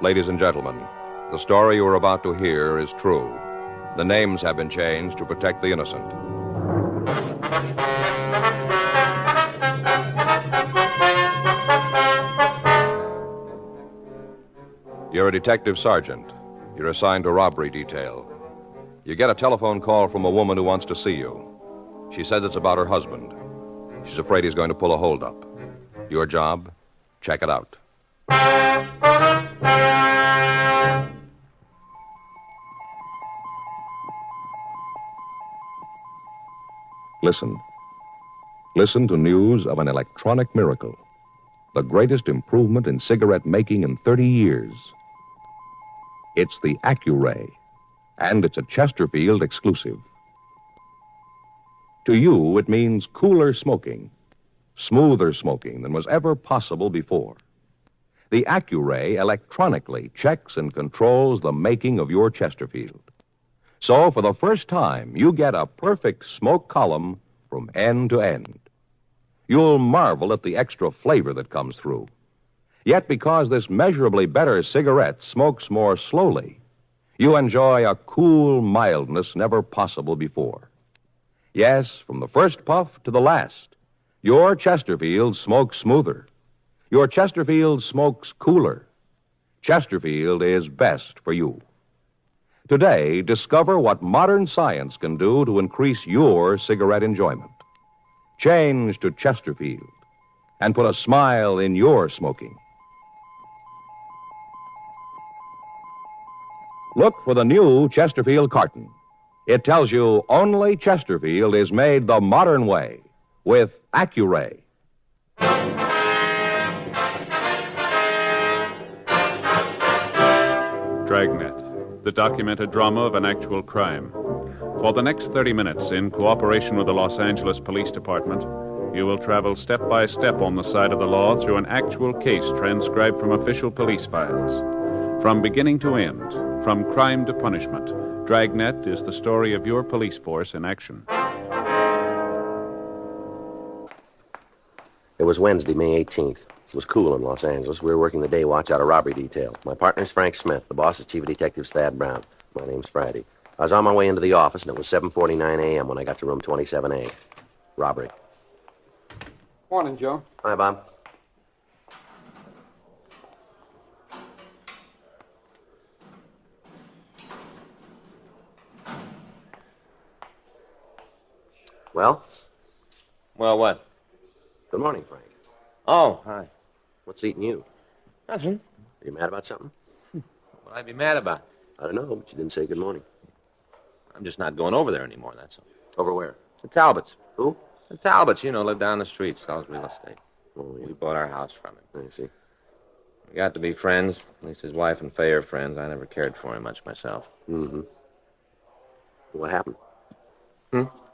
Ladies and gentlemen, the story you are about to hear is true. The names have been changed to protect the innocent. You're a detective sergeant. You're assigned to robbery detail. You get a telephone call from a woman who wants to see you. She says it's about her husband. She's afraid he's going to pull a holdup. Your job? Check it out. Listen. Listen to news of an electronic miracle. The greatest improvement in cigarette making in 30 years. It's the Accuray, and it's a Chesterfield exclusive. To you, it means cooler smoking, smoother smoking than was ever possible before. The Accuray electronically checks and controls the making of your Chesterfield. So, for the first time, you get a perfect smoke column from end to end. You'll marvel at the extra flavor that comes through. Yet, because this measurably better cigarette smokes more slowly, you enjoy a cool mildness never possible before. Yes, from the first puff to the last, your Chesterfield smokes smoother. Your Chesterfield smokes cooler. Chesterfield is best for you. Today, discover what modern science can do to increase your cigarette enjoyment. Change to Chesterfield and put a smile in your smoking. Look for the new Chesterfield carton. It tells you only Chesterfield is made the modern way with Accuray. Dragnet, the documented drama of an actual crime. For the next 30 minutes, in cooperation with the Los Angeles Police Department, you will travel step by step on the side of the law through an actual case transcribed from official police files. From beginning to end, from crime to punishment, Dragnet is the story of your police force in action. It was Wednesday, May 18th. It was cool in Los Angeles. We were working the day watch out of robbery detail. My partner's Frank Smith. The boss is Chief of Detectives Thad Brown. My name's Friday. I was on my way into the office, and it was 7:49 a.m. when I got to room 27A. Robbery. Morning, Joe. Hi, Bob. Well? Well, what? Good morning, Frank. Oh, hi. What's eating you? Nothing. Are you mad about something? What would I be mad about? I don't know, but you didn't say good morning. I'm just not going over there anymore, that's all. Over where? The Talbots. Who? The Talbots, live down the street, sells real estate. Oh, yeah. We bought our house from him. I see. We got to be friends. At least his wife and Faye are friends. I never cared for him much myself. Mm-hmm. What happened?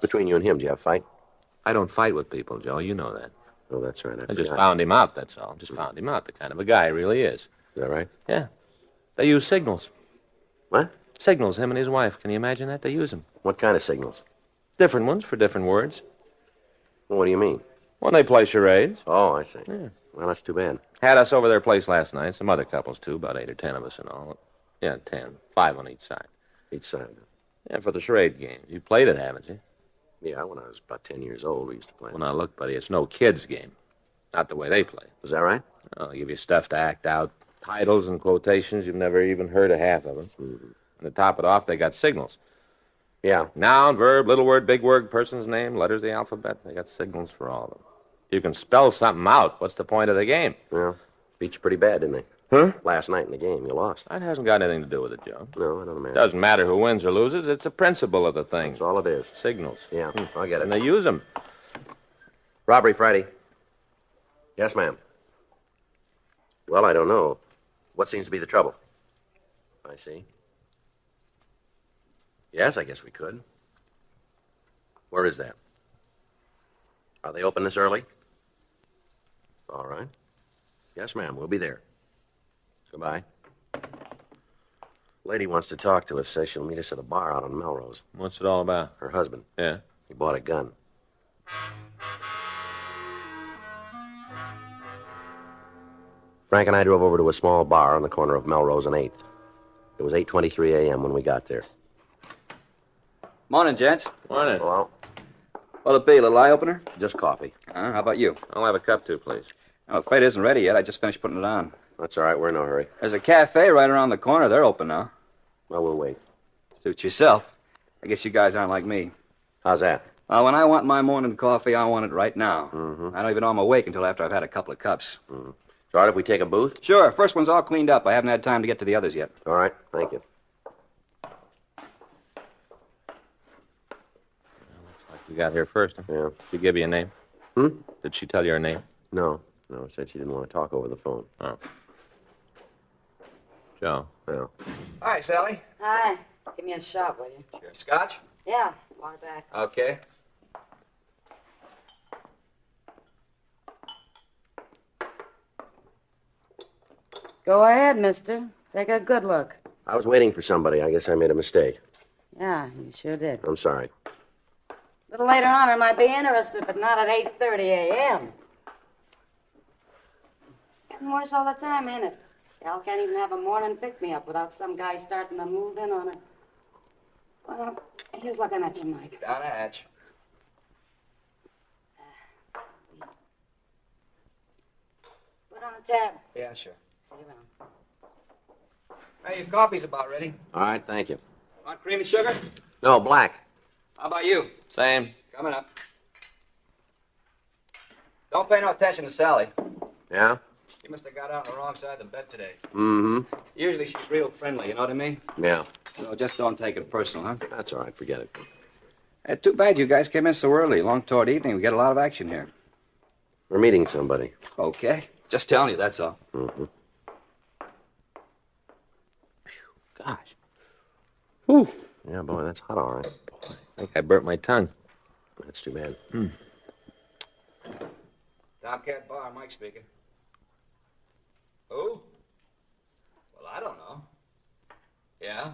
Between you and him, did you have a fight? I don't fight with people, Joe. You know that. Oh, that's right. I just found him out, that's all. Just found him out, the kind of a guy he really is. Is that right? Yeah. They use signals. What? Signals, him and his wife. Can you imagine that? They use them. What kind of signals? Different ones for different words. Well, what do you mean? When they play charades. Oh, I see. Yeah. Well, that's too bad. Had us over their place last night. Some other couples, too. About 8 or 10 of us in all. Yeah, 10. 5 on each side. Each side? Yeah, for the charade game. You played it, haven't you? Yeah, when I was about 10 years old, we used to play. Well, now, look, buddy, it's no kid's game. Not the way they play. Is that right? Oh, they give you stuff to act out. Titles and quotations. You've never even heard of half of them. Mm-hmm. And to top it off, they got signals. Yeah. Noun, verb, little word, big word, person's name, letters of the alphabet. They got signals for all of them. You can spell something out. What's the point of the game? Well, beat you pretty bad, didn't they? Huh? Last night in the game, you lost. That hasn't got anything to do with it, Joe. No, it doesn't matter. Doesn't matter who wins or loses. It's the principle of the thing. That's all it is. Signals. Yeah, I'll get it. And they use them. Robbery Friday. Yes, ma'am. Well, I don't know. What seems to be the trouble? I see. Yes, I guess we could. Where is that? Are they open this early? All right. Yes, ma'am. We'll be there. Goodbye. Lady wants to talk to us. Says she'll meet us at a bar out on Melrose. What's it all about? Her husband. Yeah? He bought a gun. Frank and I drove over to a small bar on the corner of Melrose and 8th. It was 8:23 a.m. when we got there. Morning, gents. Morning. Hello. What'll it be, a little eye-opener? Just coffee. How about you? I'll have a cup, too, please. Oh, the freight isn't ready yet. I just finished putting it on. That's all right. We're in no hurry. There's a cafe right around the corner. They're open now. Well, we'll wait. Suit yourself. I guess you guys aren't like me. How's that? When I want my morning coffee, I want it right now. Mm-hmm. I don't even know I'm awake until after I've had a couple of cups. Mm-hmm. It's all right if we take a booth? Sure. First one's all cleaned up. I haven't had time to get to the others yet. All right. Thank you. You got here first, huh? Yeah. Did she give you a name? Did she tell you her name? No. No, said she didn't want to talk over the phone. Oh. Joe. Yeah. Hi, Sally. Hi. Give me a shot, will you? Sure. Scotch? Yeah. Water back. Okay. Go ahead, mister. Take a good look. I was waiting for somebody. I guess I made a mistake. Yeah, you sure did. I'm sorry. A little later on, I might be interested, but not at 8:30 a.m. Getting worse all the time, ain't it? Gal can't even have a morning pick-me-up without some guy starting to move in on her. Well, here's looking at you, Mike. Down a hatch. Put on the tab. Yeah, sure. See you around. Hey, your coffee's about ready. All right, thank you. Want cream and sugar? No, black. How about you? Same. Coming up. Don't pay no attention to Sally. Yeah? She must have got out on the wrong side of the bed today. Mm-hmm. Usually she's real friendly, you know what I mean? Yeah. So just don't take it personal, huh? That's all right. Forget it. Too bad you guys came in so early. Long toward evening, we get a lot of action here. We're meeting somebody. Okay. Just telling you, that's all. Mm-hmm. Gosh. Whew. Yeah, boy, that's hot, all right. I think I burnt my tongue. That's too bad. Tomcat Bar, Mike speaking. Who? Well, I don't know. Yeah?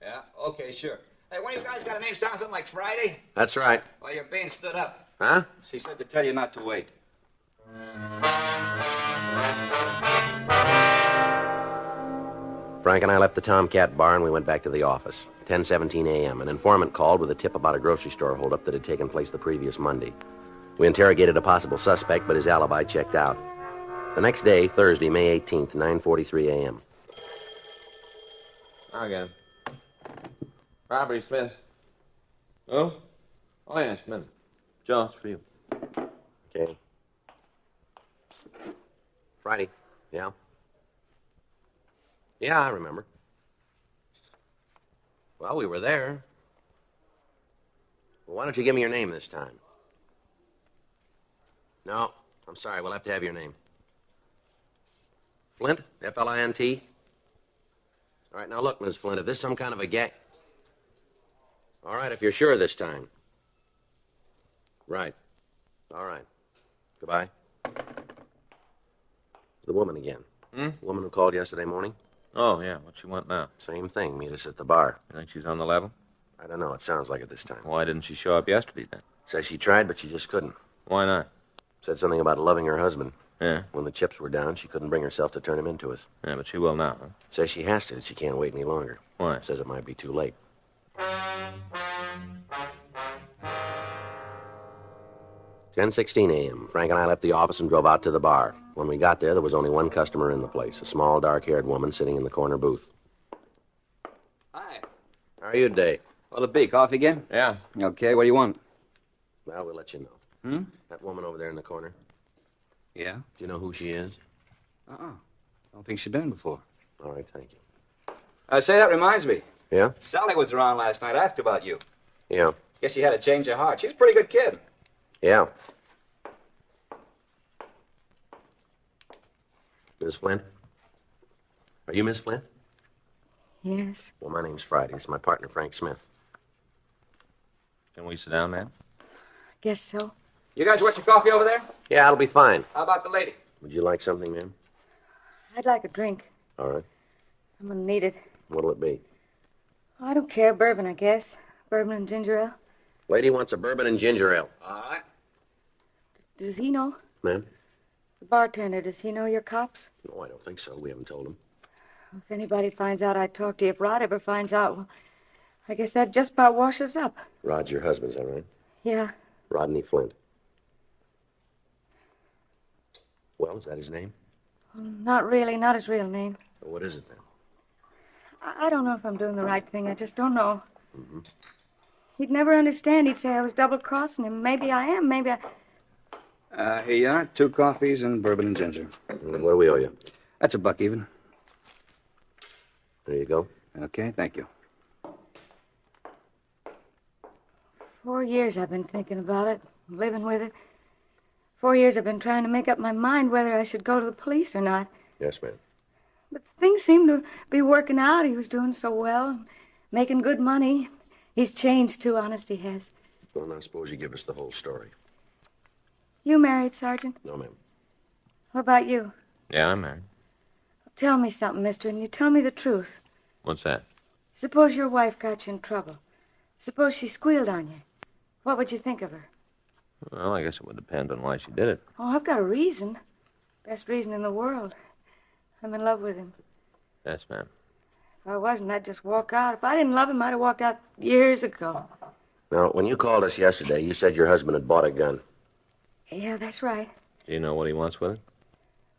Yeah? Okay, sure. Hey, one of you guys got a name sound something like Friday? That's right. Well, you're being stood up. Huh? She said to tell you not to wait. Frank and I left the Tomcat Bar and we went back to the office. 10:17 a.m. An informant called with a tip about a grocery store holdup that had taken place the previous Monday. We interrogated a possible suspect, but his alibi checked out. The next day, Thursday, May 18th, 9:43 a.m. Again. Robbery, Smith. Oh? Oh, yes, Smith. Joe, it's for you. Okay. Friday. Yeah? Yeah, I remember. Well, we were there. Well, why don't you give me your name this time? No, I'm sorry. We'll have to have your name. Flint? F-L-I-N-T? All right, now look, Miss Flint, if this is some kind of a gag... All right, if you're sure this time. Right. All right. Goodbye. The woman again. Hmm? The woman who called yesterday morning? Oh, yeah. What she want now? Same thing. Meet us at the bar. You think she's on the level? I don't know. It sounds like it this time. Why didn't she show up yesterday, then? Says she tried, but she just couldn't. Why not? Said something about loving her husband. Yeah. When the chips were down, she couldn't bring herself to turn him into us. Yeah, but she will now, huh? Says she has to. She can't wait any longer. Why? Says it might be too late. 10:16 a.m. Frank and I left the office and drove out to the bar. When we got there was only one customer in the place, a small, dark-haired woman sitting in the corner booth. Hi. How are you today? What'll it be, coffee again? Yeah. Okay, what do you want? Well, we'll let you know. Hmm? That woman over there in the corner. Yeah? Do you know who she is? Uh-uh. Don't think she's been before. All right, thank you. Say, that reminds me. Yeah? Sally was around last night. I asked about you. Yeah. Guess she had a change of heart. She was a pretty good kid. Yeah. Miss Flint? Are you Miss Flint? Yes. Well, my name's Friday. It's my partner, Frank Smith. Can we sit down, ma'am? Guess so. You guys want your coffee over there? Yeah, it'll be fine. How about the lady? Would you like something, ma'am? I'd like a drink. All right. I'm gonna need it. What'll it be? I don't care. Bourbon, I guess. Bourbon and ginger ale. Lady wants a bourbon and ginger ale. All right. Does he know? Ma'am? The bartender, does he know you're cops? No, I don't think so. We haven't told him. If anybody finds out, I'd talk to you. If Rod ever finds out, well, I guess that just about washes up. Rod's your husband, is that right? Yeah. Rodney Flint. Well, is that his name? Well, not really. Not his real name. Well, what is it then? I don't know if I'm doing the right thing. I just don't know. Mm-hmm. He'd never understand. He'd say I was double-crossing him. Maybe I am. Maybe I... Here you are. 2 coffees and bourbon and ginger. What do we owe you? That's a buck even. There you go. Okay, thank you. 4 years I've been thinking about it, living with it. 4 years I've been trying to make up my mind whether I should go to the police or not. Yes, ma'am. But things seem to be working out. He was doing so well, making good money. He's changed, too, honest he has. Well, now suppose you give us the whole story. You married, Sergeant? No, ma'am. What about you? Yeah, I'm married. Tell me something, mister, and you tell me the truth. What's that? Suppose your wife got you in trouble. Suppose she squealed on you. What would you think of her? Well, I guess it would depend on why she did it. Oh, I've got a reason. Best reason in the world. I'm in love with him. Yes, ma'am. If I wasn't, I'd just walk out. If I didn't love him, I'd have walked out years ago. Now, when you called us yesterday, you said your husband had bought a gun. Yeah, that's right. Do you know what he wants with it?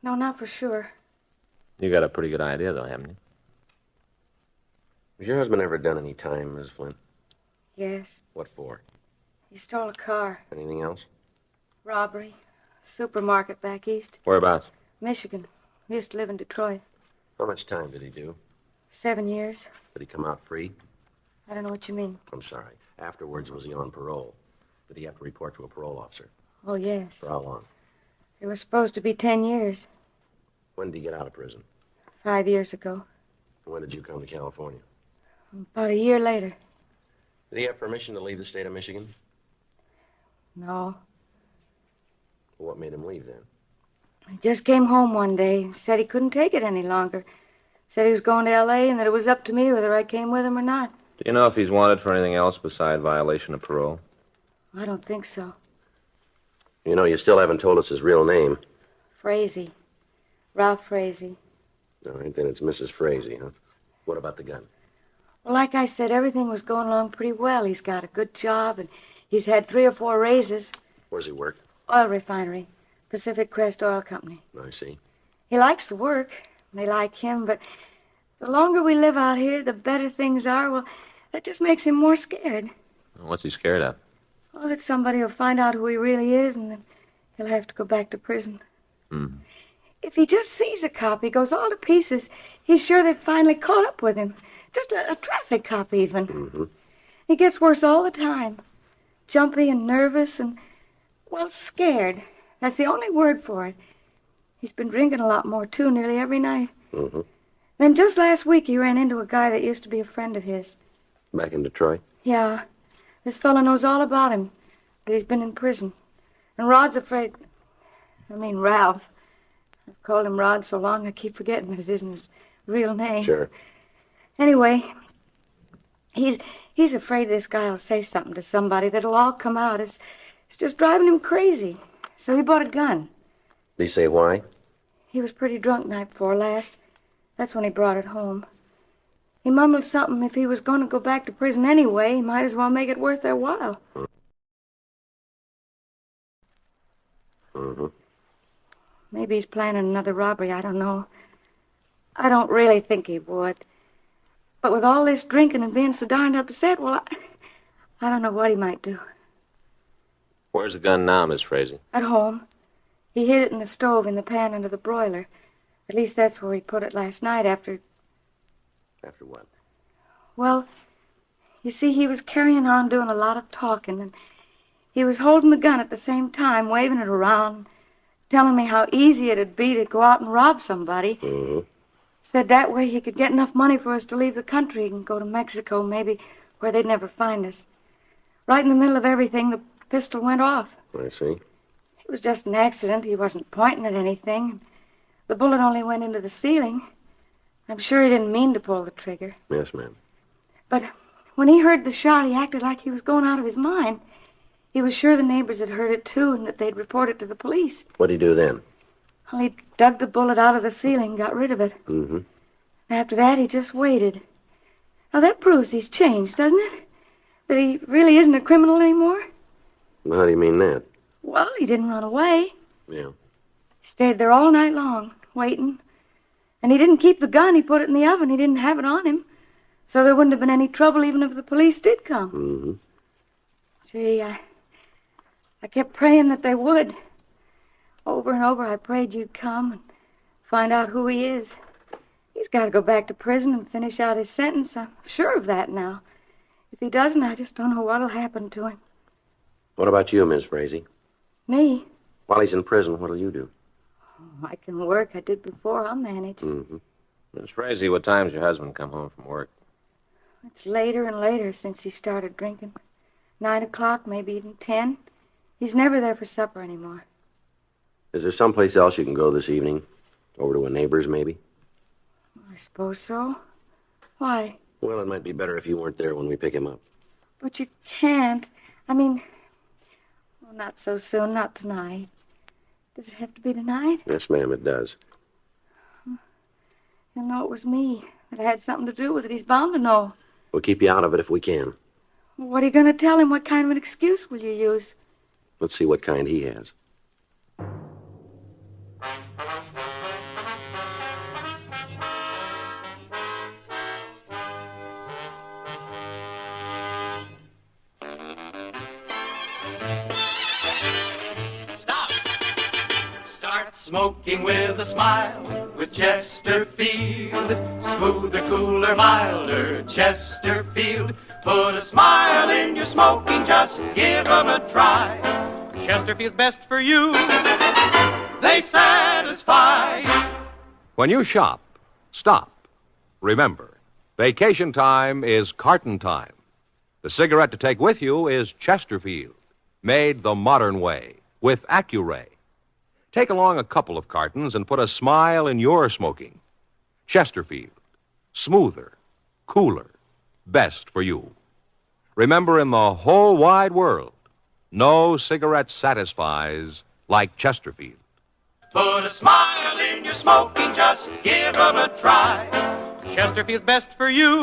No, not for sure. You got a pretty good idea, though, haven't you? Has your husband ever done any time, Miss Flint? Yes. What for? He stole a car. Anything else? Robbery. Supermarket back east. Whereabouts? Michigan. He used to live in Detroit. How much time did he do? 7 years. Did he come out free? I don't know what you mean. I'm sorry. Afterwards, was he on parole? Did he have to report to a parole officer? Oh, yes. For how long? It was supposed to be 10 years. When did he get out of prison? 5 years ago. When did you come to California? About a year later. Did he have permission to leave the state of Michigan? No. Well, what made him leave then? He just came home one day. Said he couldn't take it any longer. Said he was going to L.A. and that it was up to me whether I came with him or not. Do you know if he's wanted for anything else beside violation of parole? I don't think so. You know, you still haven't told us his real name. Frazee. Ralph Frazee. All right, then it's Mrs. Frazee, huh? What about the gun? Well, like I said, everything was going along pretty well. He's got a good job, and he's had 3 or 4 raises. Where's he work? Oil refinery. Pacific Crest Oil Company. I see. He likes the work. They like him, but the longer we live out here, the better things are. Well, that just makes him more scared. What's he scared of? Oh, that somebody will find out who he really is, and then he'll have to go back to prison. Hmm. If he just sees a cop, he goes all to pieces. He's sure they've finally caught up with him. Just a traffic cop, even. Mm-hmm. He gets worse all the time. Jumpy and nervous and, well, scared. That's the only word for it. He's been drinking a lot more, too, nearly every night. Mm-hmm. Then just last week, he ran into a guy that used to be a friend of his. Back in Detroit? Yeah. This fellow knows all about him, that he's been in prison. And Rod's afraid... Ralph. I've called him Rod so long, I keep forgetting that it isn't his real name. Sure. Anyway, he's afraid this guy will say something to somebody that'll all come out. It's just driving him crazy. So he bought a gun. Did he say why? He was pretty drunk night before last. That's when he brought it home. He mumbled something if he was going to go back to prison anyway, he might as well make it worth their while. Mm-hmm. Maybe he's planning another robbery, I don't know. I don't really think he would. But with all this drinking and being so darned upset, well, I don't know what he might do. Where's the gun now, Miss Frazee? At home. He hid it in the stove in the pan under the broiler. At least that's where he put it last night after... After what? Well, you see, he was carrying on doing a lot of talking, and he was holding the gun at the same time, waving it around, telling me how easy it'd be to go out and rob somebody. Mm-hmm. Said that way he could get enough money for us to leave the country and go to Mexico, maybe, where they'd never find us. Right in the middle of everything, the pistol went off. I see. It was just an accident. He wasn't pointing at anything. The bullet only went into the ceiling. I'm sure he didn't mean to pull the trigger. Yes, ma'am. But when he heard the shot, he acted like he was going out of his mind. He was sure the neighbors had heard it, too, and that they'd report it to the police. What'd he do then? Well, he dug the bullet out of the ceiling, got rid of it. Mm-hmm. After that, he just waited. Now, that proves he's changed, doesn't it? That he really isn't a criminal anymore? Well, how do you mean that? Well, he didn't run away. Yeah. He stayed there all night long, waiting. And he didn't keep the gun. He put it in the oven. He didn't have it on him. So there wouldn't have been any trouble even if the police did come. Mm-hmm. Gee, I kept praying that they would. Over and over, I prayed you'd come and find out who he is. He's got to go back to prison and finish out his sentence. I'm sure of that now. If he doesn't, I just don't know what'll happen to him. What about you, Miss Frazee? Me? While he's in prison, what'll you do? Oh, I can work. I did before. I'll manage. Mm-hmm. Miss Frazee, what time's your husband come home from work? It's later and later since he started drinking. 9 o'clock, maybe even 10. He's never there for supper anymore. Is there someplace else you can go this evening? Over to a neighbor's, maybe? I suppose so. Why? Well, it might be better if you weren't there when we pick him up. But you can't. I mean, well, not so soon, not tonight. Does it have to be tonight? Yes, ma'am, it does. He'll know it was me, that I had something to do with it. He's bound to know. We'll keep you out of it if we can. What are you going to tell him? What kind of an excuse will you use? Let's see what kind he has. Smoking with a smile with Chesterfield. Smoother, cooler, milder Chesterfield. Put a smile in your smoking, just give 'em a try. Chesterfield's best for you. They satisfy. When you shop, stop. Remember, vacation time is carton time. The cigarette to take with you is Chesterfield, made the modern way with Accuray. Take along a couple of cartons and put a smile in your smoking. Chesterfield. Smoother, cooler, best for you. Remember, in the whole wide world, no cigarette satisfies like Chesterfield. Put a smile in your smoking, just give 'em a try. Chesterfield's best for you.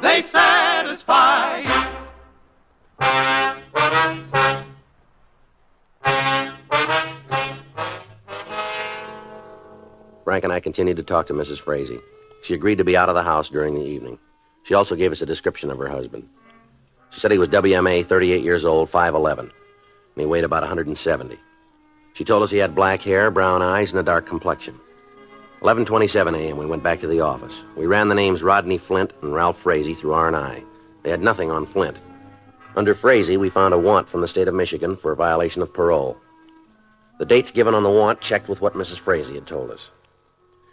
They satisfy. Frank and I continued to talk to Mrs. Frazee. She agreed to be out of the house during the evening. She also gave us a description of her husband. She said he was WMA, 38 years old, 5'11", and he weighed about 170. She told us he had black hair, brown eyes, and a dark complexion. 11:27 a.m., we went back to the office. We ran the names Rodney Flint and Ralph Frazee through R&I. They had nothing on Flint. Under Frazee, we found a warrant from the state of Michigan for a violation of parole. The dates given on the warrant checked with what Mrs. Frazee had told us.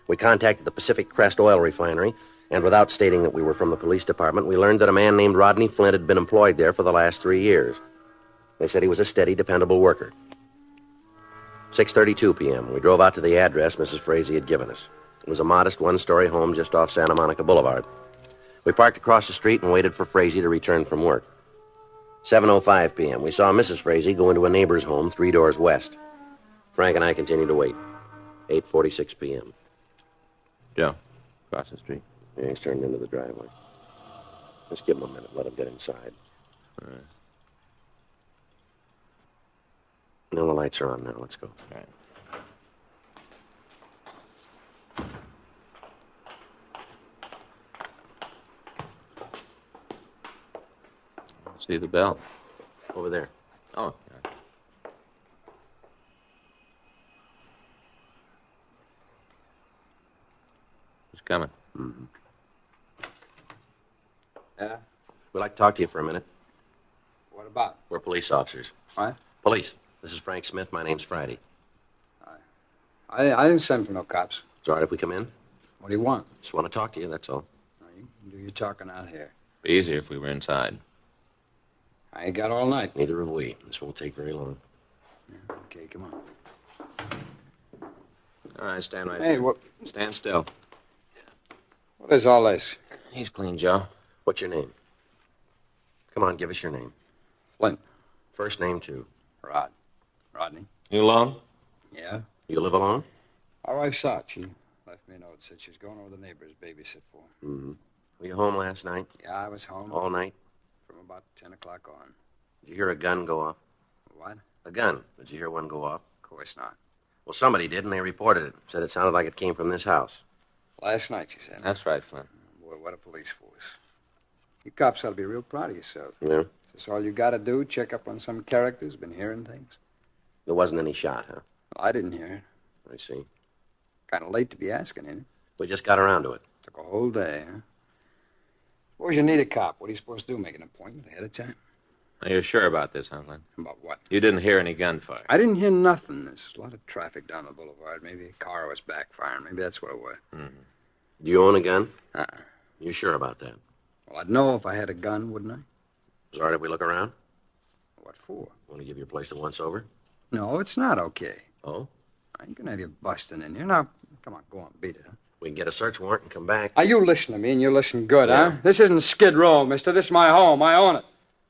We contacted the Pacific Crest Oil Refinery, and without stating that we were from the police department, we learned that a man named Rodney Flint had been employed there for the last 3 years. They said he was a steady, dependable worker. 6:32 p.m., we drove out to the address Mrs. Frazee had given us. It was a modest one-story home just off Santa Monica Boulevard. We parked across the street and waited for Frazee to return from work. 7:05 p.m., we saw Mrs. Frazee go into a neighbor's home 3 doors west. Frank and I continued to wait. 8:46 p.m. Joe, across the street. Yeah, he's turned into the driveway. Let's give him a minute. Let him get inside. All right. Now the lights are on now. Let's go. All right. See the bell? Over there. Oh, He's coming. Mm-hmm. Yeah? We'd like to talk to you for a minute. What about? We're police officers. What? Police. This is Frank Smith. My name's Friday. I didn't send for no cops. It's all right if we come in? What do you want? Just want to talk to you, that's all. No, you can do your talking out here. Be easier if we were inside. I ain't got all night. Neither have we. This won't take very long. Yeah, okay, come on. All right, stand right Hey, there. what? Stand still. What is all this? He's clean, Joe. What's your name? Come on, give us your name. Flint. First name, too. Rodney. You alone? Yeah? You live alone? My wife's out. She left me a note. Said she was going over the neighbors babysit for. Mm-hmm. Were you home last night? Yeah, I was home. All night? From about 10 o'clock on. Did you hear a gun go off? What? A gun. Did you hear one go off? Of course not. Well, somebody did, and they reported it. Said it sounded like it came from this house. Last night, she said. That's right, Flint. Boy, what a police force. You cops ought to be real proud of yourself. Yeah? Is this all you got to do? Check up on some characters? Been hearing things? There wasn't any shot, huh? Well, I didn't hear it. I see. Kind of late to be asking, ain't it? We just got around to it. Took a whole day, huh? Suppose you need a cop. What are you supposed to do? Make an appointment ahead of time? Are you sure about this, huh, Flint? About what? You didn't hear any gunfire. I didn't hear nothing. There's a lot of traffic down the boulevard. Maybe a car was backfiring. Maybe that's what it was. Mm-hmm. Do you own a gun? Uh-uh. You sure about that? Well, I'd know if I had a gun, wouldn't I? Is it all right if we look around? What for? Want to give your place a once-over? No, it's not okay. Oh? I ain't gonna have you busting in here. Now, come on, go on, beat it, huh? We can get a search warrant and come back. Now, you listen to me, and you listen good, Yeah. huh? This isn't Skid Row, mister. This is my home. I own it.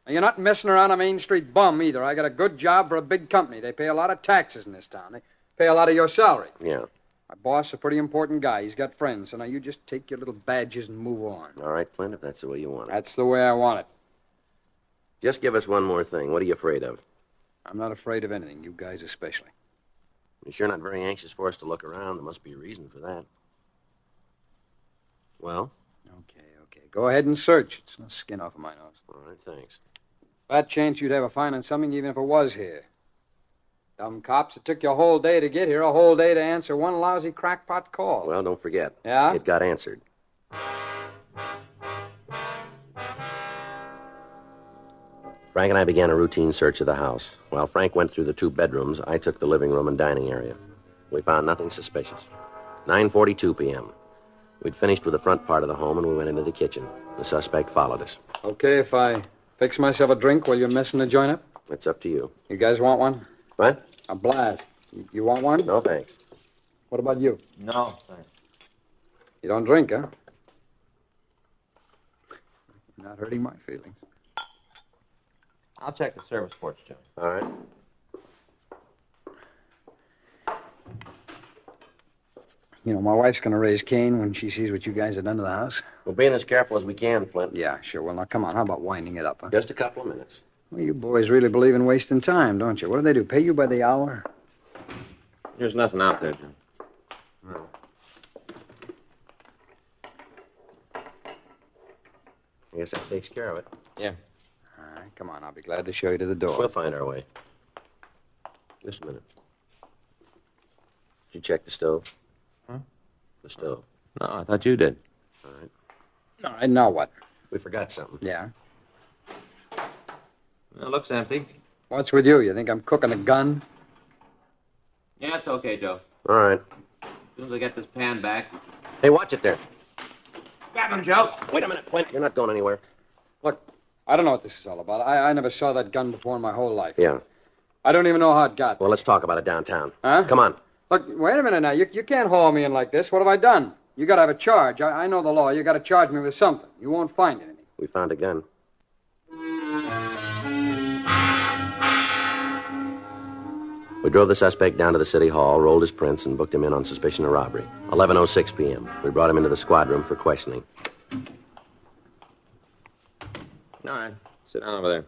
And you're not messing around a Main Street bum, either. I got a good job for a big company. They pay a lot of taxes in this town. They pay a lot of your salary. Yeah. My boss is a pretty important guy. He's got friends. So now you just take your little badges and move on. All right, Flint, if that's the way you want it. That's the way I want it. Just give us one more thing. What are you afraid of? I'm not afraid of anything, you guys especially. You're sure not very anxious for us to look around. There must be a reason for that. Well? Okay. Go ahead and search. It's no skin off of my nose. All right, thanks. Fat chance you'd have a finding something even if it was here. Dumb cops, it took you a whole day to get here, a whole day to answer one lousy crackpot call. Well, don't forget. Yeah? It got answered. Frank and I began a routine search of the house. While Frank went through the 2 bedrooms, I took the living room and dining area. We found nothing suspicious. 9:42 p.m. We'd finished with the front part of the home, and we went into the kitchen. The suspect followed us. Okay, if I fix myself a drink while you're messing the joint up? It's up to you. You guys want one? What? A blast. You want one? No, thanks. What about you? No, thanks. You don't drink, huh? You're not hurting my feelings. I'll check the service ports, Joe. All right. You know, my wife's going to raise Cain when she sees what you guys have done to the house. We're being as careful as we can, Flint. Yeah, sure. Well, now, come on. How about winding it up, huh? Just a couple of minutes. Well, you boys really believe in wasting time, don't you? What do they do? Pay you by the hour? There's nothing out there, Joe. No. I guess that takes care of it. Yeah. All right, come on. I'll be glad to show you to the door. We'll find our way. Just a minute. Did you check the stove? Huh? The stove. No, I thought you did. All right. All right, now what? We forgot something. Yeah? It looks empty. What's with you? You think I'm cooking a gun? Yeah, it's okay, Joe. All right. As soon as I get this pan back. Hey, watch it there. Grab him, Joe. Wait a minute, Flint. You're not going anywhere. Look, I don't know what this is all about. I never saw that gun before in my whole life. Yeah. I don't even know how it got. Well, let's talk about it downtown. Huh? Come on. Look, wait a minute now. You can't haul me in like this. What have I done? You got to have a charge. I know the law. You got to charge me with something. You won't find anything. We found a gun. We drove the suspect down to the city hall, rolled his prints, and booked him in on suspicion of robbery. 11:06 p.m. We brought him into the squad room for questioning. All right. Sit down over there.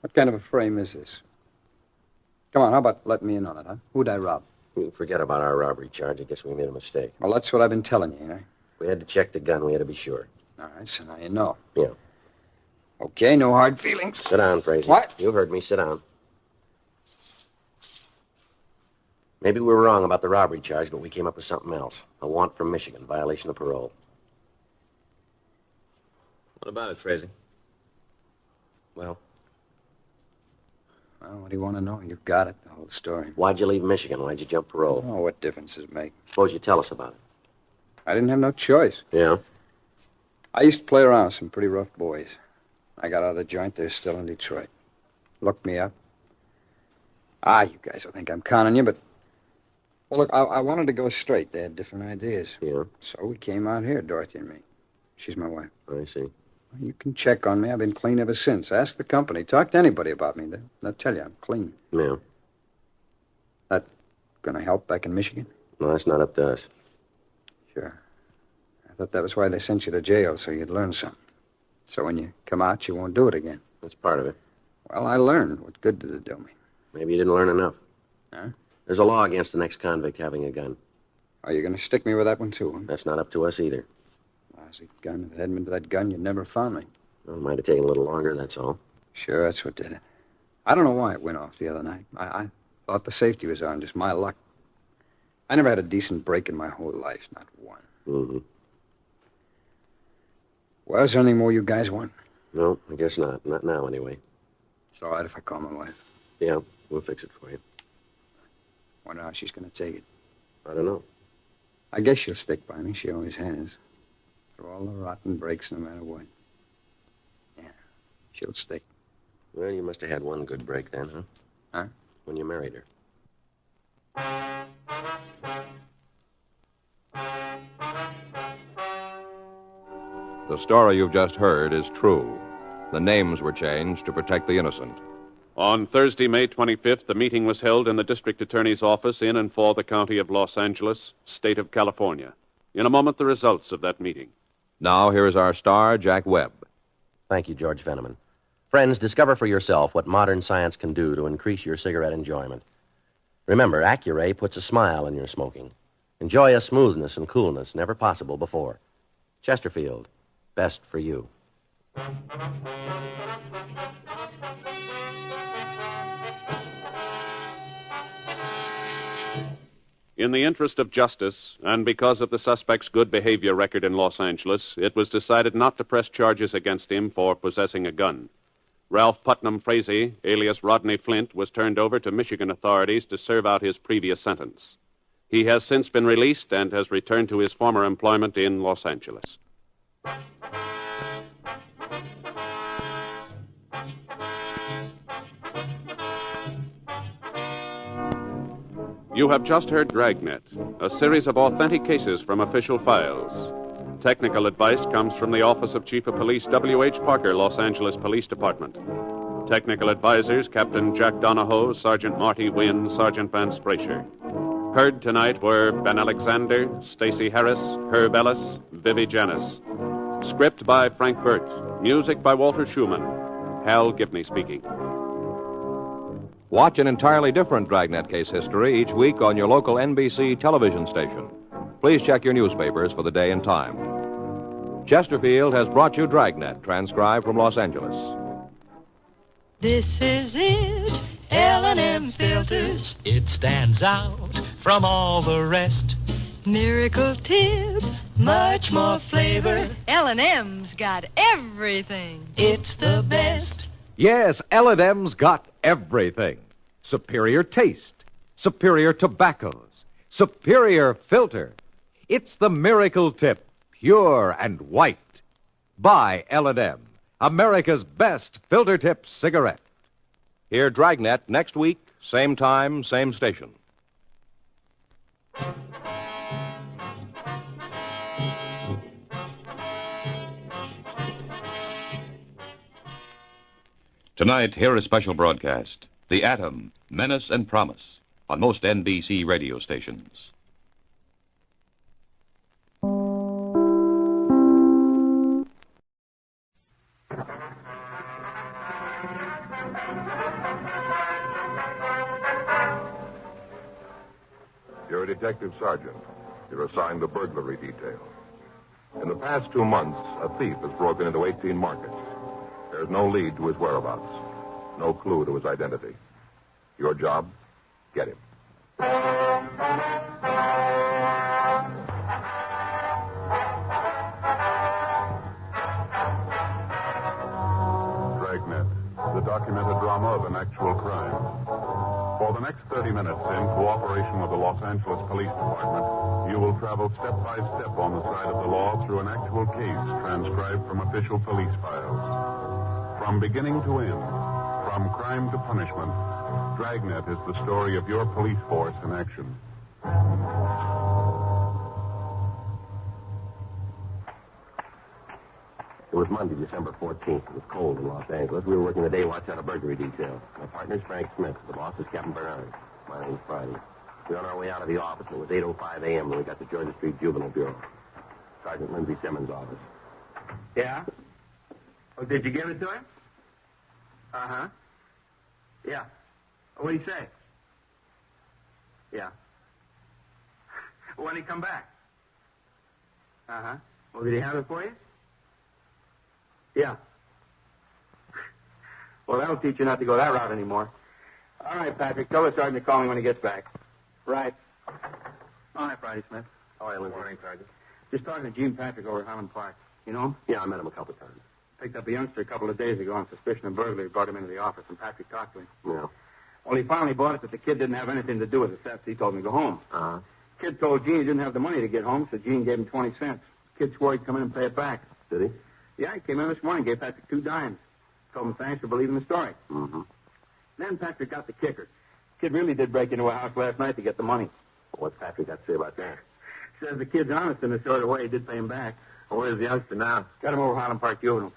What kind of a frame is this? Come on, how about letting me in on it, huh? Who'd I rob? We can forget about our robbery charge. I guess we made a mistake. Well, that's what I've been telling you, We had to check the gun. We had to be sure. All right, so now you know. Yeah. Okay, no hard feelings. Sit down, Frazee. What? You heard me. Sit down. Maybe we were wrong about the robbery charge, but we came up with something else. A want from Michigan, violation of parole. What about it, Frazee? Well, what do you want to know? You've got it, the whole story. Why'd you leave Michigan? Why'd you jump parole? Oh, what difference does it make? Suppose you tell us about it. I didn't have no choice. Yeah? I used to play around with some pretty rough boys. I got out of the joint. They're still in Detroit. Looked me up. You guys will think I'm conning you, but... Well, look, I wanted to go straight. They had different ideas. Yeah? So we came out here, Dorothy and me. She's my wife. I see. You can check on me. I've been clean ever since. Ask the company. Talk to anybody about me. They'll tell you I'm clean. Yeah. That gonna help back in Michigan? No, that's not up to us. Sure. I thought that was why they sent you to jail, so you'd learn something. So when you come out, you won't do it again. That's part of it. Well, I learned. What good did it do me? Maybe you didn't learn enough. Huh? There's a law against an ex-convict having a gun. Are you going to stick me with that one, too, huh? That's not up to us either. Lousy gun. If it hadn't been for that gun, you'd never found me. Well, it might have taken a little longer, that's all. Sure, that's what did it. I don't know why it went off the other night. I thought the safety was on, just my luck. I never had a decent break in my whole life, not one. Mm-hmm. Well, is there anything more you guys want? No, I guess not. Not now, anyway. It's all right if I call my wife. Yeah, we'll fix it for you. Wonder how she's going to take it. I don't know. I guess she'll stick by me. She always has. Through all the rotten breaks, no matter what. Yeah, she'll stick. Well, you must have had one good break then, huh? Huh? When you married her. The story you've just heard is true. The names were changed to protect the innocent. On Thursday, May 25th, the meeting was held in the district attorney's office in and for the county of Los Angeles, state of California. In a moment, the results of that meeting. Now, here is our star, Jack Webb. Thank you, George Fenneman. Friends, discover for yourself what modern science can do to increase your cigarette enjoyment. Remember, Accuray puts a smile in your smoking. Enjoy a smoothness and coolness never possible before. Chesterfield, best for you. In the interest of justice, and because of the suspect's good behavior record in Los Angeles, it was decided not to press charges against him for possessing a gun. Ralph Putnam Frazee, alias Rodney Flint, was turned over to Michigan authorities to serve out his previous sentence. He has since been released and has returned to his former employment in Los Angeles. You have just heard Dragnet, a series of authentic cases from official files. Technical advice comes from the Office of Chief of Police W.H. Parker, Los Angeles Police Department. Technical advisors, Captain Jack Donahoe, Sergeant Marty Wynn, Sergeant Vance Brasher. Heard tonight were Ben Alexander, Stacey Harris, Herb Ellis, Vivi Janis. Script by Frank Burt. Music by Walter Schumann. Hal Gibney speaking. Watch an entirely different Dragnet case history each week on your local NBC television station. Please check your newspapers for the day and time. Chesterfield has brought you Dragnet, transcribed from Los Angeles. This is it, L&M Filters. It stands out from all the rest. Miracle tip, much more flavor. L&M's got everything. It's the best. Yes, L&M's got everything. Superior taste, superior tobaccos, superior filter. It's the miracle tip, pure and white. Buy L&M, America's best filter tip cigarette. Hear Dragnet next week, same time, same station. Tonight, hear a special broadcast, The Atom, Menace and Promise, on most NBC radio stations. You're a detective sergeant. You're assigned the burglary detail. In the past 2 months, a thief has broken into 18 markets. There's no lead to his whereabouts, no clue to his identity. Your job, get him. in cooperation with the Los Angeles Police Department, you will travel step by step on the side of the law through an actual case transcribed from official police files. From beginning to end, from crime to punishment, Dragnet is the story of your police force in action. It was Monday, December 14th. It was cold in Los Angeles. We were working the day watch on a burglary detail. My partner's Frank Smith. The boss is Captain Bernard. My name's Friday. We were on our way out of the office, and it was 8:05 a.m. when we got to Georgia Street Juvenile Bureau. Sergeant Lindsay Simmons' office. Yeah? Oh, did you give it to him? Uh-huh. Yeah. What'd he say? Yeah. When did he come back? Uh-huh. Well, did he have it for you? Yeah. Well, that'll teach you not to go that route anymore. All right, Patrick. Tell the sergeant to call me when he gets back. Right. All right, Friday Smith. How are you, Lindsay? Morning, Sergeant. Just talking to Gene Patrick over at Highland Park. You know him? Yeah, I met him a couple of times. Picked up a youngster a couple of days ago on suspicion of burglary. Brought him into the office, and Patrick talked to him. Yeah. Well, he finally bought it that the kid didn't have anything to do with the theft. He told him to go home. Uh-huh. Kid told Gene he didn't have the money to get home, so Gene gave him 20 cents. Kid swore he'd come in and pay it back. Did he? Yeah, he came in this morning, gave Patrick 2 dimes. Told him thanks for believing the story. Mm-hmm. Then Patrick got the kicker. Kid really did break into a house last night to get the money. What's Patrick got to say about that? Says the kid's honest in a sort of way. He did pay him back. Well, where's the youngster now? Got him over Highland Park Juvenile.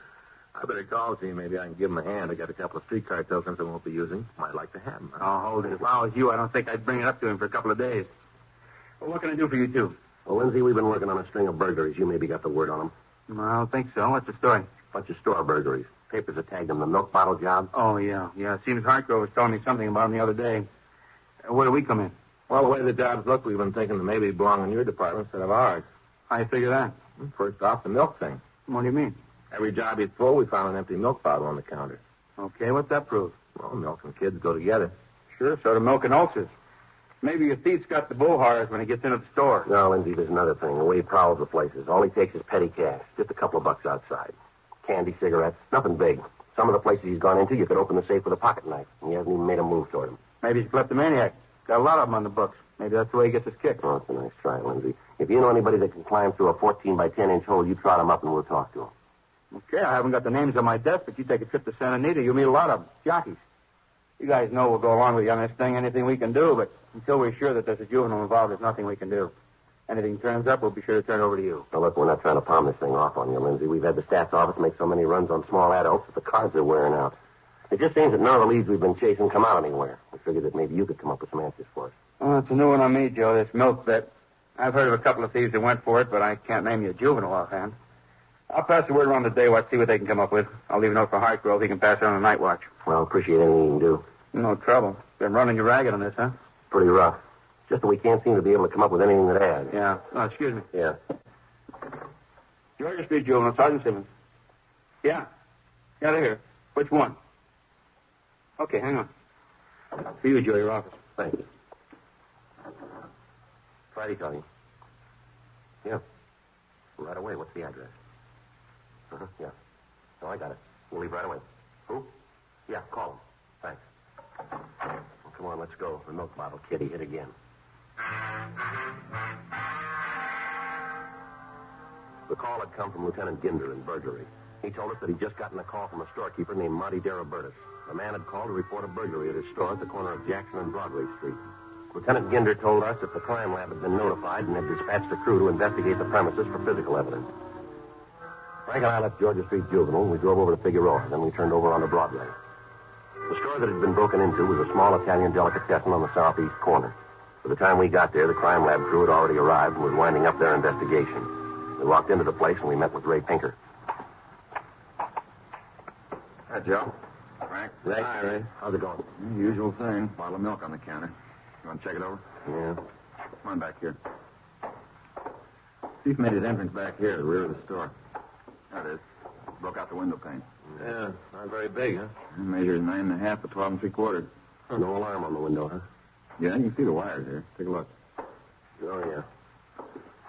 I better call Gene. Maybe I can give him a hand. I got a couple of streetcar tokens I won't be using. Might like to have them. Oh, hold it. If I was you, I don't think I'd bring it up to him for a couple of days. Well, what can I do for you, two? Well, Lindsay, we've been working on a string of burglaries. You maybe got the word on them. No, I don't think so. What's the story? Bunch of store burglaries. Papers have tagged them. The milk bottle job. Oh, yeah. Yeah, Seems Hartgrove was telling me something about him the other day. Where do we come in? Well, the way the jobs look, we've been thinking that maybe it belong in your department instead of ours. How you figure that? First off, the milk thing. What do you mean? Every job he'd pull, we found an empty milk bottle on the counter. Okay, what's that prove? Well, milk and kids go together. Sure, so do milk and ulcers. Maybe your thief's got the bull horrors when he gets into the store. No, Lindsay, there's another thing. The way he prowls the places. All he takes is petty cash. Just a couple of bucks outside. Candy, cigarettes, nothing big. Some of the places he's gone into, you could open the safe with a pocket knife, and he hasn't even made a move toward him. Maybe he's a kleptomaniac. Got a lot of them on the books. Maybe that's the way he gets his kick. Oh, that's a nice try, Lindsay. If you know anybody that can climb through a 14 by 10 inch hole, you trot him up and we'll talk to him. Okay, I haven't got the names on my desk, but you take a trip to Santa Anita, you'll meet a lot of them. Jockeys. You guys know we'll go along with you on this thing, anything we can do, but until we're sure that there's a juvenile involved, there's nothing we can do. Anything turns up, we'll be sure to turn it over to you. Now, look, we're not trying to palm this thing off on you, Lindsay. We've had the stats office make so many runs on small adults that the cards are wearing out. It just seems that none of the leads we've been chasing come out anywhere. We figured that maybe you could come up with some answers for us. Oh, it's a new one on me, Joe, this milk bet. I've heard of a couple of thieves that went for it, but I can't name you a juvenile offhand. I'll pass the word around the day watch, see what they can come up with. I'll leave a note for Hartgrove. He can pass it on the night watch. Well, appreciate anything you can do. No trouble. Been running you ragged on this, huh? Pretty rough. Just that we can't seem to be able to come up with anything that adds. Yeah. Oh, excuse me. Yeah. Georgia Street Juvenile, Sergeant Simmons. Yeah. Yeah, they're here. Which one? Okay, hang on. For you, Joe, your office. Thank you. Friday talking. Yeah. Right away. What's the address? Uh-huh, yeah. Oh, I got it. We'll leave right away. Who? Yeah, call him. Thanks. Well, come on, let's go. The milk bottle kitty hit again. The call had come from Lieutenant Ginder in burglary. He told us that he'd just gotten a call from a storekeeper named Monty Darabertis. The man had called to report a burglary at his store at the corner of Jackson and Broadway Street. Lieutenant Ginder told us that the crime lab had been notified and had dispatched a crew to investigate the premises for physical evidence. Frank and I left Georgia Street Juvenile, and we drove over to Figueroa. Then we turned over onto Broadway. The store that had been broken into was a small Italian delicatessen on the southeast corner. By the time we got there, the crime lab crew had already arrived and was winding up their investigation. We walked into the place, and we met with Ray Pinker. Hi, Joe. Frank. Ray. Hi, Ray. How's it going? Usual thing. Bottle of milk on the counter. You want to check it over? Yeah. Come on back here. Thief made his entrance back here at the rear of the store. There it is. Broke out the window pane. Yeah, not very big, huh? It measures 9.5 by 12 3/4. No alarm on the window, huh? Yeah, you can see the wires here. Take a look. Oh, yeah.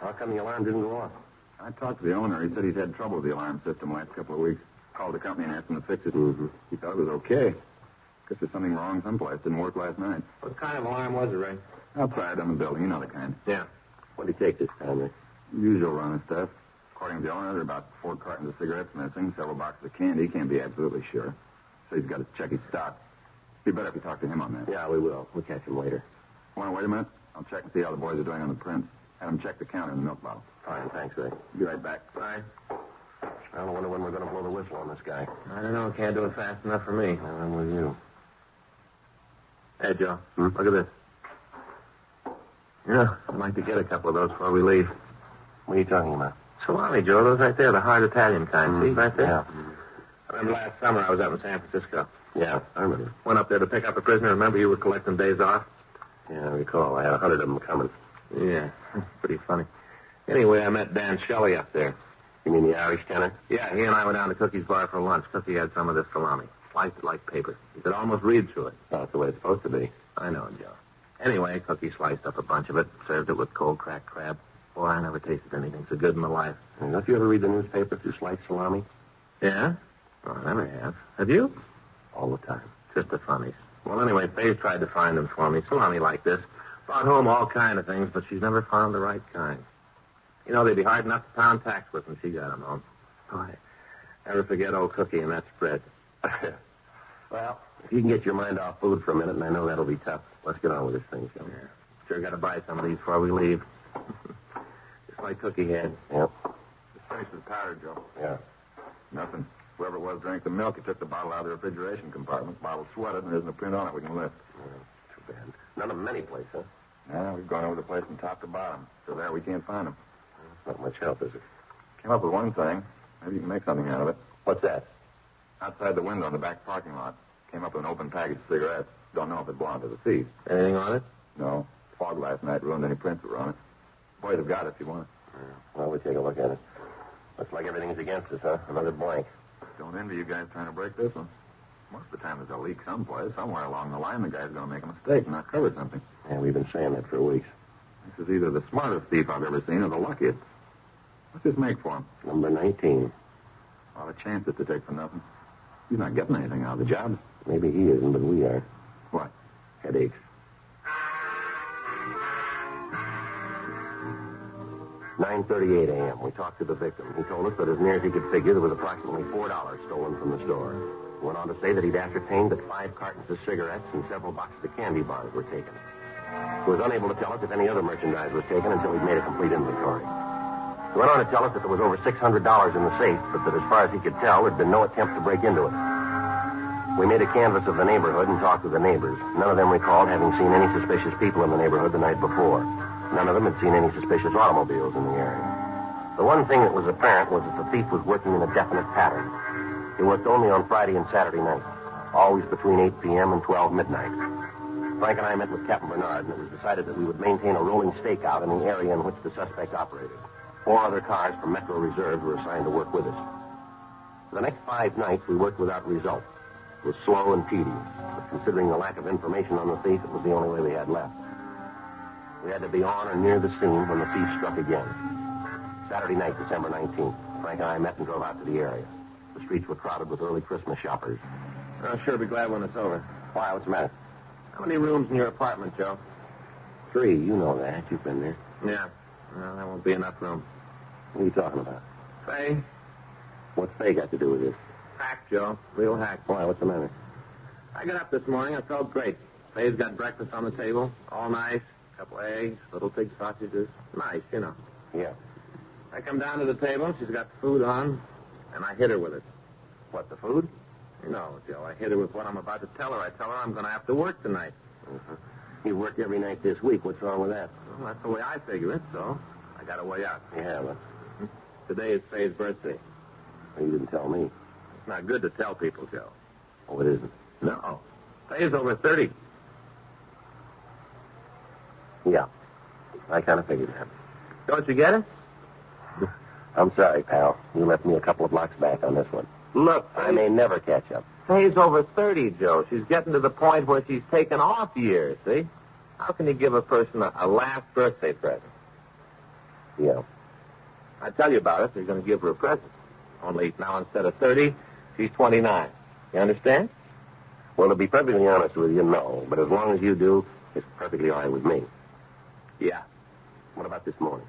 How come the alarm didn't go off? I talked to the owner. He said he's had trouble with the alarm system the last couple of weeks. Called the company and asked them to fix it. Mm-hmm. He thought it was okay. Guess there's something wrong someplace. Didn't work last night. What kind of alarm was it, Ray? Outside on the building. You know the kind. Yeah. What did he take this time, Rick? Usual run of stuff. According to the owner, there are about 4 cartons of cigarettes missing, several boxes of candy. Can't be absolutely sure. So he's got to check his stock. Be better if you talk to him on that. Yeah, we will. We'll catch him later. Want to wait a minute? I'll check and see how the boys are doing on the prints. Have them check the counter in the milk bottle. Fine, thanks, Rick. Be right back. Bye. I don't wonder when we're going to blow the whistle on this guy. I don't know. Can't do it fast enough for me. Well, I'm with you. Hey, Joe. Look at this. Yeah, I'd like to get a couple of those before we leave. What are you talking about? Salami, Joe. Those right there, the hard Italian kind. See, right there? Yeah. I remember last summer I was up in San Francisco. Yeah, I remember. Went up there to pick up a prisoner. Remember you were collecting days off? Yeah, I recall. I had 100 of them coming. Yeah, pretty funny. Anyway, I met Dan Shelley up there. You mean the Irish tenor? Yeah, he and I went down to Cookie's bar for lunch. Cookie had some of this salami. Sliced it like paper. You could almost read through it. That's the way it's supposed to be. I know, Joe. Anyway, Cookie sliced up a bunch of it, served it with cold cracked crab. Boy, I never tasted anything so good in my life. Hey, don't you ever read the newspaper if you slice salami? Yeah? Well, I never have. Have you? All the time. Just the funnies. Well, anyway, Faye's tried to find them for me. Salami like this. Brought home all kind of things, but she's never found the right kind. You know, they'd be hard enough to pound tacks with when she got them home. Boy, never forget old Cookie and that spread. Well, if you can get your mind off food for a minute, and I know that'll be tough, let's get on with this thing, shall we? Yeah. Sure got to buy some of these before we leave. Just like Cookie had. Yep. This place is powdered, Joe. Yeah. Nothing. Whoever it was drank the milk. He took the bottle out of the refrigeration compartment. Bottle sweated, and there isn't a print on it we can lift. Too bad. None of them any place, huh? Yeah, we've gone over the place from top to bottom. So there we can't find them. Not much help, is it? Came up with one thing. Maybe you can make something out of it. What's that? Outside the window in the back parking lot. Came up with an open package of cigarettes. Don't know if it belonged to the thief. Anything on it? No. Fog last night ruined any prints that were on it. Boys have got it if you want it. Well, we'll take a look at it. Looks like everything's against us, huh? Another blank. Don't envy you guys trying to break this one. Most of the time there's a leak someplace. Somewhere along the line the guy's going to make a mistake and not cover something. Yeah, we've been saying that for weeks. This is either the smartest thief I've ever seen or the luckiest. What's this make for him? Number 19. Well, a chance it to take for nothing. He's not getting anything out of the job. Maybe he isn't, but we are. What? Headaches. 9:38 a.m. We talked to the victim. He told us that as near as he could figure, there was approximately $4 stolen from the store. He went on to say that he'd ascertained that 5 cartons of cigarettes and several boxes of candy bars were taken. He was unable to tell us if any other merchandise was taken until he'd made a complete inventory. He went on to tell us that there was over $600 in the safe, but that as far as he could tell, there'd been no attempt to break into it. We made a canvass of the neighborhood and talked with the neighbors. None of them recalled having seen any suspicious people in the neighborhood the night before. None of them had seen any suspicious automobiles in the area. The one thing that was apparent was that the thief was working in a definite pattern. He worked only on Friday and Saturday nights, always between 8 p.m. and 12 midnight. Frank and I met with Captain Bernard, and it was decided that we would maintain a rolling stakeout in the area in which the suspect operated. 4 other cars from Metro Reserve were assigned to work with us. For the next 5 nights, we worked without result. It was slow and tedious, but considering the lack of information on the thief, it was the only way we had left. We had to be on or near the scene when the thief struck again. Saturday night, December 19th, Frank and I met and drove out to the area. The streets were crowded with early Christmas shoppers. I'll sure be glad when it's over. Why? What's the matter? How many rooms in your apartment, Joe? 3. You know that. You've been there. Yeah. Well, that won't be enough room. What are you talking about? Faye? What's Faye got to do with this? Hack, Joe. Real hack. Why? What's the matter? I got up this morning. I felt great. Faye's got breakfast on the table. All nice. A couple eggs, little pig sausages. Nice, you know. Yeah. I come down to the table. She's got the food on, and I hit her with it. What, the food? No, Joe. I hit her with what I'm about to tell her. I tell her I'm going to have to work tonight. You work every night this week. What's wrong with that? Well, that's the way I figure it, so I got a way out. Yeah, well. Today is Faye's birthday. Well, you didn't tell me. It's not good to tell people, Joe. Oh, it isn't? No. Faye's over 30. Yeah. I kind of figured that. Don't you get it? I'm sorry, pal. You left me a couple of blocks back on this one. Look, I may never catch up. Faye's over 30, Joe. She's getting to the point where she's taken off years, see? How can you give a person a last birthday present? Yeah. I tell you about it. You're going to give her a present. Only now instead of 30, she's 29. You understand? Well, to be perfectly honest with you, no. But as long as you do, it's perfectly all right with me. Yeah. What about this morning?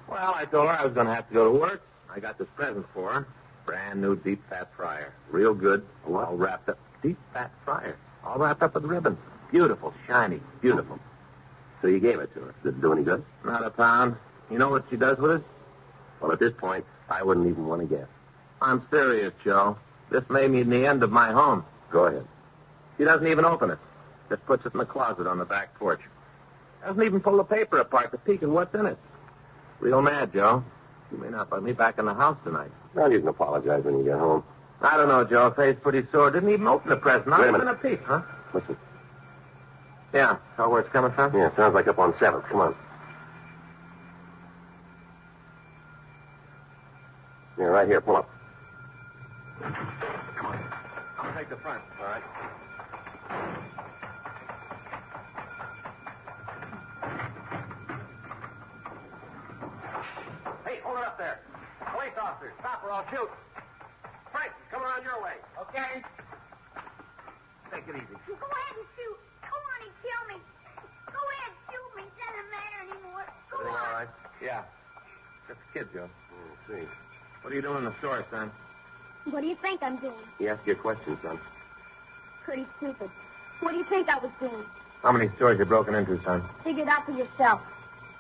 Well, I told her I was going to have to go to work. I got this present for her. Brand new deep fat fryer. Real good. All wrapped up. Deep fat fryer. All wrapped up with ribbon. Beautiful. Shiny. Beautiful. So you gave it to her. Did it do any good? Not a pound. You know what she does with it? Well, at this point, I wouldn't even want to guess. I'm serious, Joe. This may mean the end of my home. Go ahead. She doesn't even open it. Just puts it in the closet on the back porch. Doesn't even pull the paper apart to peek at what's in it. Real mad, Joe. You may not let me back in the house tonight. Well, you can apologize when you get home. I don't know, Joe. Face pretty sore. Didn't even open the present. Not even a peep, huh? Listen. Yeah, so where it's coming from? Yeah, sounds like up on 7th. Come on. Yeah, right here. Pull up. Come on. I'll take the front, all right? Hey, hold it up there. Police officer, stop or I'll shoot. Frank, he's coming around your way. Okay? Take it easy. Go ahead and shoot. Go on and kill me. Go ahead and shoot me. It doesn't matter anymore. Go Everything on. all right? Yeah. Just a kid, Joe. See. What are you doing in the store, son? What do you think I'm doing? He asked you a question, son. Pretty stupid. What do you think I was doing? How many stores you broken into, son? Figure it out for yourself.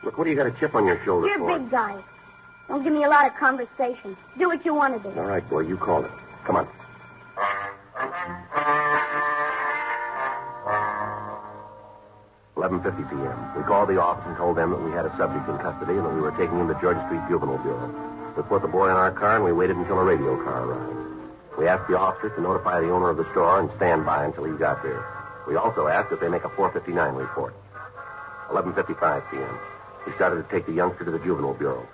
Look, what do you got a chip on your shoulder You're for? a big guy. Don't give me a lot of conversation. Do what you want to do. All right, boy, you called it. Come on. $11:50 p.m. We called the office and told them that we had a subject in custody and that we were taking him to Georgia Street Juvenile Bureau. We put the boy in our car and we waited until a radio car arrived. We asked the officers to notify the owner of the store and stand by until he got there. We also asked that they make a 459 report. 11:55 p.m. We started to take the youngster to the Juvenile Bureau.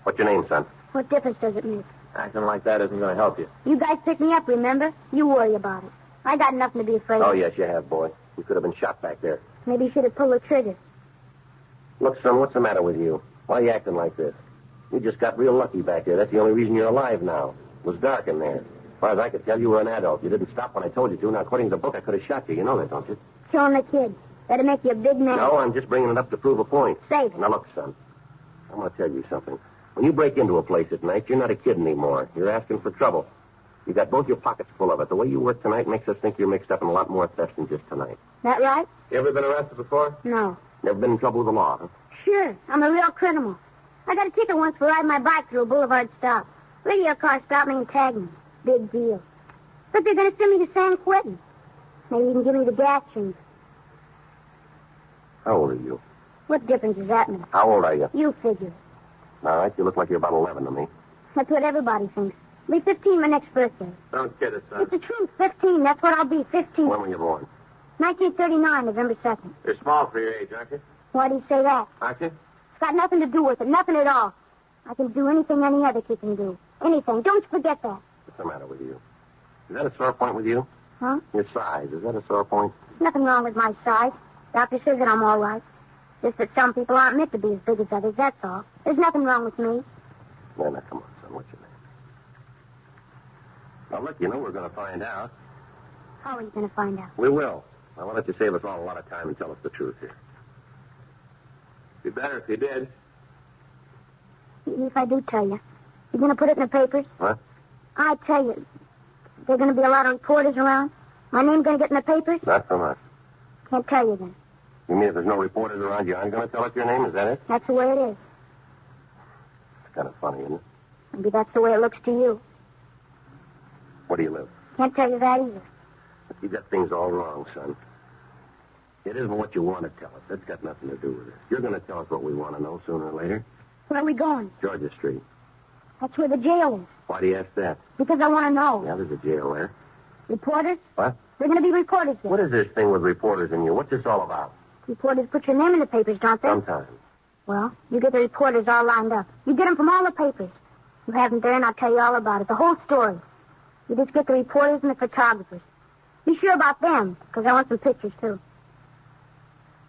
What's your name, son? What difference does it make? Acting like that isn't going to help you. You guys picked me up, remember? You worry about it. I got nothing to be afraid Oh, of. yes, you have, boy. You could have been shot back there. Maybe you should have pulled the trigger. Look, son, what's the matter with you? Why are you acting like this? You just got real lucky back there. That's the only reason you're alive now. It was dark in there. As far as I could tell, you were an adult. You didn't stop when I told you to. Now, according to the book, I could have shot you. You know that, don't you? Killing the kid. That'd make you a big man. No, I'm just bringing it up to prove a point. Save it. Now, look, son. I'm going to tell you something. When you break into a place at night, you're not a kid anymore. You're asking for trouble. You got both your pockets full of it. The way you work tonight makes us think you're mixed up in a lot more thefts than just tonight. That right? You ever been arrested before? No. Never been in trouble with the law, huh? Sure. I'm a real criminal. I got a ticket once for riding my bike through a boulevard stop. Radio car stopped me and tagged me. Big deal. But they're going to send me to San Quentin. Maybe you can give me the gas change. How old are you? What difference does that make? How old are you? You figure. All right, you look like you're about 11 to me. That's what everybody thinks. I'll be 15 my next birthday. Don't kid us, son. It's the truth. 15. That's what I'll be. 15. When were you born? 1939, November 2nd. You're small for your age, aren't you? Why do you say that? Aren't you? It's got nothing to do with it. Nothing at all. I can do anything any other kid can do. Anything. Don't you forget that. What's the matter with you? Is that a sore point with you? Huh? Your size. Is that a sore point? Nothing wrong with my size. Doctor says that I'm all right. Just that some people aren't meant to be as big as others, that's all. There's nothing wrong with me. No, now, come on, son. What's your name? Now, look, you know we're going to find out. How are you going to find out? We will. I want let you save us all a lot of time and tell us the truth here. It'd be better if you did. Even if I do tell you, you going to put it in the papers? What? I tell you, there going to be a lot of reporters around? My name's going to get in the papers? Not from us. Can't tell you then. You mean if there's no reporters around, you aren't going to tell us your name? Is that it? That's the way it is. It's kind of funny, isn't it? Maybe that's the way it looks to you. Where do you live? Can't tell you that either. You got things all wrong, son. It isn't what you want to tell us. That's got nothing to do with it. You're going to tell us what we want to know sooner or later. Where are we going? Georgia Street. That's where the jail is. Why do you ask that? Because I want to know. Yeah, there's a jail there. Reporters? What? They're going to be reporters there. What is this thing with reporters and you? What's this all about? Reporters put your name in the papers, don't they? Sometimes. Well, you get the reporters all lined up. You get them from all the papers. You have them there, and I'll tell you all about it, the whole story. You just get the reporters and the photographers. Be sure about them, because I want some pictures, too.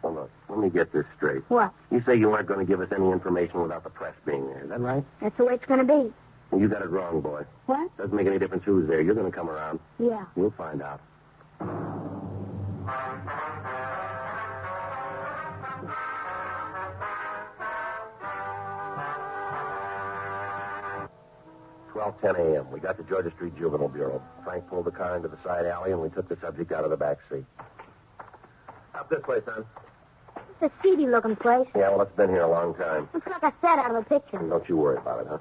Well, look, let me get this straight. What? You say you aren't going to give us any information without the press being there. Is that right? That's the way it's going to be. Well, you got it wrong, boy. What? Doesn't make any difference who's there. You're going to come around. Yeah. We'll find out. "12:10 a.m. We got to Georgia Street Juvenile Bureau. Frank pulled the car into the side alley, and we took the subject out of the back seat. Up this way, son. It's a seedy-looking place. Yeah, well, it's been here a long time. Looks like a set out of a picture. Don't you worry about it, huh?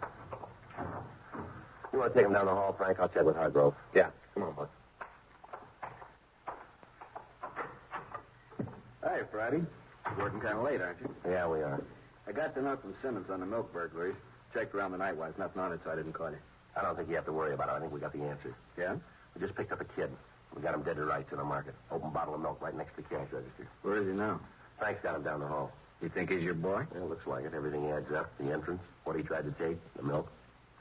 You want to take him down the hall, Frank? I'll check with Hargrove. Yeah. Come on, bud. Hi, Friday. You're working kind of late, aren't you? Yeah, we are. I got the note from Simmons on the milk burglaries. Checked around the night. There's nothing on it, so I didn't call you. I don't think you have to worry about it. I think we got the answer. Yeah? We just picked up a kid. We got him dead to rights in the market. Open bottle of milk right next to the cash register. Where is he now? Frank's got him down the hall. You think he's your boy? Yeah, looks like it. Everything adds up. The entrance, what he tried to take, the milk.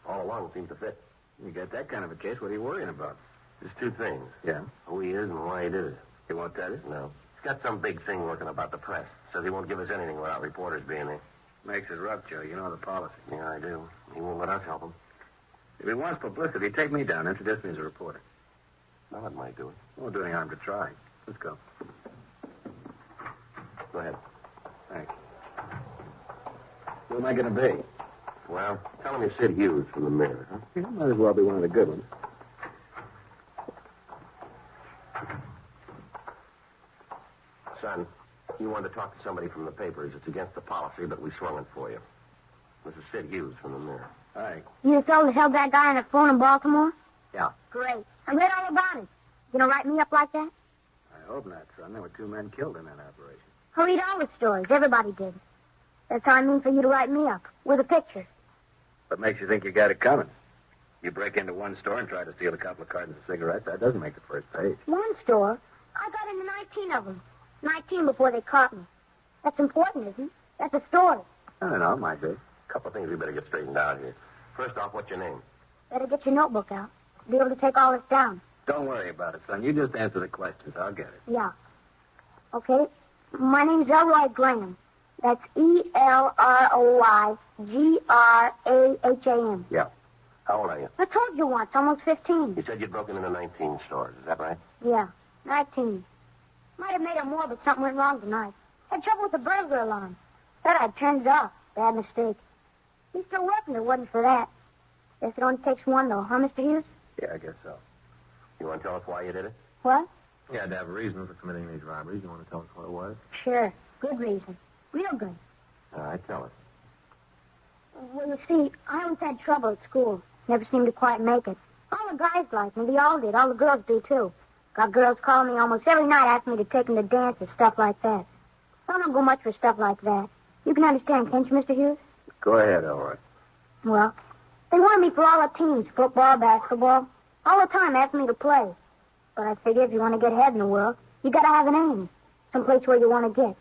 All along seems to fit. You got that kind of a case. What are you worrying about? Just two things. Yeah? Who he is and why he did it. He won't tell you? No. He's got some big thing working about the press. Says he won't give us anything without reporters being there. Makes it rough, Joe. You know the policy. Yeah, I do. He won't let us help him. If he wants publicity, take me down. Introduce me as a reporter. Well, that might do it. Won't do any harm to try. Let's go. Go ahead. Thanks. Who am I going to be? Well, tell him you're Sid Hughes from the Mirror, huh? Yeah, might as well be one of the good ones. Son, you wanted to talk to somebody from the papers. It's against the policy, but we swung it for you. This is Sid Hughes from the Mirror. Hi. You the fellow that held that guy on the phone in Baltimore? Yeah. Great. I read all about it. You gonna write me up like that? I hope not, son. There were 2 men killed in that operation. I read all the stories. Everybody did. That's how I mean for you to write me up, with a picture. What makes you think you got it coming? You break into one store and try to steal a couple of cartons of cigarettes. That doesn't make the first page. One store? I got into 19 of them. 19 before they caught me. That's important, isn't it? That's a story. I don't know, might be. A couple of things we better get straightened out here. First off, what's your name? Better get your notebook out. Be able to take all this down. Don't worry about it, son. You just answer the questions. I'll get it. Yeah. Okay. My name's Elroy Graham. That's ELROYGRAHAM. Yeah. How old are you? I told you once, almost 15. You said you'd broken into 19 stores. Is that right? Yeah, 19. Might have made it more, but something went wrong tonight. Had trouble with the burglar alarm. Thought I'd turned it off. Bad mistake. He's still working if it wasn't for that. Guess it only takes one, though, huh, Mr. Hughes? Yeah, I guess so. You want to tell us why you did it? What? You had to have a reason for committing these robberies. You want to tell us what it was? Sure. Good reason. Real good. All right, tell us. Well, you see, I always had trouble at school. Never seemed to quite make it. All the guys liked me. They all did. All the girls do, too. Got girls calling me almost every night asking me to take them to dances, stuff like that. I don't go much for stuff like that. You can understand, can't you, Mr. Hughes? Go ahead, all right. Well, they wanted me for all the teams, football, basketball. All the time asking me to play. But I figured if you want to get ahead in the world, you got to have an aim. Someplace where you want to get.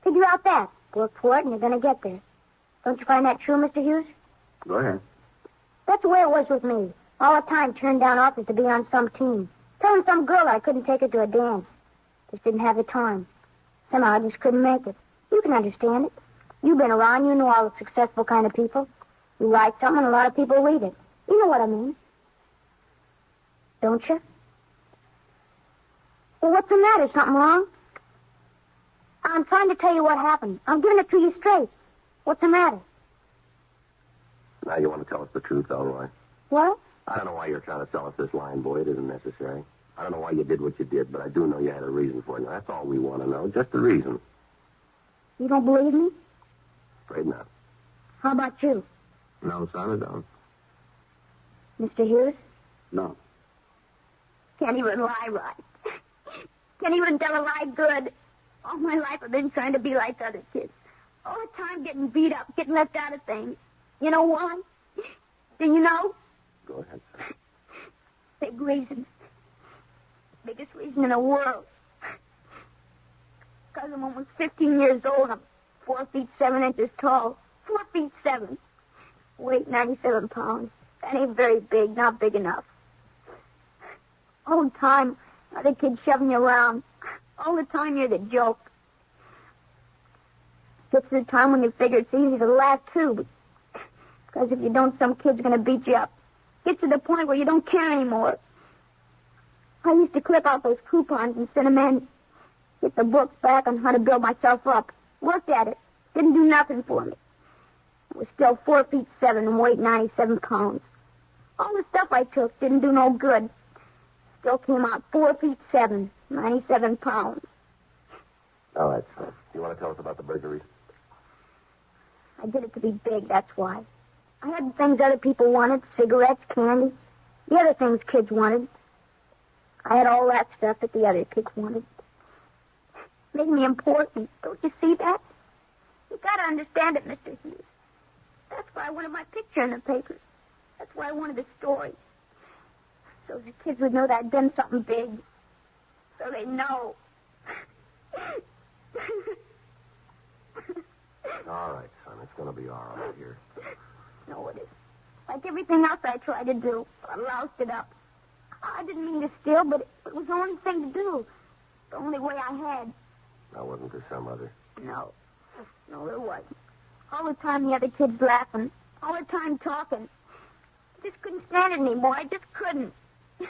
Figure out that. Work for it, and you're going to get there. Don't you find that true, Mr. Hughes? Go ahead. That's the way it was with me. All the time turned down offers to be on some team. Telling some girl I couldn't take her to a dance. Just didn't have the time. Somehow I just couldn't make it. You can understand it. You've been around. You know all the successful kind of people. You write something, and a lot of people read it. You know what I mean. Don't you? Well, what's the matter? Something wrong? I'm trying to tell you what happened. I'm giving it to you straight. What's the matter? Now you want to tell us the truth, Elroy. What? I don't know why you're trying to sell us this line, boy. It isn't necessary. I don't know why you did what you did, but I do know you had a reason for it. Now, that's all we want to know. Just the reason. You don't believe me? Afraid not. How about you? No, son, I don't. Mr. Hughes? No. Can't even lie right. Can't even tell a lie good. All my life I've been trying to be like other kids. All the time getting beat up, getting left out of things. You know why? Do you know? Go ahead, sir. Big reason. Biggest reason in the world. Because I'm almost 15 years old. I'm 4 feet 7 inches tall. 4 feet 7. Weight 97 pounds. That ain't very big, not big enough. All the time, other kids shoving you around. All the time you're the joke. Gets to the time when you figure it's easy to laugh, too. Because Because if you don't, some kid's going to beat you up. Get to the point where you don't care anymore. I used to clip out those coupons and send them in. Get the books back on how to build myself up. Worked at it. Didn't do nothing for me. I was still 4'7" and weighed 97 pounds. All the stuff I took didn't do no good. Still came out 4'7", 97 pounds. All right, son. You want to tell us about the burglaries? I did it to be big, that's why. I had the things other people wanted, cigarettes, candy, the other things kids wanted. I had all that stuff that the other kids wanted. Made me important. Don't you see that? You gotta understand it, Mr. Hughes. That's why I wanted my picture in the papers. That's why I wanted the story. So the kids would know that I'd done something big. So they know. All right, son. It's going to be all right here. No, it isn't. Like everything else I tried to do, I loused it up. I didn't mean to steal, but it was the only thing to do. The only way I had. Now, wasn't there some other? No, there wasn't. All the time the other kids laughing. All the time talking. I just couldn't stand it anymore. I just couldn't. Here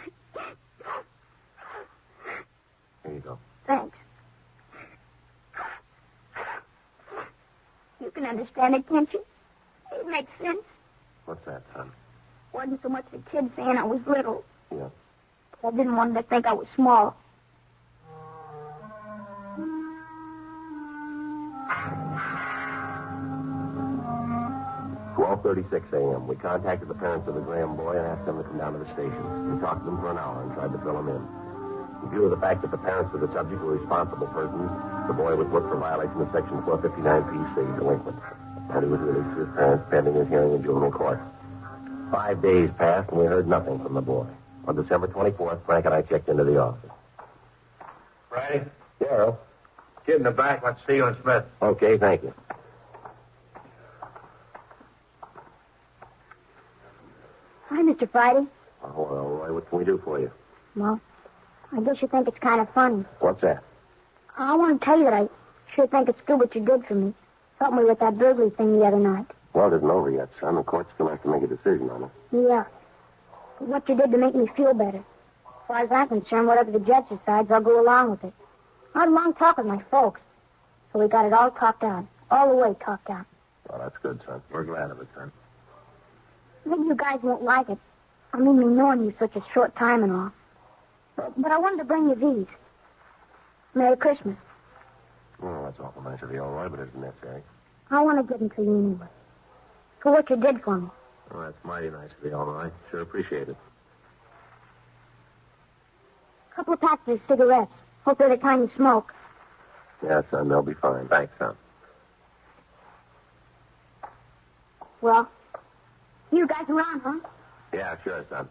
you go. Thanks. You can understand it, can't you? It makes sense. What's that, son? Wasn't so much the kids saying I was little. Yeah. But I didn't want them to think I was small. "12:36 a.m. We contacted the parents of the Graham boy and asked them to come down to the station. We talked to them for an hour and tried to fill them in. In view of the fact that the parents of the subject were responsible persons, the boy was booked for violation of Section 459 PC, delinquent. And he was released to his parents pending his hearing in juvenile court. 5 days passed and we heard nothing from the boy. On December 24th, Frank and I checked into the office. Friday? Yeah, Earl? Kid in the back. Let's see you and Smith. Okay, thank you. Hi, Mr. Friday. Oh, well, Roy, what can we do for you? Well, I guess you think it's kind of funny. What's that? I want to tell you that I sure think it's good what you did for me. Helped me with that burglary thing the other night. Well, it isn't over yet, son. The court still has to make a decision on it. Yeah. But what you did to make me feel better. As far as I'm concerned, whatever the judge decides, I'll go along with it. I had a long talk with my folks. So we got it all talked out. All the way talked out. Well, that's good, son. We're glad of it, son. Maybe you guys won't like it. I mean, me knowing you such a short time and all. But I wanted to bring you these. Merry Christmas. Oh, that's awful nice of you, all right, but it isn't necessary. I want to give them to you anyway. For what you did for me. Oh, that's mighty nice of you, all right. Sure appreciate it. A couple of packs of cigarettes. Hope they're the kind you smoke. Yeah, son, they'll be fine. Thanks, son. Well, you guys around, huh? Yeah, sure, son.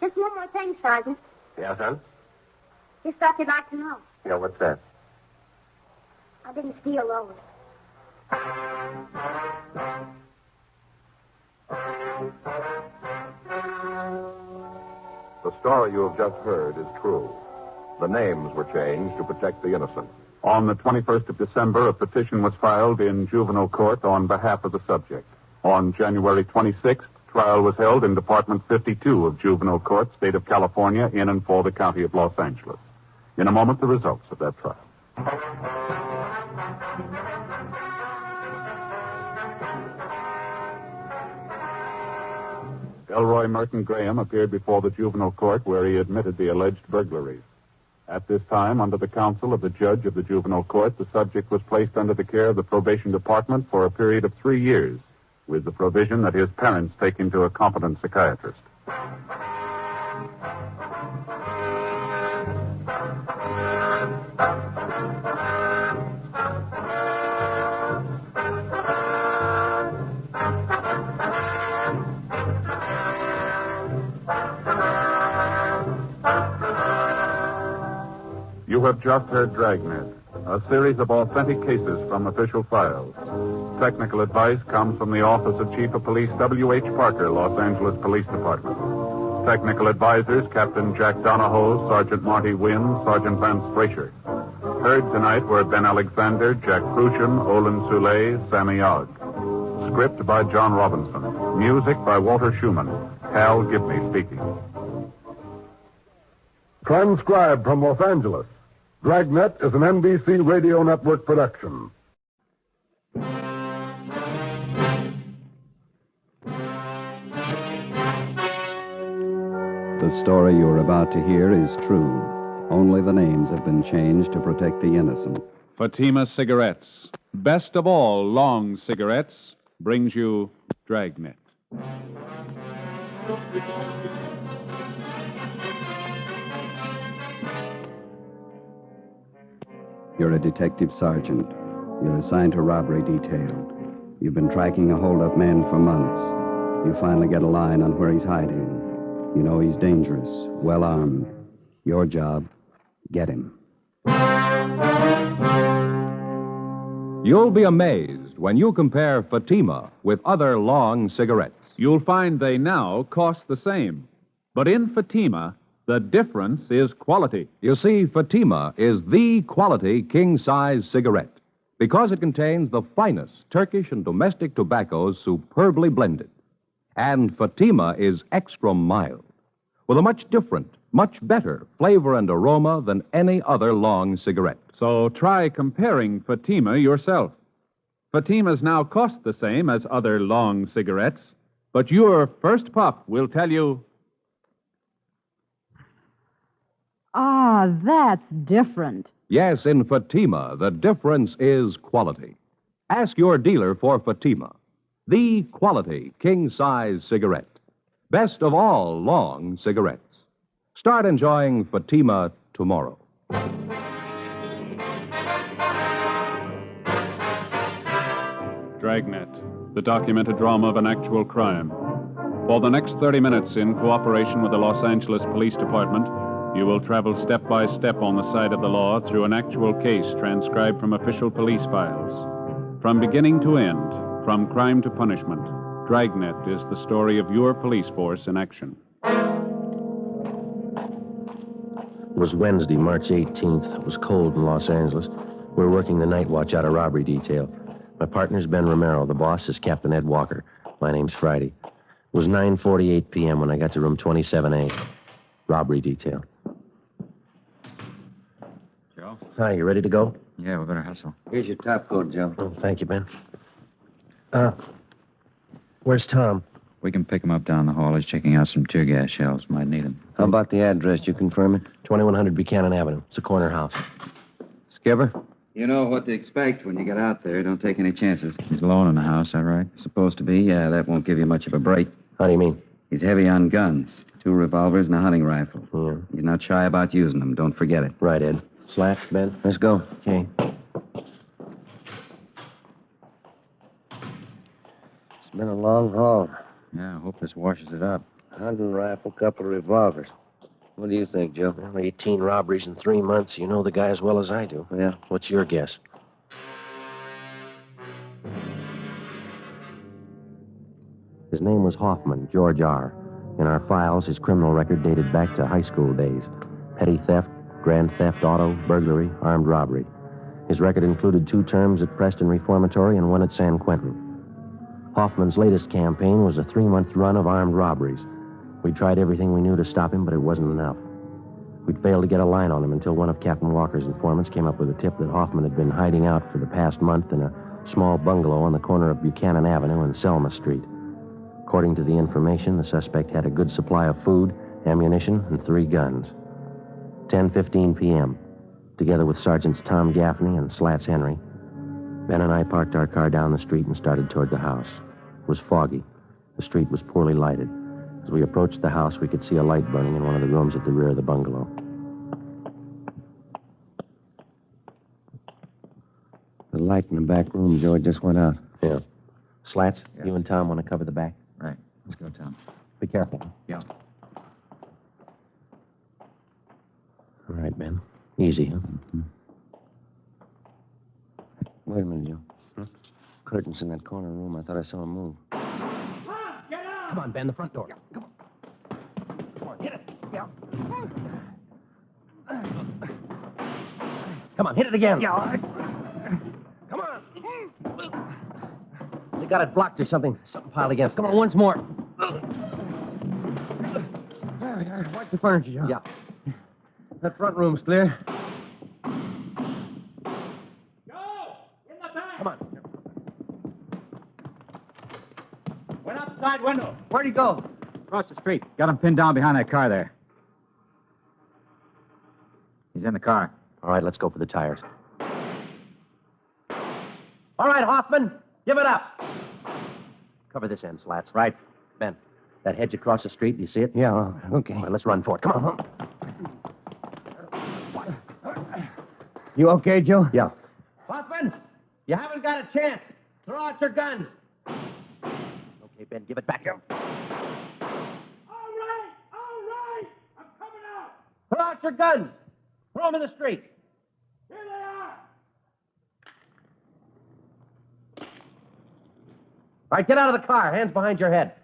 Just one more thing, Sergeant. Yeah, son? Just thought you'd like to know. Yeah, what's that? I didn't steal those. The story you have just heard is true. The names were changed to protect the innocent. On the 21st of December, a petition was filed in juvenile court on behalf of the subject. On January 26th, trial was held in Department 52 of Juvenile Court, State of California, in and for the County of Los Angeles. In a moment, the results of that trial. Elroy Merton Graham appeared before the juvenile court where he admitted the alleged burglaries. At this time, under the counsel of the judge of the juvenile court, the subject was placed under the care of the probation department for a period of 3 years, with the provision that his parents take him to a competent psychiatrist. You have just heard Dragnet, a series of authentic cases from official files. Technical advice comes from the Office of Chief of Police W.H. Parker, Los Angeles Police Department. Technical advisors, Captain Jack Donahoe, Sergeant Marty Wynn, Sergeant Vance Frazier. Heard tonight were Ben Alexander, Jack Crucian, Olin Soule, Sammy Ogg. Script by John Robinson. Music by Walter Schumann. Hal Gibney speaking. Transcribed from Los Angeles, Dragnet is an NBC Radio Network production. The story you're about to hear is true. Only the names have been changed to protect the innocent. Fatima Cigarettes, best of all long cigarettes, brings you Dragnet. You're a detective sergeant. You're assigned to robbery detail. You've been tracking a hold-up man for months. You finally get a line on where he's hiding. You know he's dangerous, well-armed. Your job, get him. You'll be amazed when you compare Fatima with other long cigarettes. You'll find they now cost the same. But in Fatima, the difference is quality. You see, Fatima is the quality king-size cigarette because it contains the finest Turkish and domestic tobaccos superbly blended. And Fatima is extra mild, with a much different, much better flavor and aroma than any other long cigarette. So try comparing Fatima yourself. Fatimas now cost the same as other long cigarettes, but your first puff will tell you... Ah, that's different. Yes, in Fatima, the difference is quality. Ask your dealer for Fatima, the quality king-size cigarette. Best of all long cigarettes. Start enjoying Fatima tomorrow. Dragnet, the documented drama of an actual crime. For the next 30 minutes, in cooperation with the Los Angeles Police Department, you will travel step by step on the side of the law through an actual case transcribed from official police files. From beginning to end, from crime to punishment, Dragnet is the story of your police force in action. It was Wednesday, March 18th. It was cold in Los Angeles. We were working the night watch out of robbery detail. My partner's Ben Romero. The boss is Captain Ed Walker. My name's Friday. It was 9:48 p.m. when I got to room 27A. Robbery detail. Joe? Hi, you ready to go? Yeah, we better hustle. Here's your top coat, Joe. Oh, thank you, Ben. Where's Tom? We can pick him up down the hall. He's checking out some tear gas shells. Might need him. How about the address? You confirm it? 2100 Buchanan Avenue. It's a corner house. Skipper? You know what to expect when you get out there. Don't take any chances. He's alone in the house, that right? Supposed to be. Yeah, that won't give you much of a break. How do you mean? He's heavy on guns. 2 revolvers and a hunting rifle. Yeah. He's not shy about using them. Don't forget it. Right, Ed. Slats, Ben? Let's go. Okay. It's been a long haul. Yeah, I hope this washes it up. Hunting rifle, couple of revolvers. What do you think, Joe? Well, 18 robberies in 3 months. You know the guy as well as I do. Yeah. What's your guess? His name was Hoffman, George R. In our files, his criminal record dated back to high school days. Petty theft, grand theft auto, burglary, armed robbery. His record included 2 terms at Preston Reformatory and 1 at San Quentin. Hoffman's latest campaign was a 3-month run of armed robberies. We tried everything we knew to stop him, but it wasn't enough. We'd failed to get a line on him until one of Captain Walker's informants came up with a tip that Hoffman had been hiding out for the past month in a small bungalow on the corner of Buchanan Avenue and Selma Street. According to the information, the suspect had a good supply of food, ammunition, and 3 guns. 10:15 p.m., together with Sergeants Tom Gaffney and Slats Henry, Ben and I parked our car down the street and started toward the house. It was foggy. The street was poorly lighted. As we approached the house, we could see a light burning in one of the rooms at the rear of the bungalow. The light in the back room, Joe, just went out. Yeah. Slats, you and Tom want to cover the back? Right. Let's go, Tom. Be careful. Yeah. All right, Ben. Easy, huh? Mm-hmm. Wait a minute, Joe. Curtains in that corner room. I thought I saw him move. Come on, Ben, the front door. Yeah, come on. Come on, hit it. Yeah. Come on, hit it again. Yeah, all right. Come on. You got it blocked or something. Something piled against. Come on, once more. Watch the furniture, Joe. Yeah. That front room's clear. Come on. Went up the side window. Where'd he go? Across the street. Got him pinned down behind that car there. He's in the car. All right, let's go for the tires. All right, Hoffman, give it up. Cover this end, Slats. Right. Ben, that hedge across the street, do you see it? Yeah, okay. All right, let's run for it. Come on. You okay, Joe? Yeah. Hoffman, you haven't got a chance. Throw out your guns. Okay, Ben, give it back here. All right. I'm coming out. Throw out your guns. Throw them in the street. Here they are. All right, get out of the car. Hands behind your head.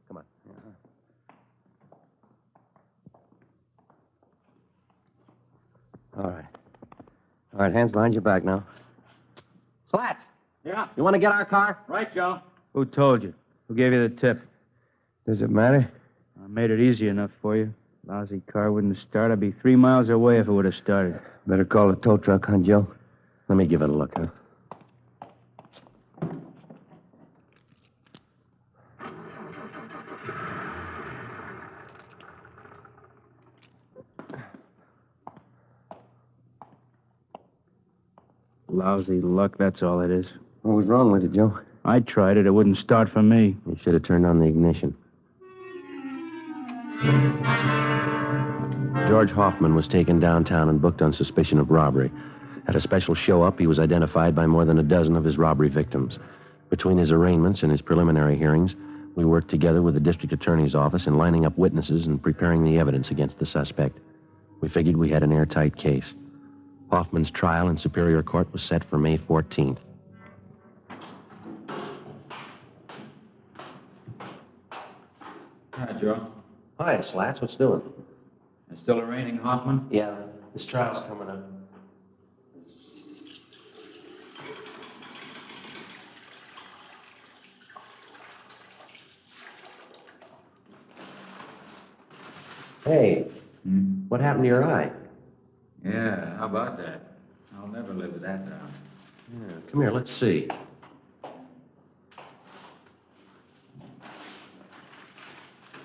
Come on. All right, hands behind your back now. Slats, Yeah. you want to get our car? Right, Joe. Who told you? Who gave you the tip? Does it matter? I made it easy enough for you. Lousy car wouldn't have started. I'd be 3 miles away if it would have started. Better call the tow truck, huh, Joe? Let me give it a look, huh? Lousy luck, that's all it is. What was wrong with it, Joe? I tried it. It wouldn't start for me. You should have turned on the ignition. George Hoffman was taken downtown and booked on suspicion of robbery. At a special show-up, he was identified by more than a dozen of his robbery victims. Between his arraignments and his preliminary hearings, we worked together with the district attorney's office in lining up witnesses and preparing the evidence against the suspect. We figured we had an airtight case. Hoffman's trial in Superior Court was set for May 14th. Hi, Joe. Hi, Slats. What's doing? It's still arraigning Hoffman? Yeah, this trial's coming up. Hey, what happened to your eye? Yeah, how about that? I'll never live with that down. Yeah, come here, let's see.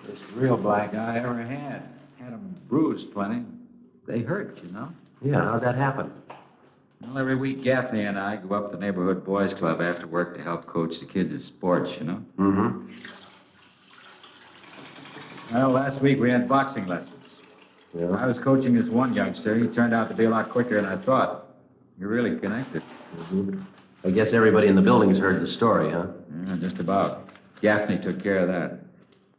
First real black eye I ever had. Had 'em bruised plenty. They hurt, you know. Yeah, how'd that happen? Well, every week Gaffney and I go up to the neighborhood boys' club after work to help coach the kids at sports, you know. Mm-hmm. Well, last week we had boxing lessons. Yeah. I was coaching this one youngster. He turned out to be a lot quicker than I thought. You're really connected. Mm-hmm. I guess everybody in the building has heard the story, huh? Yeah, just about. Gaffney took care of that.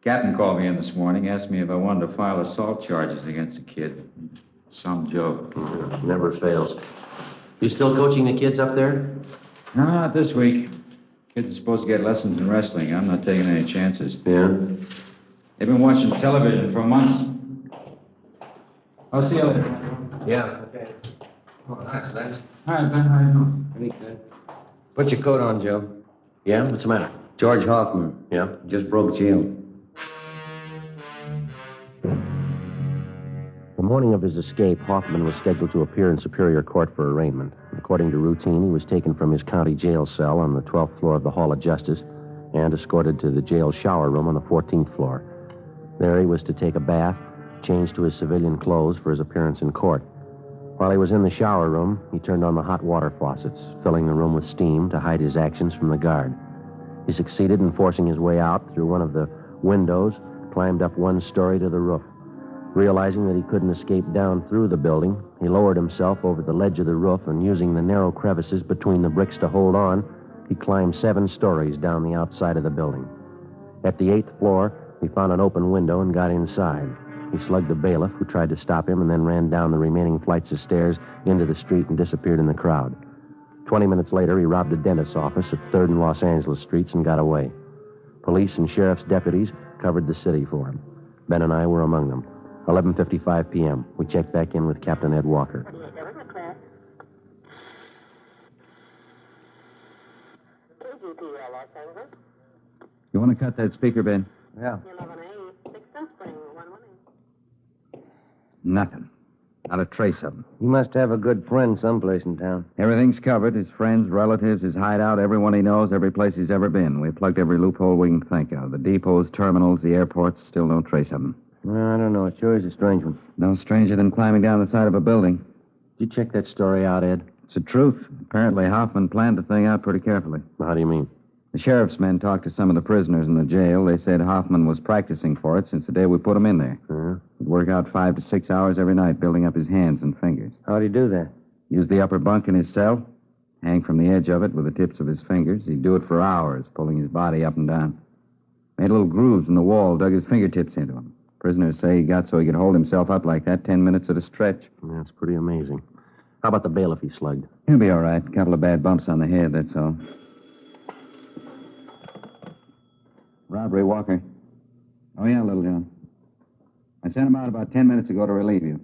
Captain called me in this morning, asked me if I wanted to file assault charges against the kid. Some joke. Yeah, never fails. You still coaching the kids up there? No, not this week. Kids are supposed to get lessons in wrestling. I'm not taking any chances. Yeah? They've been watching television for months. I'll see you later. Yeah. Okay. Oh, that's nice. Hi, Ben. How you doing? Pretty good. Put your coat on, Joe. Yeah? What's the matter? George Hoffman. Yeah? Just broke jail. The morning of his escape, Hoffman was scheduled to appear in Superior Court for arraignment. According to routine, he was taken from his county jail cell on the 12th floor of the Hall of Justice and escorted to the jail shower room on the 14th floor. There he was to take a bath, change to his civilian clothes for his appearance in court. While he was in the shower room, he turned on the hot water faucets, filling the room with steam to hide his actions from the guard. He succeeded in forcing his way out through one of the windows, climbed up one story to the roof. Realizing that he couldn't escape down through the building, he lowered himself over the ledge of the roof and, using the narrow crevices between the bricks to hold on, he climbed 7 stories down the outside of the building. At the 8th floor, he found an open window and got inside. He slugged a bailiff who tried to stop him and then ran down the remaining flights of stairs into the street and disappeared in the crowd. 20 minutes later, he robbed a dentist's office at 3rd and Los Angeles Streets and got away. Police and sheriff's deputies covered the city for him. Ben and I were among them. 11:55 p.m. We checked back in with Captain Ed Walker. WGPL, Los Angeles. You want to cut that speaker, Ben? Yeah. 11A, 6th Spring, 118. Nothing. Not a trace of him. He must have a good friend someplace in town. Everything's covered. His friends, relatives, his hideout, everyone he knows, every place he's ever been. We've plugged every loophole we can think of. The depots, terminals, the airports, still no trace of him. Well, I don't know. It sure is a strange one. No stranger than climbing down the side of a building. Did you check that story out, Ed? It's the truth. Apparently, Hoffman planned the thing out pretty carefully. How do you mean? The sheriff's men talked to some of the prisoners in the jail. They said Hoffman was practicing for it since the day we put him in there. He'd work out 5 to 6 hours every night, building up his hands and fingers. How'd he do that? Use the upper bunk in his cell, hang from the edge of it with the tips of his fingers. He'd do it for hours, pulling his body up and down. Made little grooves in the wall, dug his fingertips into them. Prisoners say he got so he could hold himself up like that 10 minutes at a stretch. That's pretty amazing. How about the bailiff he slugged? He'll be all right. A couple of bad bumps on the head, that's all. Robbery, Walker. Oh, yeah, Little John. I sent him out about 10 minutes ago to relieve you.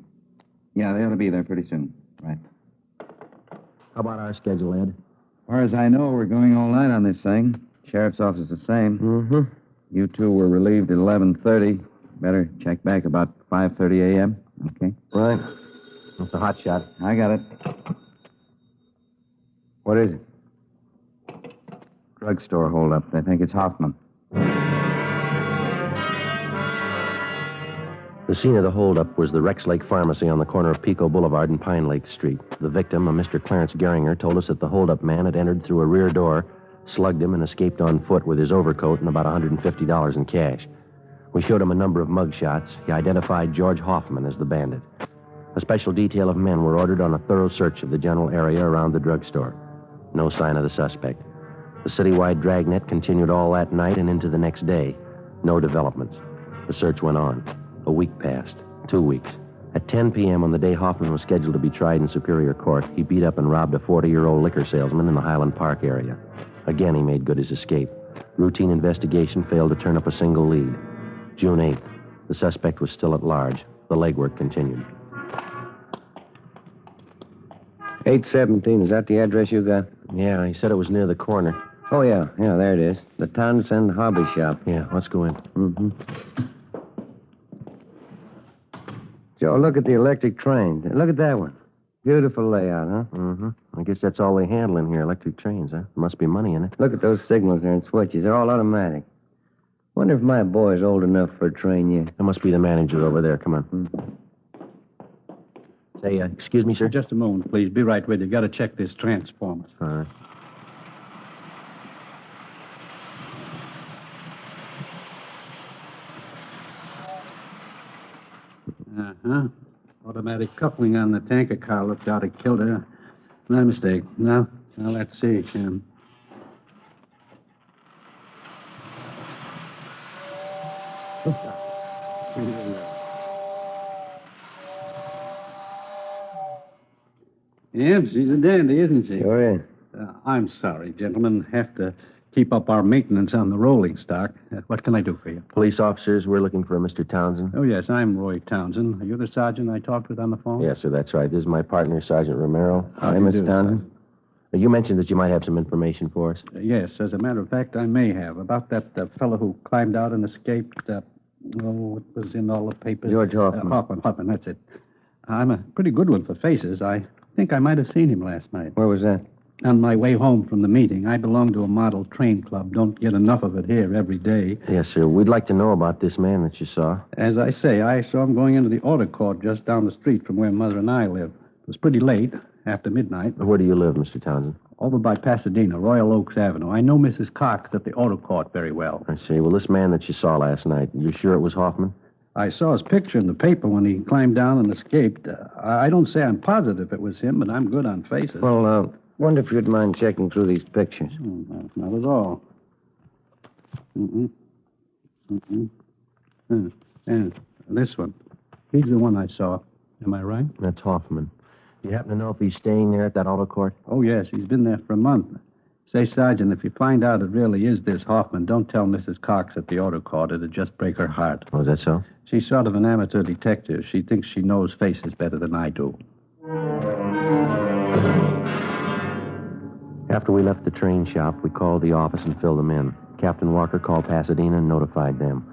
Yeah, they ought to be there pretty soon. Right. How about our schedule, Ed? As far as I know, we're going all night on this thing. Sheriff's office the same. Mm-hmm. You two were relieved at 11:30. Better check back about 5:30 a.m. Okay? Right. That's a hot shot. I got it. What is it? Drugstore holdup. They think it's Hoffman. The scene of the holdup was the Rex Lake Pharmacy on the corner of Pico Boulevard and Pine Lake Street. The victim, a Mr. Clarence Geringer, told us that the holdup man had entered through a rear door, slugged him, and escaped on foot with his overcoat and about $150 in cash. We showed him a number of mug shots. He identified George Hoffman as the bandit. A special detail of men were ordered on a thorough search of the general area around the drugstore. No sign of the suspect. The citywide Dragnet continued all that night and into the next day. No developments. The search went on. A week passed. 2 weeks. At 10 p.m. on the day Hoffman was scheduled to be tried in Superior Court, he beat up and robbed a 40-year-old liquor salesman in the Highland Park area. Again, he made good his escape. Routine investigation failed to turn up a single lead. June 8th. The suspect was still at large. The legwork continued. 817, is that the address you got? Yeah, he said it was near the corner. Oh, yeah, there it is. The Townsend Hobby Shop. Yeah, let's go in. Mm-hmm. Joe, look at the electric train. Look at that one. Beautiful layout, huh? Mm-hmm. I guess that's all they handle in here, electric trains, huh? Must be money in it. Look at those signals there and switches. They're all automatic. Wonder if my boy's old enough for a train yet. That must be the manager over there. Come on. Mm-hmm. Say, excuse me, sir? Just a moment, please. Be right with you. Got to check this transformer. All right. Uh-huh. Automatic coupling on the tanker car looked out. It killed her. My mistake. Now let's see, Jim. Yep, she's a dandy, isn't she? Sure is. I'm sorry, gentlemen. Have to keep up our maintenance on the rolling stock. What can I do for you? Police officers, we're looking for a Mr. Townsend. Oh, yes, I'm Roy Townsend. Are you the sergeant I talked with on the phone? Yes, sir, that's right. This is my partner, Sergeant Romero. How do you do, Mr. Townsend. You mentioned that you might have some information for us. Yes, as a matter of fact, I may have. About that fellow who climbed out and escaped. It was in all the papers. George Hoffman. Hoffman, that's it. I'm a pretty good one for faces. I think I might have seen him last night. Where was that? On my way home from the meeting. I belong to a model train club. Don't get enough of it here every day. Yes, sir. We'd like to know about this man that you saw. As I say, I saw him going into the auto court just down the street from where Mother and I live. It was pretty late, after midnight. Where do you live, Mr. Townsend? Over by Pasadena, Royal Oaks Avenue. I know Mrs. Cox at the auto court very well. I see. Well, this man that you saw last night, you sure it was Hoffman? I saw his picture in the paper when he climbed down and escaped. I don't say I'm positive it was him, but I'm good on faces. Well, wonder if you'd mind checking through these pictures. Not at all. And this one. He's the one I saw. Am I right? That's Hoffman. Do you happen to know if he's staying there at that auto court? Oh, yes. He's been there for a month. Say, Sergeant, if you find out it really is this Hoffman, don't tell Mrs. Cox at the auto court. It'd just break her heart. Oh, is that so? She's sort of an amateur detective. She thinks she knows faces better than I do. After we left the train shop, we called the office and filled them in. Captain Walker called Pasadena and notified them.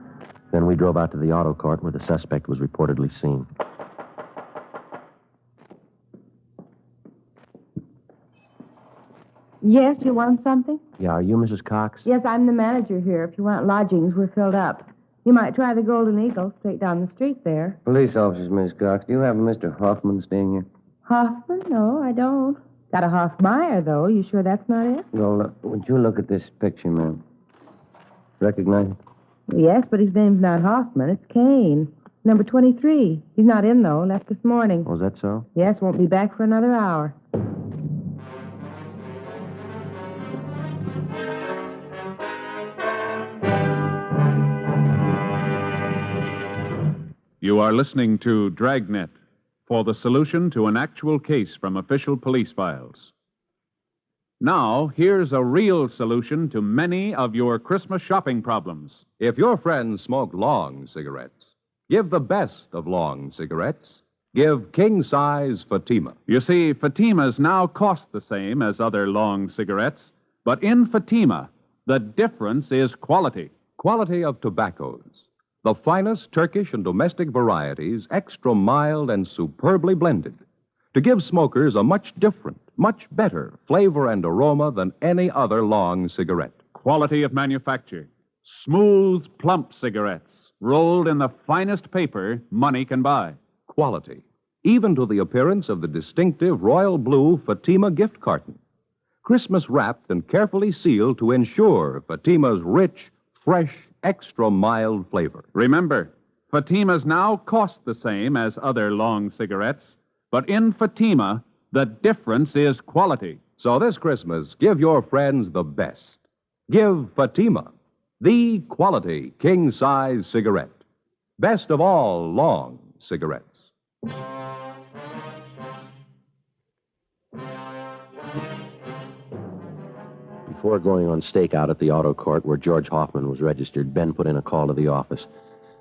Then we drove out to the auto court where the suspect was reportedly seen. Yes, you want something? Yeah, are you Mrs. Cox? Yes, I'm the manager here. If you want lodgings, we're filled up. You might try the Golden Eagle straight down the street there. Police officers, Miss Cox. Do you have a Mr. Hoffman staying here? Hoffman? No, I don't. Got a Hoffmeyer, though. You sure that's not it? Well, would you look at this picture, ma'am? Recognize it? Yes, but his name's not Hoffman. It's Kane. Number 23. He's not in, though. Left this morning. Oh, is that so? Yes, won't be back for another hour. You are listening to Dragnet for the solution to an actual case from official police files. Now, here's a real solution to many of your Christmas shopping problems. If your friends smoke long cigarettes, give the best of long cigarettes. Give king-size Fatima. You see, Fatimas now cost the same as other long cigarettes, but in Fatima, the difference is quality. Quality of tobaccos. The finest Turkish and domestic varieties, extra mild and superbly blended, to give smokers a much different, much better flavor and aroma than any other long cigarette. Quality of manufacture. Smooth, plump cigarettes, rolled in the finest paper money can buy. Quality, even to the appearance of the distinctive royal blue Fatima gift carton. Christmas wrapped and carefully sealed to ensure Fatima's rich, fresh, extra mild flavor. Remember, Fatimas now cost the same as other long cigarettes, but in Fatima, the difference is quality. So this Christmas, give your friends the best. Give Fatima, the quality king-size cigarette. Best of all long cigarettes. Before going on stakeout at the auto court where George Hoffman was registered, Ben put in a call to the office.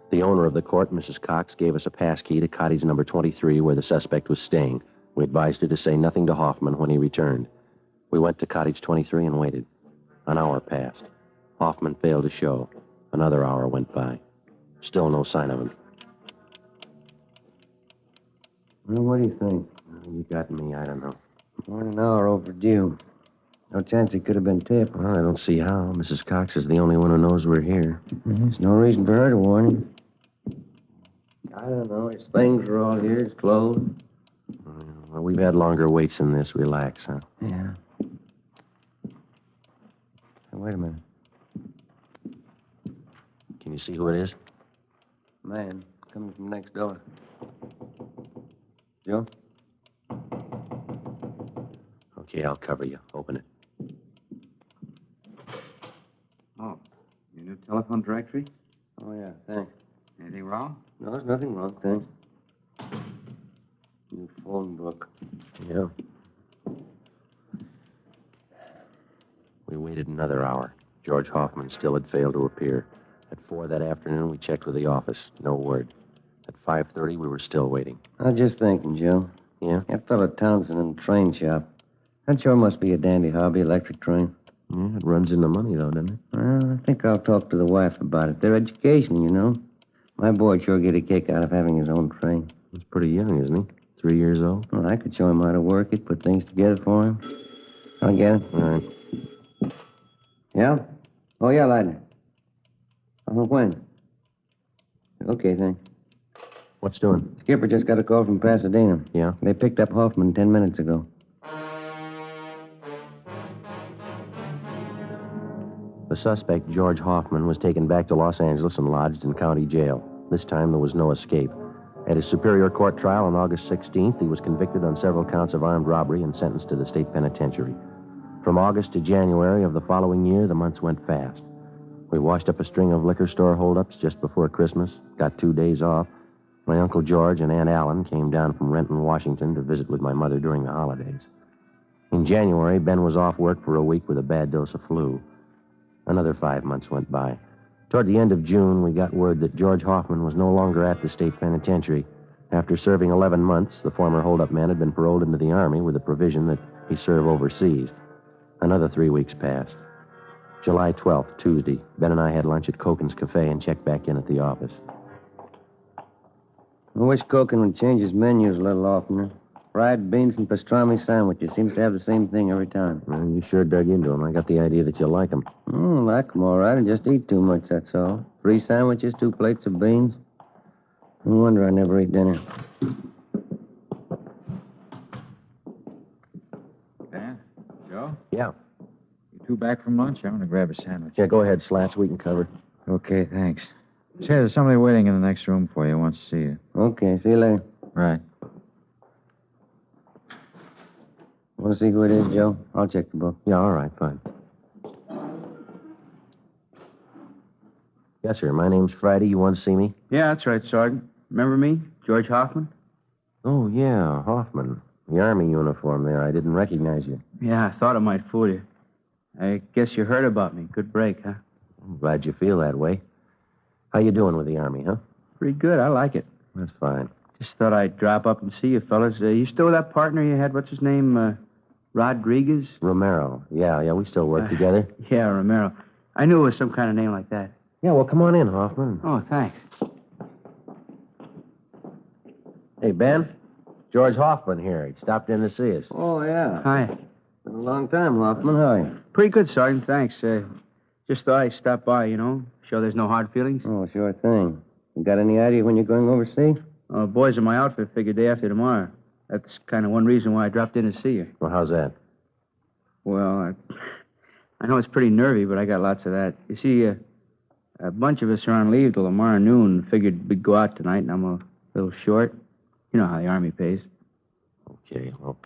The owner of the court, Mrs. Cox, gave us a pass key to cottage number 23 where the suspect was staying. We advised her to say nothing to Hoffman when he returned. We went to cottage 23 and waited. An hour passed. Hoffman failed to show. Another hour went by. Still no sign of him. Well, what do you think? You got me, I don't know. More than an hour overdue. No chance he could have been tipped. Well, I don't see how. Mrs. Cox is the only one who knows we're here. There's no reason for her to warn him. I don't know. His things are all here. His clothes. Well, we've had longer waits than this. Relax, huh? Yeah. Hey, wait a minute. Can you see who it is? Man, coming from next door. Joe? Okay, I'll cover you. Open it. Oh, your new telephone directory? Oh, yeah, thanks. Anything wrong? No, there's nothing wrong, thanks. New phone book. Yeah. We waited another hour. George Hoffman still had failed to appear. At 4 that afternoon, we checked with the office. No word. At 5:30, we were still waiting. I was just thinking, Joe. Yeah? That fellow Townsend in the train shop. That sure must be a dandy hobby, electric train. Yeah, it runs into money, though, doesn't it? Well, I think I'll talk to the wife about it. Their education, you know. My boy'd sure get a kick out of having his own train. He's pretty young, isn't he? 3 years old? Well, I could show him how to work it, put things together for him. I'll get it. All right. Yeah? Oh, yeah, Lightner. When? Okay, thanks. What's doing? Skipper just got a call from Pasadena. Yeah? They picked up Hoffman 10 minutes ago. The suspect, George Hoffman, was taken back to Los Angeles and lodged in county jail. This time, there was no escape. At his Superior Court trial on August 16th, he was convicted on several counts of armed robbery and sentenced to the state penitentiary. From August to January of the following year, the months went fast. We washed up a string of liquor store holdups just before Christmas, got 2 days off. My Uncle George and Aunt Allen came down from Renton, Washington to visit with my mother during the holidays. In January, Ben was off work for a week with a bad dose of flu. Another 5 months went by. Toward the end of June, we got word that George Hoffman was no longer at the state penitentiary. After serving 11 months, the former holdup man had been paroled into the Army with the provision that he serve overseas. Another 3 weeks passed. July 12th, Tuesday. Ben and I had lunch at Koken's Cafe and checked back in at the office. I wish Koken would change his menus a little oftener. Fried beans and pastrami sandwiches. Seems to have the same thing every time. Well, you sure dug into them. I got the idea that you like them. Like them all right. I just eat too much, that's all. 3 sandwiches, 2 plates of beans. No wonder I never eat dinner. Dan? Joe? Yeah. You two back from lunch? I'm going to grab a sandwich. Yeah, go ahead, Slats. We can cover. Okay, thanks. Say, there's somebody waiting in the next room for you. Wants to see you. Okay, see you later. Right. Want to see who it is, Joe? I'll check the book. Yeah, all right, fine. Yes, sir. My name's Friday. You want to see me? Yeah, that's right, Sergeant. Remember me? George Hoffman? Oh, yeah, Hoffman. The Army uniform there. I didn't recognize you. Yeah, I thought it might fool you. I guess you heard about me. Good break, huh? I'm glad you feel that way. How you doing with the Army, huh? Pretty good. I like it. That's fine. Just thought I'd drop up and see you fellas. You still with that partner you had? What's his name? Rodriguez? Romero. Yeah, we still work together. Yeah, Romero. I knew it was some kind of name like that. Yeah, well, come on in, Hoffman. Oh, thanks. Hey, Ben. George Hoffman here. He stopped in to see us. Oh, yeah. Hi. Been a long time, Hoffman. How are you? Pretty good, Sergeant. Thanks. Just thought I'd stop by, Sure there's no hard feelings? Oh, sure thing. You got any idea when you're going overseas? Boys in my outfit figure day after tomorrow. That's kind of one reason why I dropped in to see you. Well, how's that? Well, I know it's pretty nervy, but I got lots of that. You see, a bunch of us are on leave till tomorrow noon. Figured we'd go out tonight, and I'm a little short. You know how the Army pays. Okay, well,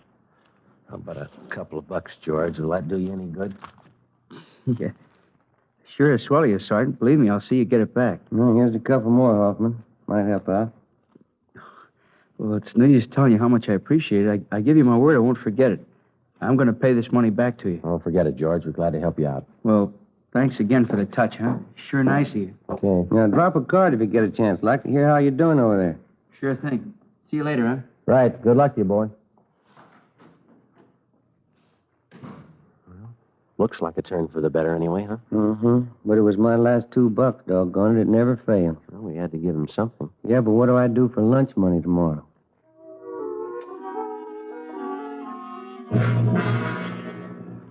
how about a couple of bucks, George? Will that do you any good? Yeah. Sure is swell of you, Sergeant. Believe me, I'll see you get it back. No, here's a couple more, Hoffman. Might help out. Well, it's no use telling you how much I appreciate it. I give you my word I won't forget it. I'm going to pay this money back to you. Oh, forget it, George. We're glad to help you out. Well, thanks again for the touch, huh? Sure nice of you. Okay. Now, drop a card if you get a chance. Like to hear how you're doing over there. Sure thing. See you later, huh? Right. Good luck to you, boy. Well, looks like a turn for the better anyway, huh? Mm-hmm. But it was my last $2, doggone it. It never failed. Well, we had to give him something. Yeah, but what do I do for lunch money tomorrow?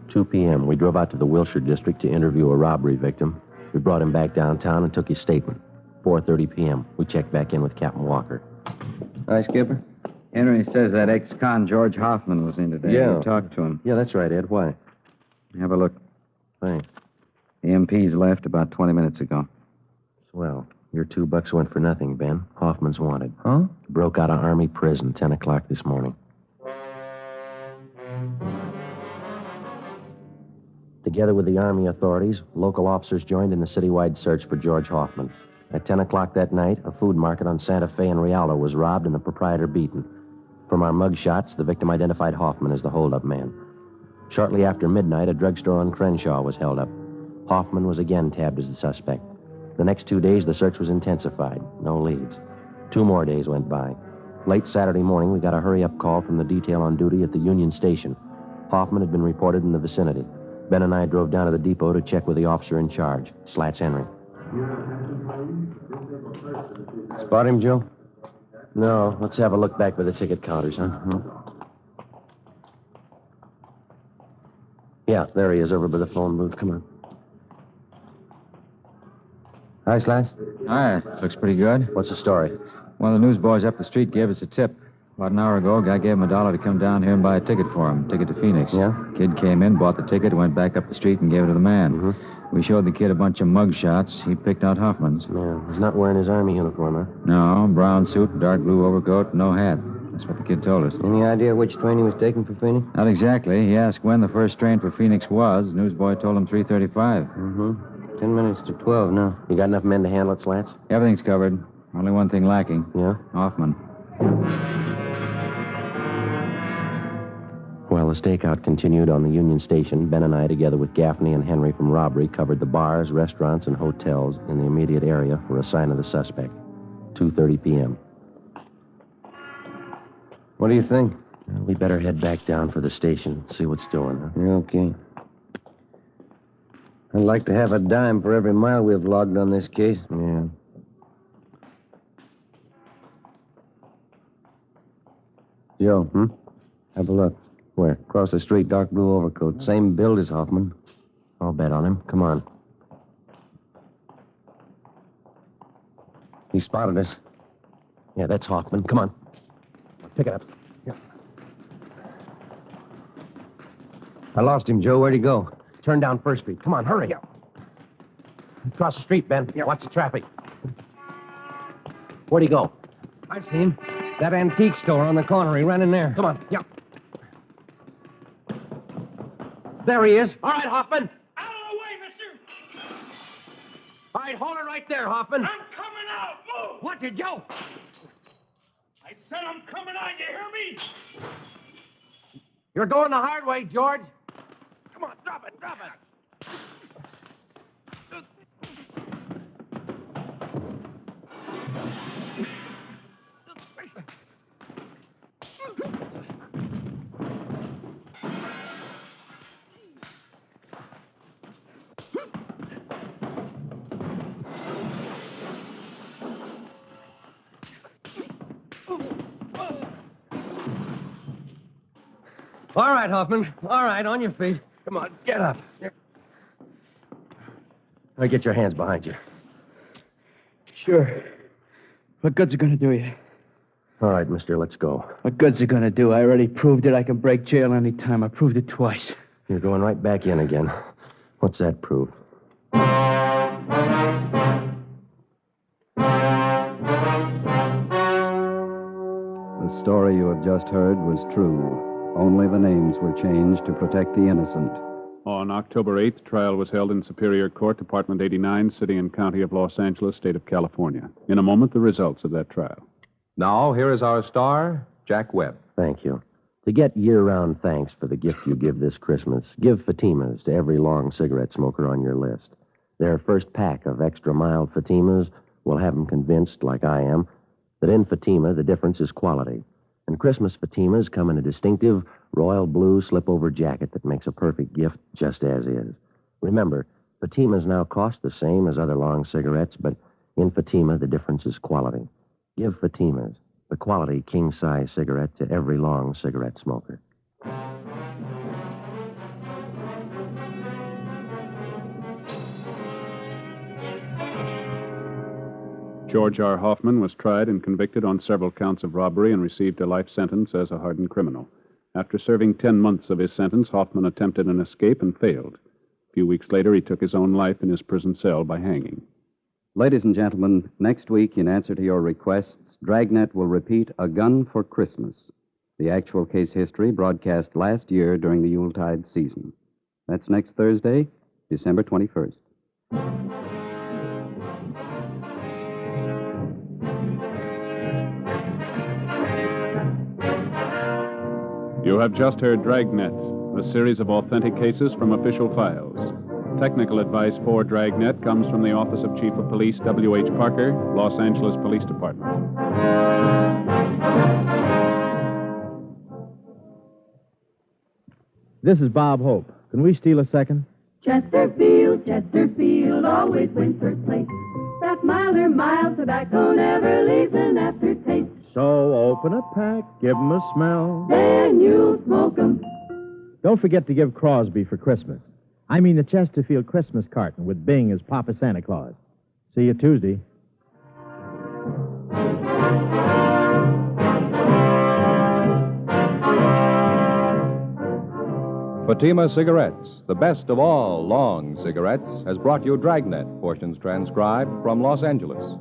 $2 p.m. We drove out to the Wilshire district to interview a robbery victim. We brought him back downtown and took his statement. 4:30 p.m. We checked back in with Captain Walker. Hi, Skipper. Henry says that ex-con George Hoffman was in today. Yeah. You talked to him. Yeah, that's right, Ed. Why? Have a look. Thanks. The MP's left about 20 minutes ago. Swell. Your $2 went for nothing, Ben. Hoffman's wanted. Huh? Broke out of Army prison 10 o'clock this morning. Together with the Army authorities, local officers joined in the citywide search for George Hoffman. At 10 o'clock that night, a food market on Santa Fe and Rialto was robbed and the proprietor beaten. From our mug shots, the victim identified Hoffman as the holdup man. Shortly after midnight, a drugstore on Crenshaw was held up. Hoffman was again tabbed as the suspect. The next 2 days, the search was intensified. No leads. 2 more days went by. Late Saturday morning, we got a hurry-up call from the detail on duty at the Union Station. Hoffman had been reported in the vicinity. Ben and I drove down to the depot to check with the officer in charge, Slats Henry. Spot him, Joe? No, let's have a look back by the ticket counters, huh? Yeah, there he is over by the phone booth. Come on. Hi, Slats. Hi, looks pretty good. What's the story? One of the newsboys up the street gave us a tip. About an hour ago, a guy gave him $1 to come down here and buy a ticket for him. Ticket to Phoenix. Yeah? Kid came in, bought the ticket, went back up the street and gave it to the man. We showed the kid a bunch of mug shots. He picked out Hoffman's. Yeah, he's not wearing his Army uniform, huh? No, brown suit, dark blue overcoat, no hat. That's what the kid told us. Any idea which train he was taking for Phoenix? Not exactly. He asked when the first train for Phoenix was. The newsboy told him 3:35. 10 minutes to 12 now. You got enough men to handle it, Slats? Everything's covered. Only one thing lacking. Yeah? Hoffman. While the stakeout continued on the Union Station, Ben and I, together with Gaffney and Henry from robbery, covered the bars, restaurants, and hotels in the immediate area for a sign of the suspect. 2:30 p.m. What do you think? Well, we better head back down for the station, see what's doing, huh? Okay. I'd like to have a dime for every mile we've logged on this case. Yeah. Joe, have a look. Where? Across the street, dark blue overcoat. Same build as Hoffman. I'll bet on him. Come on. He spotted us. Yeah, that's Hoffman. Come on. Pick it up. Here. I lost him, Joe. Where'd he go? Turn down First Street. Come on, hurry. Across the street, Ben. Watch the traffic. Where'd he go? I've seen him. That antique store on the corner. He ran in there. Come on. Yep. There he is. All right, Hoffman. Out of the way, mister. All right, hold it right there, Hoffman. I'm coming out. Move. What did Joe? I said I'm coming out. You hear me? You're going the hard way, George. Come on, drop it, drop it. All right, Hoffman. All right, on your feet. Come on, get up. Now get your hands behind you. Sure. What good's it gonna do you? All right, mister, let's go. What good's it gonna do? I already proved it. I can break jail any time. I proved it twice. You're going right back in again. What's that prove? The story you have just heard was true. Only the names were changed to protect the innocent. On October 8th, trial was held in Superior Court, Department 89, City and County of Los Angeles, State of California. In a moment, the results of that trial. Now, here is our star, Jack Webb. Thank you. To get year-round thanks for the gift you give this Christmas, give Fatimas to every long cigarette smoker on your list. Their first pack of extra mild Fatimas will have them convinced, like I am, that in Fatima the difference is quality. And Christmas Fatimas come in a distinctive royal blue slip-over jacket that makes a perfect gift just as is. Remember, Fatimas now cost the same as other long cigarettes, but in Fatima the difference is quality. Give Fatimas, the quality king-size cigarette, to every long cigarette smoker. George R. Hoffman was tried and convicted on several counts of robbery and received a life sentence as a hardened criminal. After serving 10 months of his sentence, Hoffman attempted an escape and failed. A few weeks later, he took his own life in his prison cell by hanging. Ladies and gentlemen, next week, in answer to your requests, Dragnet will repeat A Gun for Christmas, the actual case history broadcast last year during the Yuletide season. That's next Thursday, December 21st. You have just heard Dragnet, a series of authentic cases from official files. Technical advice for Dragnet comes from the Office of Chief of Police W.H. Parker, Los Angeles Police Department. This is Bob Hope. Can we steal a second? Chesterfield, Chesterfield always wins first place. That milder, mild tobacco never leaves an aftertaste. So open a pack, give 'em a smell. Then you'll smoke 'em. Don't forget to give Crosby for Christmas. I mean the Chesterfield Christmas carton with Bing as Papa Santa Claus. See you Tuesday. Fatima Cigarettes, the best of all long cigarettes, has brought you Dragnet, portions transcribed from Los Angeles.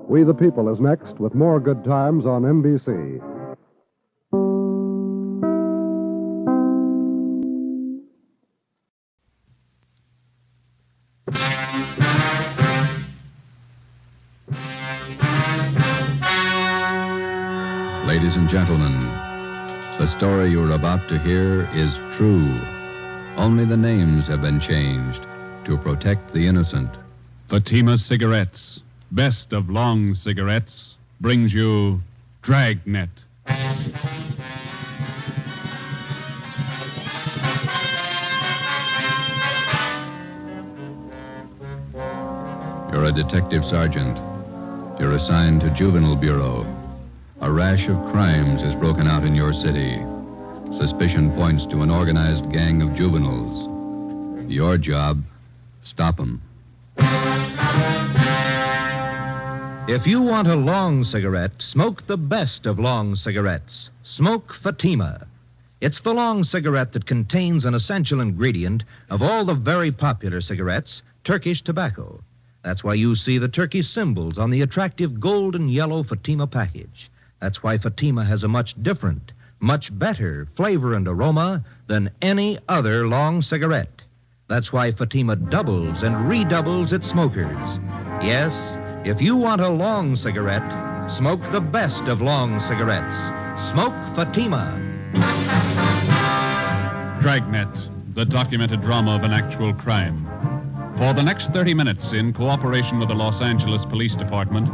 We the People is next with more good times on NBC. Ladies and gentlemen, the story you're about to hear is true. Only the names have been changed to protect the innocent. Fatima Cigarettes, best of long cigarettes, brings you Dragnet. You're a detective sergeant. You're assigned to Juvenile Bureau. A rash of crimes has broken out in your city. Suspicion points to an organized gang of juveniles. Your job, stop them. If you want a long cigarette, smoke the best of long cigarettes. Smoke Fatima. It's the long cigarette that contains an essential ingredient of all the very popular cigarettes, Turkish tobacco. That's why you see the Turkish symbols on the attractive gold and yellow Fatima package. That's why Fatima has a much different, much better flavor and aroma than any other long cigarette. That's why Fatima doubles and redoubles its smokers. Yes, if you want a long cigarette, smoke the best of long cigarettes. Smoke Fatima. Dragnet, the documented drama of an actual crime. For the next 30 minutes, in cooperation with the Los Angeles Police Department,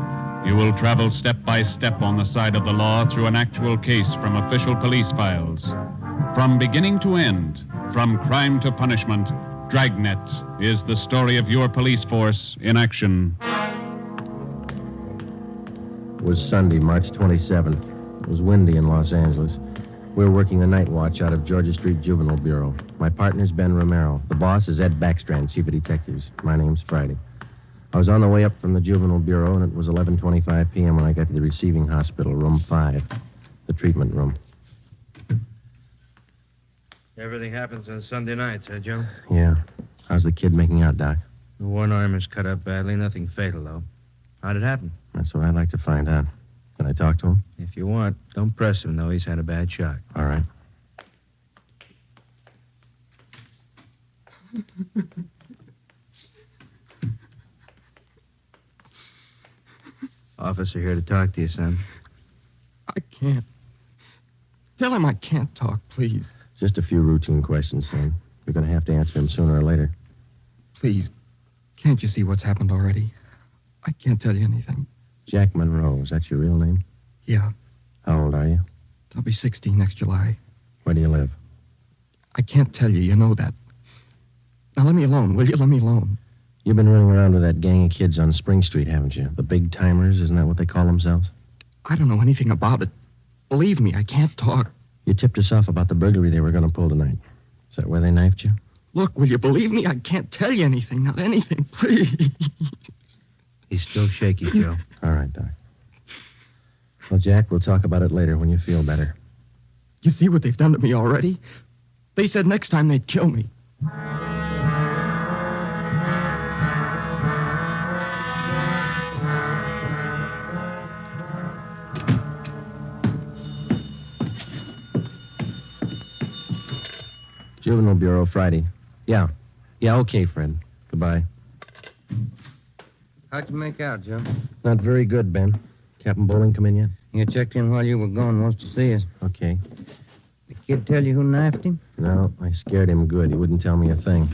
you will travel step by step on the side of the law through an actual case from official police files. From beginning to end, from crime to punishment, Dragnet is the story of your police force in action. It was Sunday, March 27th. It was windy in Los Angeles. We were working the night watch out of Georgia Street Juvenile Bureau. My partner's Ben Romero. The boss is Ed Backstrand, chief of detectives. My name's Friday. I was on the way up from the Juvenile Bureau, and it was 11:25 p.m. when I got to the receiving hospital, room 5, the treatment room. Everything happens on Sunday nights, huh, Joe? Yeah. How's the kid making out, Doc? One arm is cut up badly. Nothing fatal, though. How'd it happen? That's what I'd like to find out. Can I talk to him? If you want. Don't press him, though. He's had a bad shock. All right. Officer here to talk to you, son. I can't. Tell him I can't talk, please. Just a few routine questions, son. You're going to have to answer them sooner or later. Please, can't you see what's happened already? I can't tell you anything. Jack Monroe, is that your real name? Yeah, How old are you? I'll be 16 next July. Where do you live? I can't tell you, you know that. Now let me alone, will you? Let me alone. You've been running around with that gang of kids on Spring Street, haven't you? The big timers, isn't that what they call themselves? I don't know anything about it. Believe me, I can't talk. You tipped us off about the burglary they were going to pull tonight. Is that where they knifed you? Look, will you believe me? I can't tell you anything, not anything, please. He's still shaky, Joe. All right, Doc. Well, Jack, we'll talk about it later when you feel better. You see what they've done to me already? They said next time they'd kill me. Juvenile Bureau, Friday. Yeah. Yeah, okay, Fred. Goodbye. How'd you make out, Joe? Not very good, Ben. Captain Bowling come in yet? You checked in while you were gone. Wants to see us. Okay. The kid tell you who knifed him? No, I scared him good. He wouldn't tell me a thing.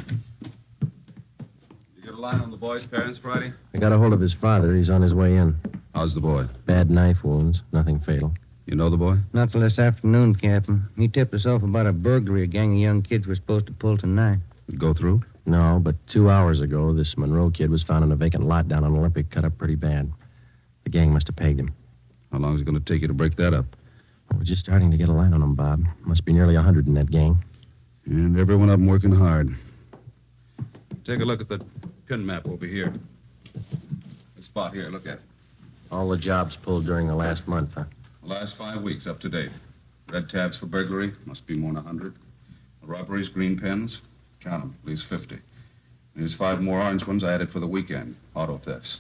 You get a line on the boy's parents, Friday? I got a hold of his father. He's on his way in. How's the boy? Bad knife wounds. Nothing fatal. You know the boy? Not till this afternoon, Captain. He tipped us off about a burglary a gang of young kids were supposed to pull tonight. Did it go through? No, but 2 hours ago, this Monroe kid was found in a vacant lot down on Olympic, cut up pretty bad. The gang must have pegged him. How long is it going to take you to break that up? We're just starting to get a line on him, Bob. Must be nearly 100 in that gang. And every one of them working hard. Take a look at the pin map over here. This spot here, look at it. All the jobs pulled during the last month, huh? The last 5 weeks, up to date. Red tabs for burglary, must be more than 100. Robberies, green pens, count them, at least 50. There's 5 more orange ones I added for the weekend, auto thefts.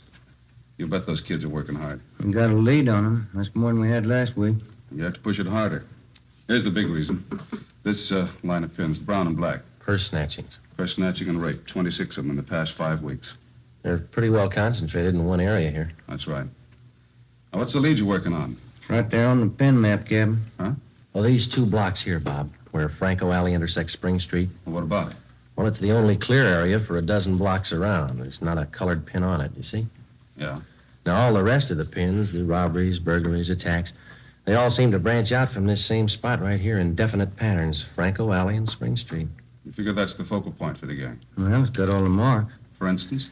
You bet those kids are working hard. We got a lead on them. That's more than we had last week. You have to push it harder. Here's the big reason. This line of pins, brown and black. Purse snatchings. Purse snatching and rape, 26 of them in the past 5 weeks. They're pretty well concentrated in one area here. That's right. Now, what's the lead you're working on? Right there on the pin map, Captain. Huh? Well, these 2 blocks here, Bob, where Franco Alley intersects Spring Street. Well, what about it? Well, it's the only clear area for a dozen blocks around. There's not a colored pin on it, you see? Yeah. Now, all the rest of the pins, the robberies, burglaries, attacks, They all seem to branch out from this same spot right here in definite patterns. Franco Alley and Spring Street. You figure that's the focal point for the gang? Well, it's got all the marks. For instance?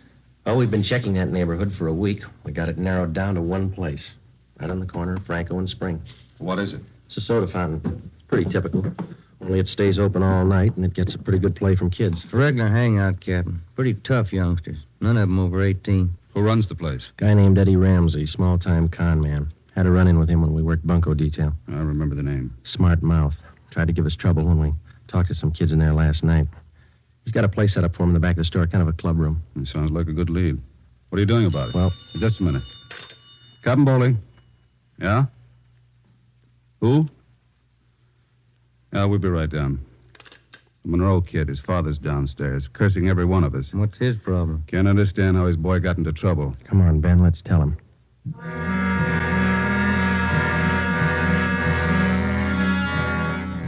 Oh, we've been checking that neighborhood for a week. We got it narrowed down to one place. Right on the corner of Franco and Spring. What is it? It's a soda fountain. It's pretty typical. Only it stays open all night, and it gets a pretty good play from kids. It's a regular hangout, Captain. Pretty tough youngsters. None of them over 18. Who runs the place? Guy named Eddie Ramsey, small-time con man. Had a run-in with him when we worked bunco detail. I remember the name. Smart mouth. Tried to give us trouble when we talked to some kids in there last night. He's got a place set up for him in the back of the store, kind of a club room. It sounds like a good lead. What are you doing about it? Well, just a minute. Captain Bowling. Yeah? Who? Yeah, we'll be right down. The Monroe kid, his father's downstairs, cursing every one of us. What's his problem? Can't understand how his boy got into trouble. Come on, Ben, let's tell him.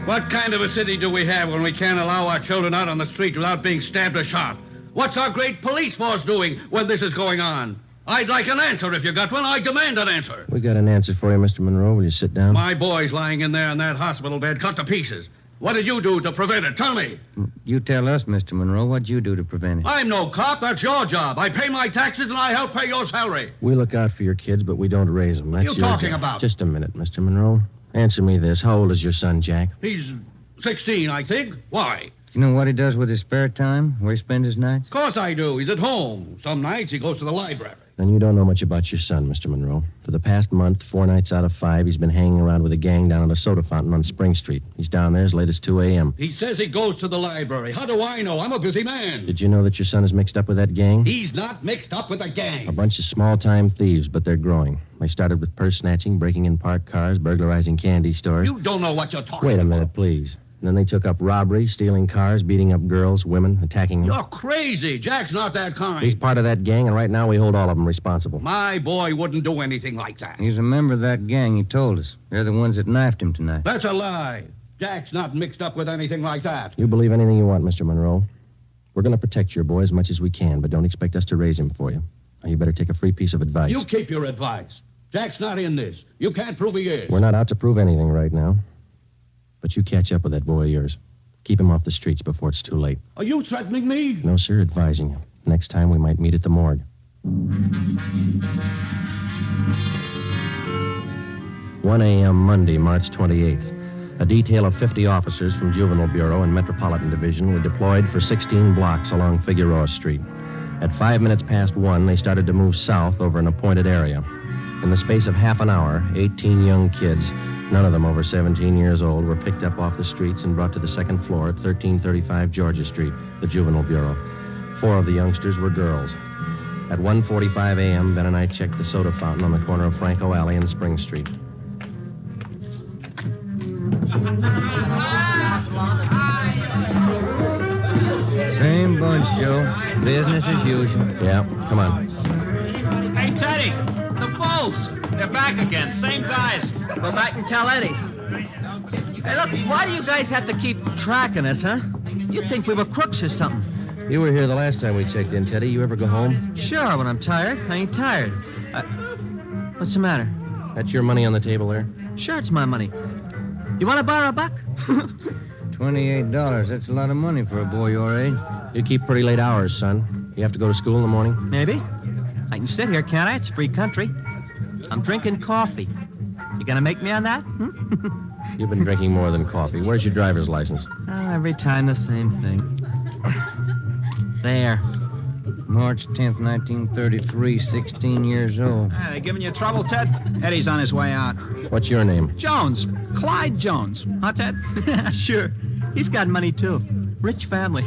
What kind of a city do we have when we can't allow our children out on the street without being stabbed or shot? What's our great police force doing when this is going on? I'd like an answer if you got one. I demand an answer. We got an answer for you, Mr. Monroe. Will you sit down? My boy's lying in there in that hospital bed, cut to pieces. What did you do to prevent it? Tell me. You tell us, Mr. Monroe, what'd you do to prevent it? I'm no cop. That's your job. I pay my taxes and I help pay your salary. We look out for your kids, but we don't raise them. That's What are you your talking job. about? Just a minute, Mr. Monroe. Answer me this. How old is your son, Jack? He's 16, I think. Why? You know what he does with his spare time? Where he spends his nights? Of course I do. He's at home. Some nights he goes to the library. Then you don't know much about your son, Mr. Monroe. For the past month, 4 nights out of 5, he's been hanging around with a gang down at a soda fountain on Spring Street. He's down there as late as 2 a.m. He says he goes to the library. How do I know? I'm a busy man. Did you know that your son is mixed up with that gang? He's not mixed up with a gang. A bunch of small-time thieves, but they're growing. They started with purse snatching, breaking in parked cars, burglarizing candy stores. You don't know what you're talking Wait a about. minute, please. And then they took up robbery, stealing cars, beating up girls, women, attacking them. You're crazy. Jack's not that kind. He's part of that gang, and right now we hold all of them responsible. My boy wouldn't do anything like that. He's a member of that gang, he told us. They're the ones that knifed him tonight. That's a lie. Jack's not mixed up with anything like that. You believe anything you want, Mr. Monroe. We're going to protect your boy as much as we can, but don't expect us to raise him for you. Now, you better take a free piece of advice. You keep your advice. Jack's not in this. You can't prove he is. We're not out to prove anything right now. But you catch up with that boy of yours. Keep him off the streets before it's too late. Are you threatening me? No, sir, advising you. Next time we might meet at the morgue. 1 a.m. Monday, March 28th. A detail of 50 officers from Juvenile Bureau and Metropolitan Division were deployed for 16 blocks along Figueroa Street. At 5 minutes past 1, they started to move south over an appointed area. In the space of half an hour, 18 young kids, none of them over 17 years old, were picked up off the streets and brought to the second floor at 1335 Georgia Street, the Juvenile Bureau. 4 of the youngsters were girls. At 1:45 a.m., Ben and I checked the soda fountain on the corner of Franco Alley and Spring Street. Same bunch, Joe. Business as usual. Yeah, come on. Hey, Teddy, the Bulls. They're back again. Same guys. Go back and tell Eddie. Hey, look, why do you guys have to keep tracking us, huh? You'd think we were crooks or something. You were here the last time we checked in, Teddy. You ever go home? Sure, when I'm tired. I ain't tired. What's the matter? That's your money on the table there? Sure, it's my money. You want to borrow a buck? $28. That's a lot of money for a boy your age. You keep pretty late hours, son. You have to go to school in the morning? Maybe. I can sit here, can't I? It's free country. I'm drinking coffee. You gonna make me on that? You've been drinking more than coffee. Where's your driver's license? Oh, every time the same thing. There. March 10th, 1933, 16 years old. Hey, they giving you trouble, Ted? Eddie's on his way out. What's your name? Jones. Clyde Jones. Huh, Ted? Sure. He's got money, too. Rich family.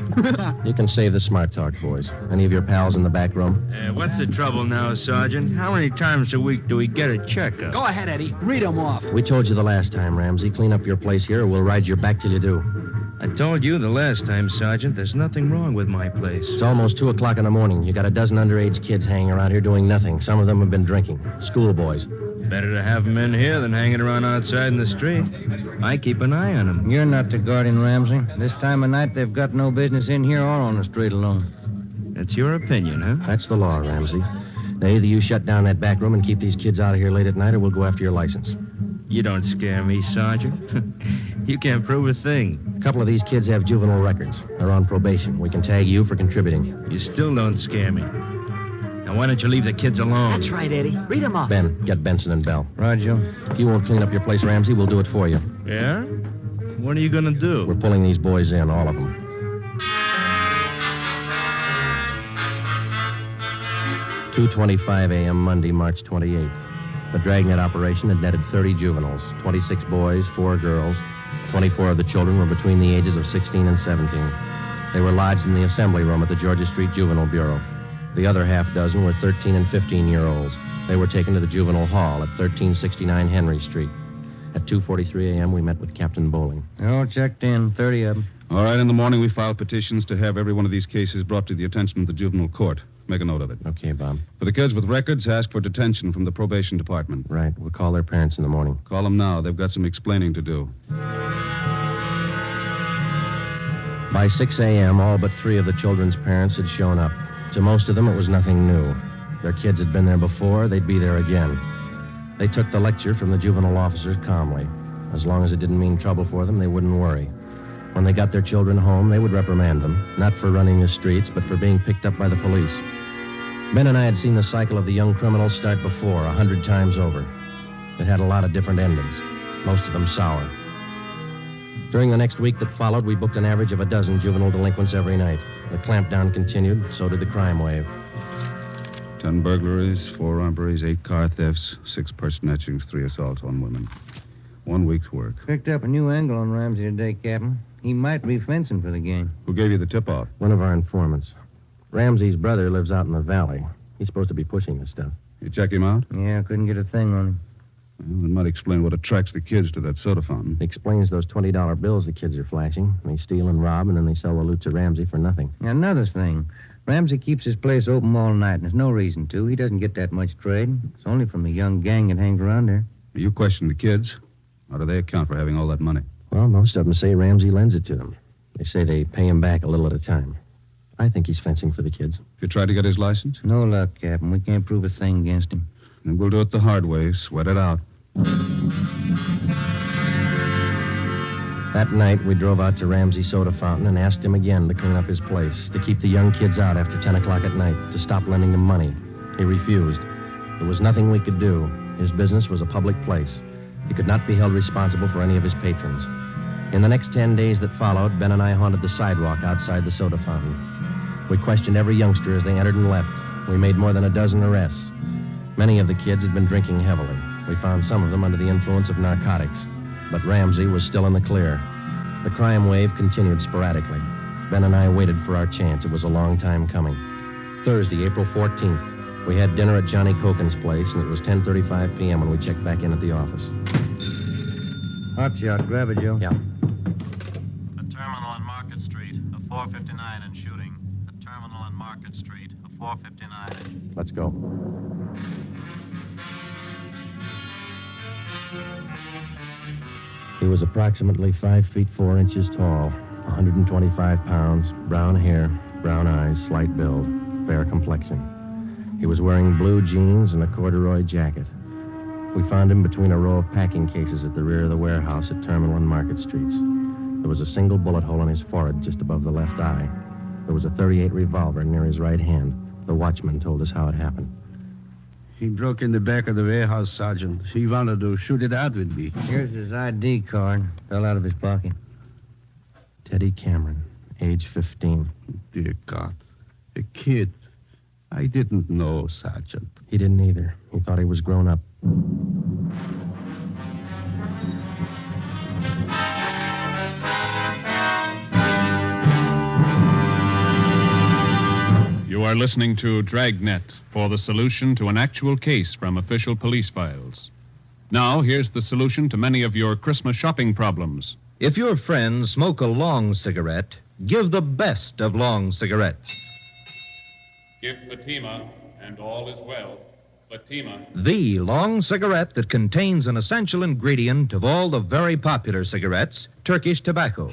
You can save the smart talk, boys. Any of your pals in the back room? What's the trouble now, Sergeant? How many times a week do we get a checkup? Go ahead, Eddie. Read them off. We told you the last time, Ramsey. Clean up your place here or we'll ride your back till you do. I told you the last time, Sergeant. There's nothing wrong with my place. It's almost 2 o'clock in the morning. You got a dozen underage kids hanging around here doing nothing. Some of them have been drinking. Schoolboys. Better to have them in here than hanging around outside in the street. I keep an eye on them. You're not the guardian, Ramsey. This time of night, they've got no business in here or on the street alone. That's your opinion, huh? That's the law, Ramsey. Now, either you shut down that back room and keep these kids out of here late at night, or we'll go after your license. You don't scare me, Sergeant. You can't prove a thing. A couple of these kids have juvenile records. They're on probation. We can tag you for contributing. You still don't scare me. Now, why don't you leave the kids alone? That's right, Eddie. Read them off. Ben, get Benson and Bell. Roger. If you won't clean up your place, Ramsey, we'll do it for you. Yeah? What are you going to do? We're pulling these boys in, all of them. $2:25 a.m. Monday, March 28th. The Dragnet operation had netted 30 juveniles, 26 boys, 4 girls. 24 of the children were between the ages of 16 and 17. They were lodged in the assembly room at the Georgia Street Juvenile Bureau. The other half dozen were 13 and 15-year-olds. They were taken to the juvenile hall at 1369 Henry Street. At 2:43 a.m., we met with Captain Bowling. Oh, checked in. 30 of them. All right, in the morning we filed petitions to have every one of these cases brought to the attention of the juvenile court. Make a note of it. Okay, Bob. For the kids with records, ask for detention from the probation department. Right. We'll call their parents in the morning. Call them now. They've got some explaining to do. By 6 a.m., all but 3 of the children's parents had shown up. To most of them, it was nothing new. Their kids had been there before. They'd be there again. They took the lecture from the juvenile officers calmly. As long as it didn't mean trouble for them, they wouldn't worry. When they got their children home, they would reprimand them, not for running the streets, but for being picked up by the police. Ben and I had seen the cycle of the young criminals start before, 100 times over. It had a lot of different endings, most of them sour. During the next week that followed, we booked an average of a dozen juvenile delinquents every night. The clampdown continued, so did the crime wave. 10 burglaries, 4 robberies, 8 car thefts, 6 person etchings, 3 assaults on women. 1 week's work. Picked up a new angle on Ramsey today, Captain. He might be fencing for the game. Who gave you the tip-off? One of our informants. Ramsey's brother lives out in the valley. He's supposed to be pushing this stuff. You check him out? Yeah, couldn't get a thing on him. Well, that might explain what attracts the kids to that soda fountain. It explains those $20 bills the kids are flashing. They steal and rob, and then they sell the loot to Ramsey for nothing. Another thing. Ramsey keeps his place open all night, and there's no reason to. He doesn't get that much trade. It's only from the young gang that hangs around there. You question the kids. How do they account for having all that money? Well, most of them say Ramsey lends it to them. They say they pay him back a little at a time. I think he's fencing for the kids. You tried to get his license? No luck, Captain. We can't prove a thing against him. Then we'll do it the hard way. Sweat it out. That night, we drove out to Ramsey's soda fountain and asked him again to clean up his place, to keep the young kids out after 10 o'clock at night, to stop lending them money. He refused. There was nothing we could do. His business was a public place. He could not be held responsible for any of his patrons. In the next 10 days that followed, Ben and I haunted the sidewalk outside the soda fountain. We questioned every youngster as they entered and left. We made more than a dozen arrests. Many of the kids had been drinking heavily. We found some of them under the influence of narcotics. But Ramsey was still in the clear. The crime wave continued sporadically. Ben and I waited for our chance. It was a long time coming. Thursday, April 14th, we had dinner at Johnny Cokin's place, and it was 10:35 p.m. when we checked back in at the office. Hot shot. Grab it, Joe. Yeah. The terminal on Market Street, a 459 and shooting. The terminal on Market Street, a 459. Let's go. He was approximately 5 feet 4 inches tall, 125 pounds, brown hair, brown eyes, slight build, fair complexion. He was wearing blue jeans and a corduroy jacket. We found him between a row of packing cases at the rear of the warehouse at Terminal and Market Streets. There was a single bullet hole in his forehead just above the left eye. There was a .38 revolver near his right hand. The watchman told us how it happened. He broke in the back of the warehouse, Sergeant. He wanted to shoot it out with me. Here's his ID card. Fell out of his pocket. Teddy Cameron, age 15. Dear God. A kid. I didn't know, Sergeant. He didn't either. He thought he was grown up. You are listening to Dragnet for the solution to an actual case from official police files. Now, here's the solution to many of your Christmas shopping problems. If your friends smoke a long cigarette, give the best of long cigarettes. Give Fatima, and all is well. Fatima. The long cigarette that contains an essential ingredient of all the very popular cigarettes, Turkish tobacco.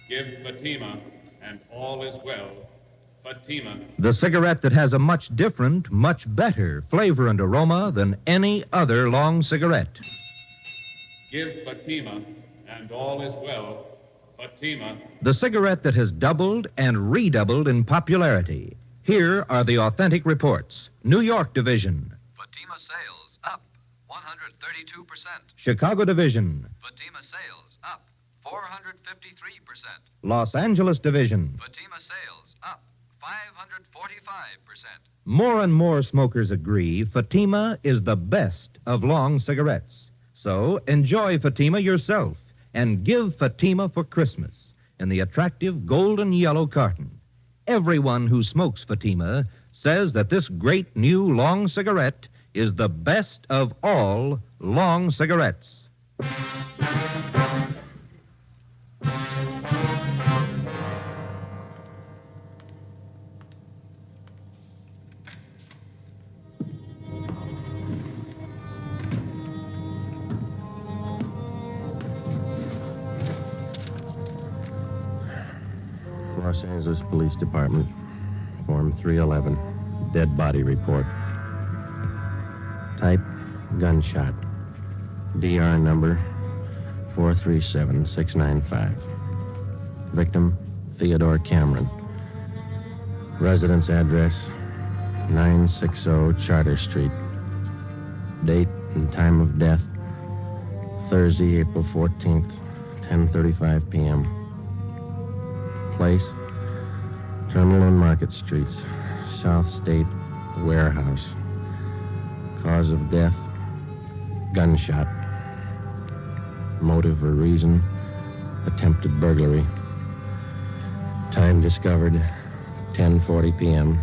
Give Fatima, and all is well. Fatima. The cigarette that has a much different, much better flavor and aroma than any other long cigarette. Give Fatima, and all is well. Fatima. The cigarette that has doubled and redoubled in popularity. Here are the authentic reports. New York Division. Fatima sales up 132%. Chicago Division. Fatima sales up 453%. Los Angeles Division. Fatima sales up 545%. More and more smokers agree Fatima is the best of long cigarettes. So enjoy Fatima yourself and give Fatima for Christmas in the attractive golden yellow carton. Everyone who smokes Fatima says that this great new long cigarette is the best of all long cigarettes. Los Angeles Police Department, Form 311, dead body report. Type, gunshot. DR number 437695. Victim, Theodore Cameron. Residence address, 960 Charter Street. Date and time of death, Thursday, April 14th, 10:35 p.m. Place, Terminal and Market Streets, South State Warehouse. Cause of death, gunshot. Motive or reason, attempted burglary. Time discovered, 10:40 p.m.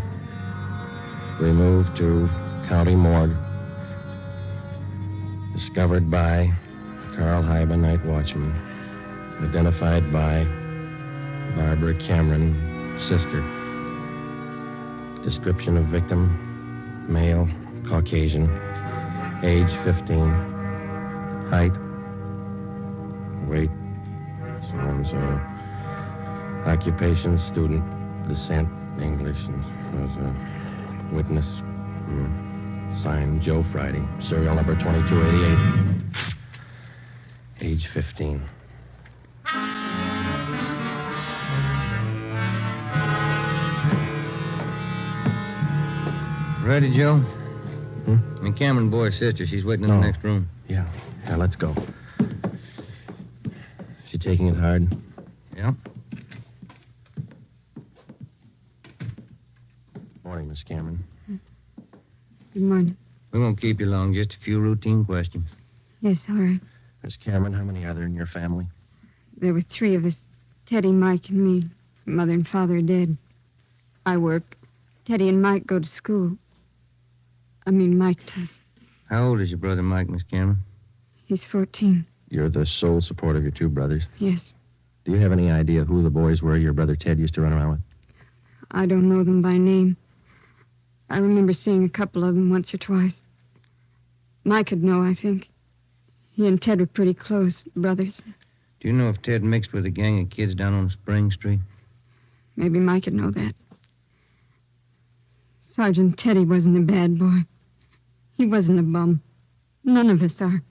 Removed to County Morgue. Discovered by Carl Hyba, night watchman. Identified by Barbara Cameron, sister. Description of victim, male, Caucasian, age 15, height, weight, so-and-so, occupation, student, descent, English, and was a witness, signed Joe Friday, serial number 2288, age 15. Ready, Joe? And Cameron boy's sister, she's waiting in the next room. Yeah. Now, let's go. She taking it hard? Yeah. Morning, Miss Cameron. Good morning. We won't keep you long, just a few routine questions. Yes, all right. Miss Cameron, how many are there in your family? There were three of us. Teddy, Mike, and me. Mother and father are dead. I work. Teddy and Mike go to school. Mike does. How old is your brother Mike, Miss Cameron? He's 14. You're the sole support of your two brothers. Yes. Do you have any idea who the boys were your brother Ted used to run around with? I don't know them by name. I remember seeing a couple of them once or twice. Mike would know, I think. He and Ted were pretty close, brothers. Do you know if Ted mixed with a gang of kids down on Spring Street? Maybe Mike would know that. Sergeant Teddy wasn't a bad boy. He wasn't a bum. None of us are.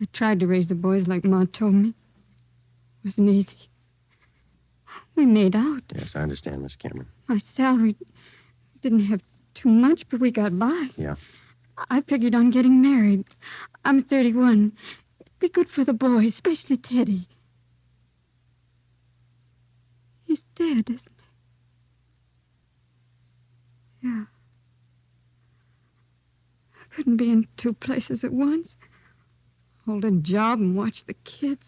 I tried to raise the boys like Ma told me. It wasn't easy. We made out. Yes, I understand, Miss Cameron. My salary didn't have too much, but we got by. Yeah. I figured on getting married. I'm 31. It'd be good for the boys, especially Teddy. He's dead, isn't he? Yeah. I couldn't be in two places at once. Hold a job and watch the kids.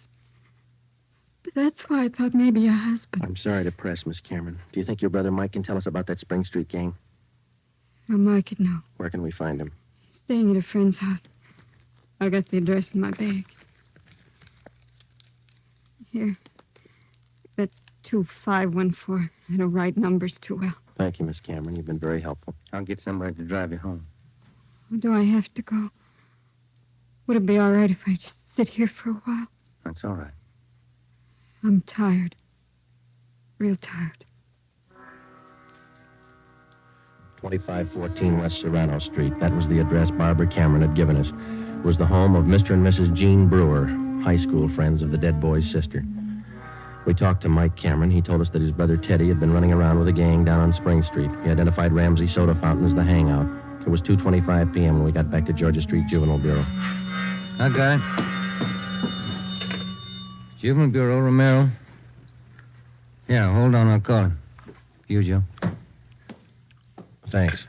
But that's why I thought maybe a husband. I'm sorry to press, Miss Cameron. Do you think your brother Mike can tell us about that Spring Street gang? Well, Mike could know. Where can we find him? Staying at a friend's house. I got the address in my bag. Here. That's 2514. I don't write numbers too well. Thank you, Miss Cameron. You've been very helpful. I'll get somebody to drive you home. Or do I have to go? Would it be all right if I just sit here for a while? That's all right. I'm tired. Real tired. 2514 West Serrano Street. That was the address Barbara Cameron had given us. was the home of Mr. and Mrs. Jean Brewer, high school friends of the dead boy's sister. We talked to Mike Cameron. He told us that his brother Teddy had been running around with a gang down on Spring Street. He identified Ramsey Soda Fountain as the hangout. It was 2:25 p.m. when we got back to Georgia Street Juvenile Bureau. I got it. Juvenile Bureau, Romero. Yeah, hold on, I'll call him. You, Joe. Thanks.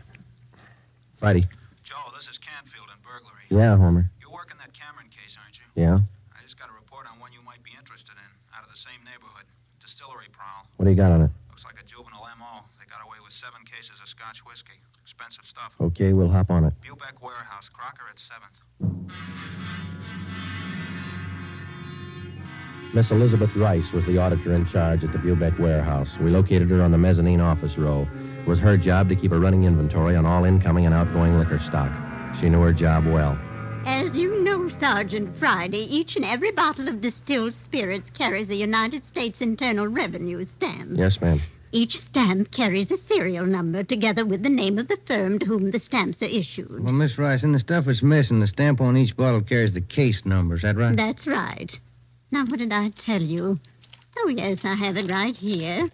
Friday. Joe, this is Canfield in burglary. Yeah, Homer. You're working that Cameron case, aren't you? Yeah? I just got a report on one you might be interested in, out of the same neighborhood. Distillery prowl. What do you got on it? Looks like a juvenile M.O. They got away with 7 cases of Scotch whiskey. Expensive stuff. Okay, we'll hop on it. Bubeck Warehouse, Crocker at 7th. Miss Elizabeth Rice was the auditor in charge at the Bubeck Warehouse. We located her on the mezzanine office row. It was her job to keep a running inventory on all incoming and outgoing liquor stock. She knew her job well. As you know, Sergeant Friday, each and every bottle of distilled spirits carries a United States Internal Revenue stamp. Yes, ma'am. Each stamp carries a serial number together with the name of the firm to whom the stamps are issued. Well, Miss Rice, in the stuff that's missing, the stamp on each bottle carries the case number. Is that right? That's right. Now, what did I tell you? Oh, yes, I have it right here.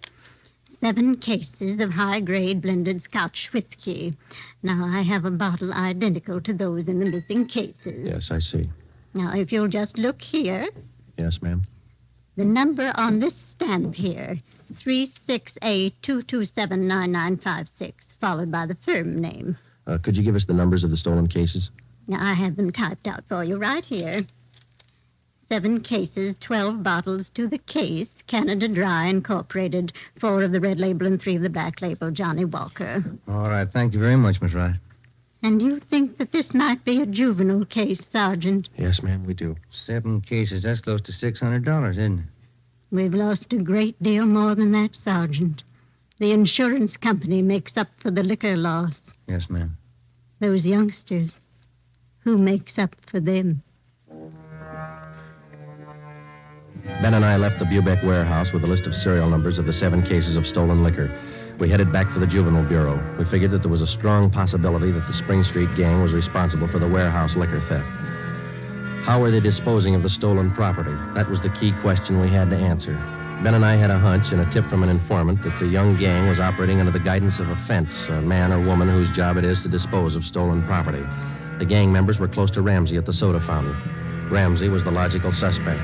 7 cases of high-grade blended Scotch whiskey. Now, I have a bottle identical to those in the missing cases. Yes, I see. Now, if you'll just look here, Yes, ma'am. the number on this stamp here, 368-227-9956, followed by the firm name. Could you give us the numbers of the stolen cases? Now, I have them typed out for you right here. 7 cases, 12 bottles to the case, Canada Dry Incorporated, 4 of the red label and 3 of the black label, Johnny Walker. All right, thank you very much, Miss Rice. And you think that this might be a juvenile case, Sergeant? Yes, ma'am, we do. 7 cases, that's close to $600, isn't it? We've lost a great deal more than that, Sergeant. The insurance company makes up for the liquor loss. Yes, ma'am. Those youngsters, who makes up for them? Ben and I left the Bubeck Warehouse with a list of serial numbers of the 7 cases of stolen liquor. We headed back for the Juvenile Bureau. We figured that there was a strong possibility that the Spring Street gang was responsible for the warehouse liquor theft. How were they disposing of the stolen property? That was the key question we had to answer. Ben and I had a hunch and a tip from an informant that the young gang was operating under the guidance of a fence, a man or woman whose job it is to dispose of stolen property. The gang members were close to Ramsey at the soda fountain. Ramsey was the logical suspect.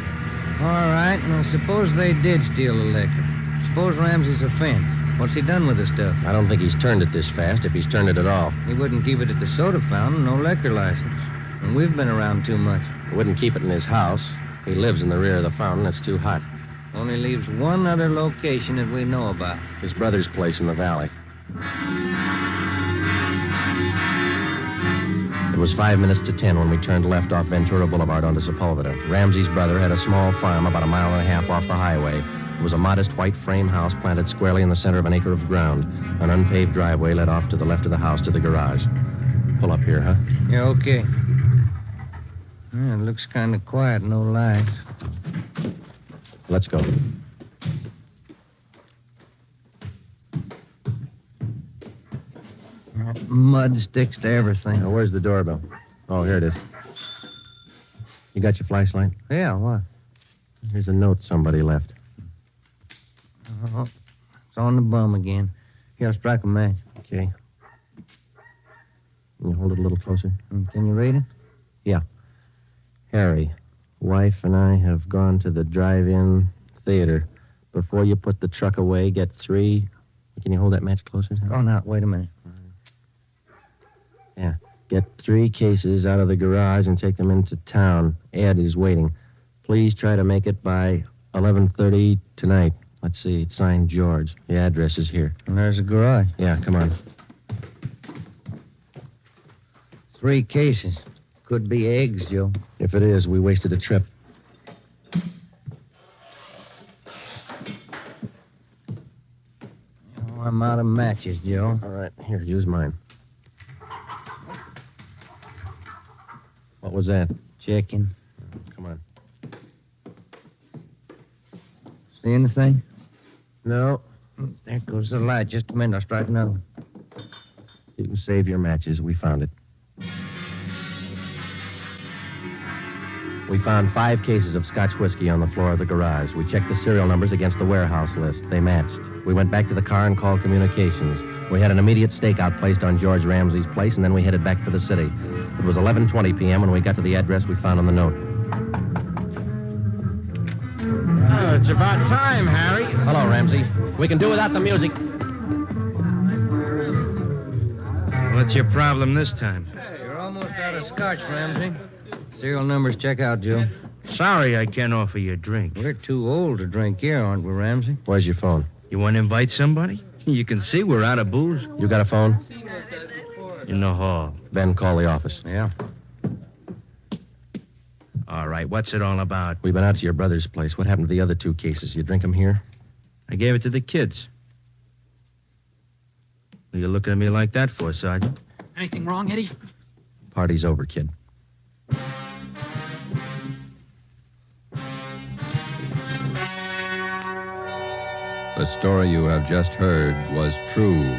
All right, now suppose they did steal the liquor. Suppose Ramsey's a fence. What's he done with the stuff? I don't think he's turned it this fast, if he's turned it at all. He wouldn't keep it at the soda fountain, no liquor license. And we've been around too much. He wouldn't keep it in his house. He lives in the rear of the fountain. It's too hot. Only leaves one other location that we know about. His brother's place in the valley. It was 5 minutes to 10 when we turned left off Ventura Boulevard onto Sepulveda. Ramsey's brother had a small farm about a mile and a half off the highway. It was a modest white frame house planted squarely in the center of an acre of ground. An unpaved driveway led off to the left of the house to the garage. Pull up here, huh? Yeah, okay. Yeah, it looks kind of quiet, no lights. Let's go. Mud sticks to everything. Now, where's the doorbell? Oh, here it is. You got your flashlight? Yeah, what? Here's a note somebody left. Oh, it's on the bum again. Here, I'll strike a match. Okay. Can you hold it a little closer? Can you read it? Yeah. Harry, wife and I have gone to the drive-in theater. Before you put the truck away, get 3... Can you hold that match closer? Oh, now, wait a minute. Yeah. Get 3 cases out of the garage and take them into town. Ed is waiting. Please try to make it by 11:30 tonight. Let's see. It's signed George. The address is here. And there's the garage. Yeah, come on. 3 cases. Could be eggs, Joe. If it is, we wasted a trip. Oh, I'm out of matches, Joe. All right. Here, use mine. What was that? Checking. Come on. See anything? No. There goes the light. Just a minute. I'll strike another one. You can save your matches. We found it. We found 5 cases of Scotch whiskey on the floor of the garage. We checked the serial numbers against the warehouse list. They matched. We went back to the car and called communications. We had an immediate stakeout placed on George Ramsey's place, and then we headed back for the city. It was 11:20 p.m. when we got to the address we found on the note. Oh, it's about time, Harry. Hello, Ramsey. We can do without the music. What's your problem this time? You're almost out of scotch, Ramsey. Serial numbers check out, Joe. Sorry I can't offer you a drink. We're too old to drink here, aren't we, Ramsey? Where's your phone? You want to invite somebody? You can see we're out of booze. You got a phone? In the hall. Ben, call the office. Yeah. All right, what's it all about? We've been out to your brother's place. What happened to the other 2 cases? You drink them here? I gave it to the kids. What are you looking at me like that for, Sergeant? Anything wrong, Eddie? Party's over, kid. The story you have just heard was true.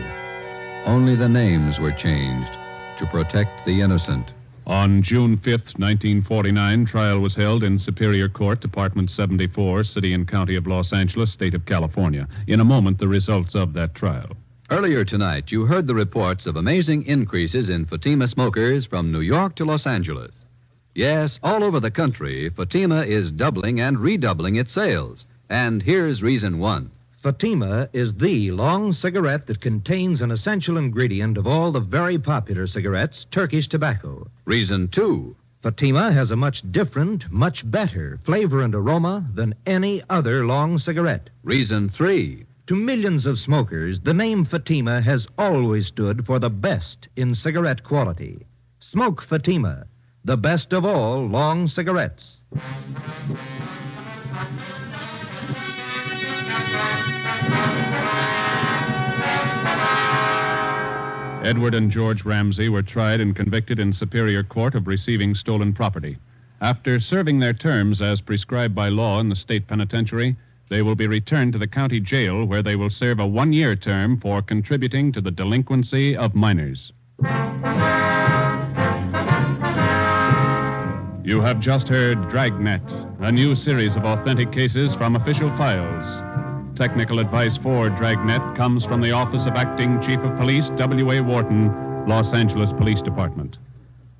Only the names were changed to protect the innocent. On June 5th, 1949, trial was held in Superior Court, Department 74, City and County of Los Angeles, State of California. In a moment, the results of that trial. Earlier tonight, you heard the reports of amazing increases in Fatima smokers from New York to Los Angeles. Yes, all over the country, Fatima is doubling and redoubling its sales. And here's reason 1. Fatima is the long cigarette that contains an essential ingredient of all the very popular cigarettes, Turkish tobacco. Reason 2. Fatima has a much different, much better flavor and aroma than any other long cigarette. Reason 3. To millions of smokers, the name Fatima has always stood for the best in cigarette quality. Smoke Fatima, the best of all long cigarettes. Edward and George Ramsey were tried and convicted in Superior Court of receiving stolen property. After serving their terms as prescribed by law in the state penitentiary, they will be returned to the county jail where they will serve a 1-year term for contributing to the delinquency of minors. You have just heard Dragnet, a new series of authentic cases from official files. Technical advice for Dragnet comes from the Office of Acting Chief of Police, W.A. Wharton, Los Angeles Police Department.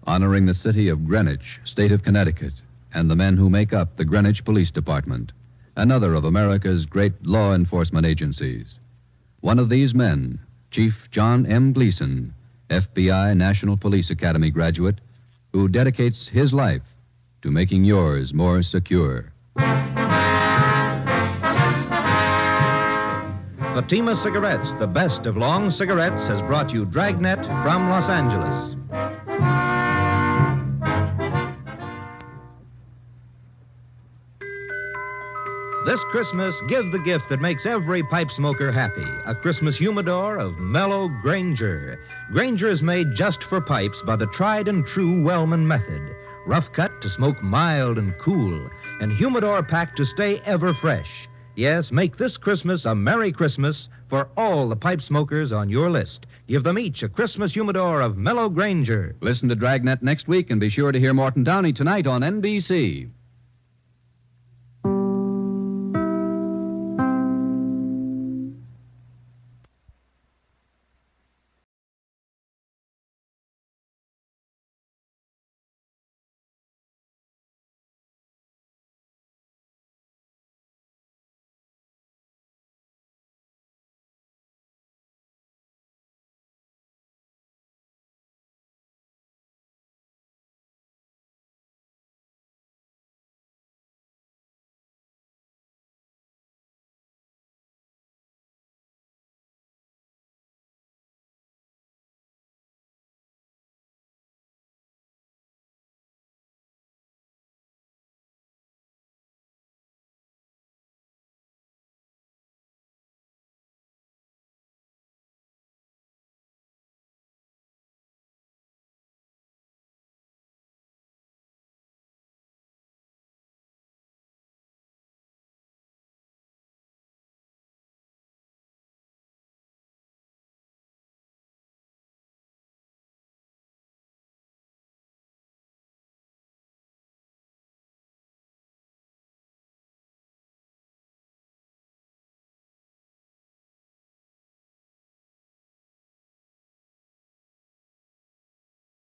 Honoring the city of Greenwich, state of Connecticut, and the men who make up the Greenwich Police Department, another of America's great law enforcement agencies. One of these men, Chief John M. Gleason, FBI National Police Academy graduate, who dedicates his life to making yours more secure. Fatima Cigarettes, the best of long cigarettes, has brought you Dragnet from Los Angeles. This Christmas, give the gift that makes every pipe smoker happy. A Christmas humidor of mellow Granger. Granger is made just for pipes by the tried and true Wellman method. Rough cut to smoke mild and cool, and humidor packed to stay ever fresh. Yes, make this Christmas a Merry Christmas for all the pipe smokers on your list. Give them each a Christmas humidor of mellow Granger. Listen to Dragnet next week and be sure to hear Morton Downey tonight on NBC.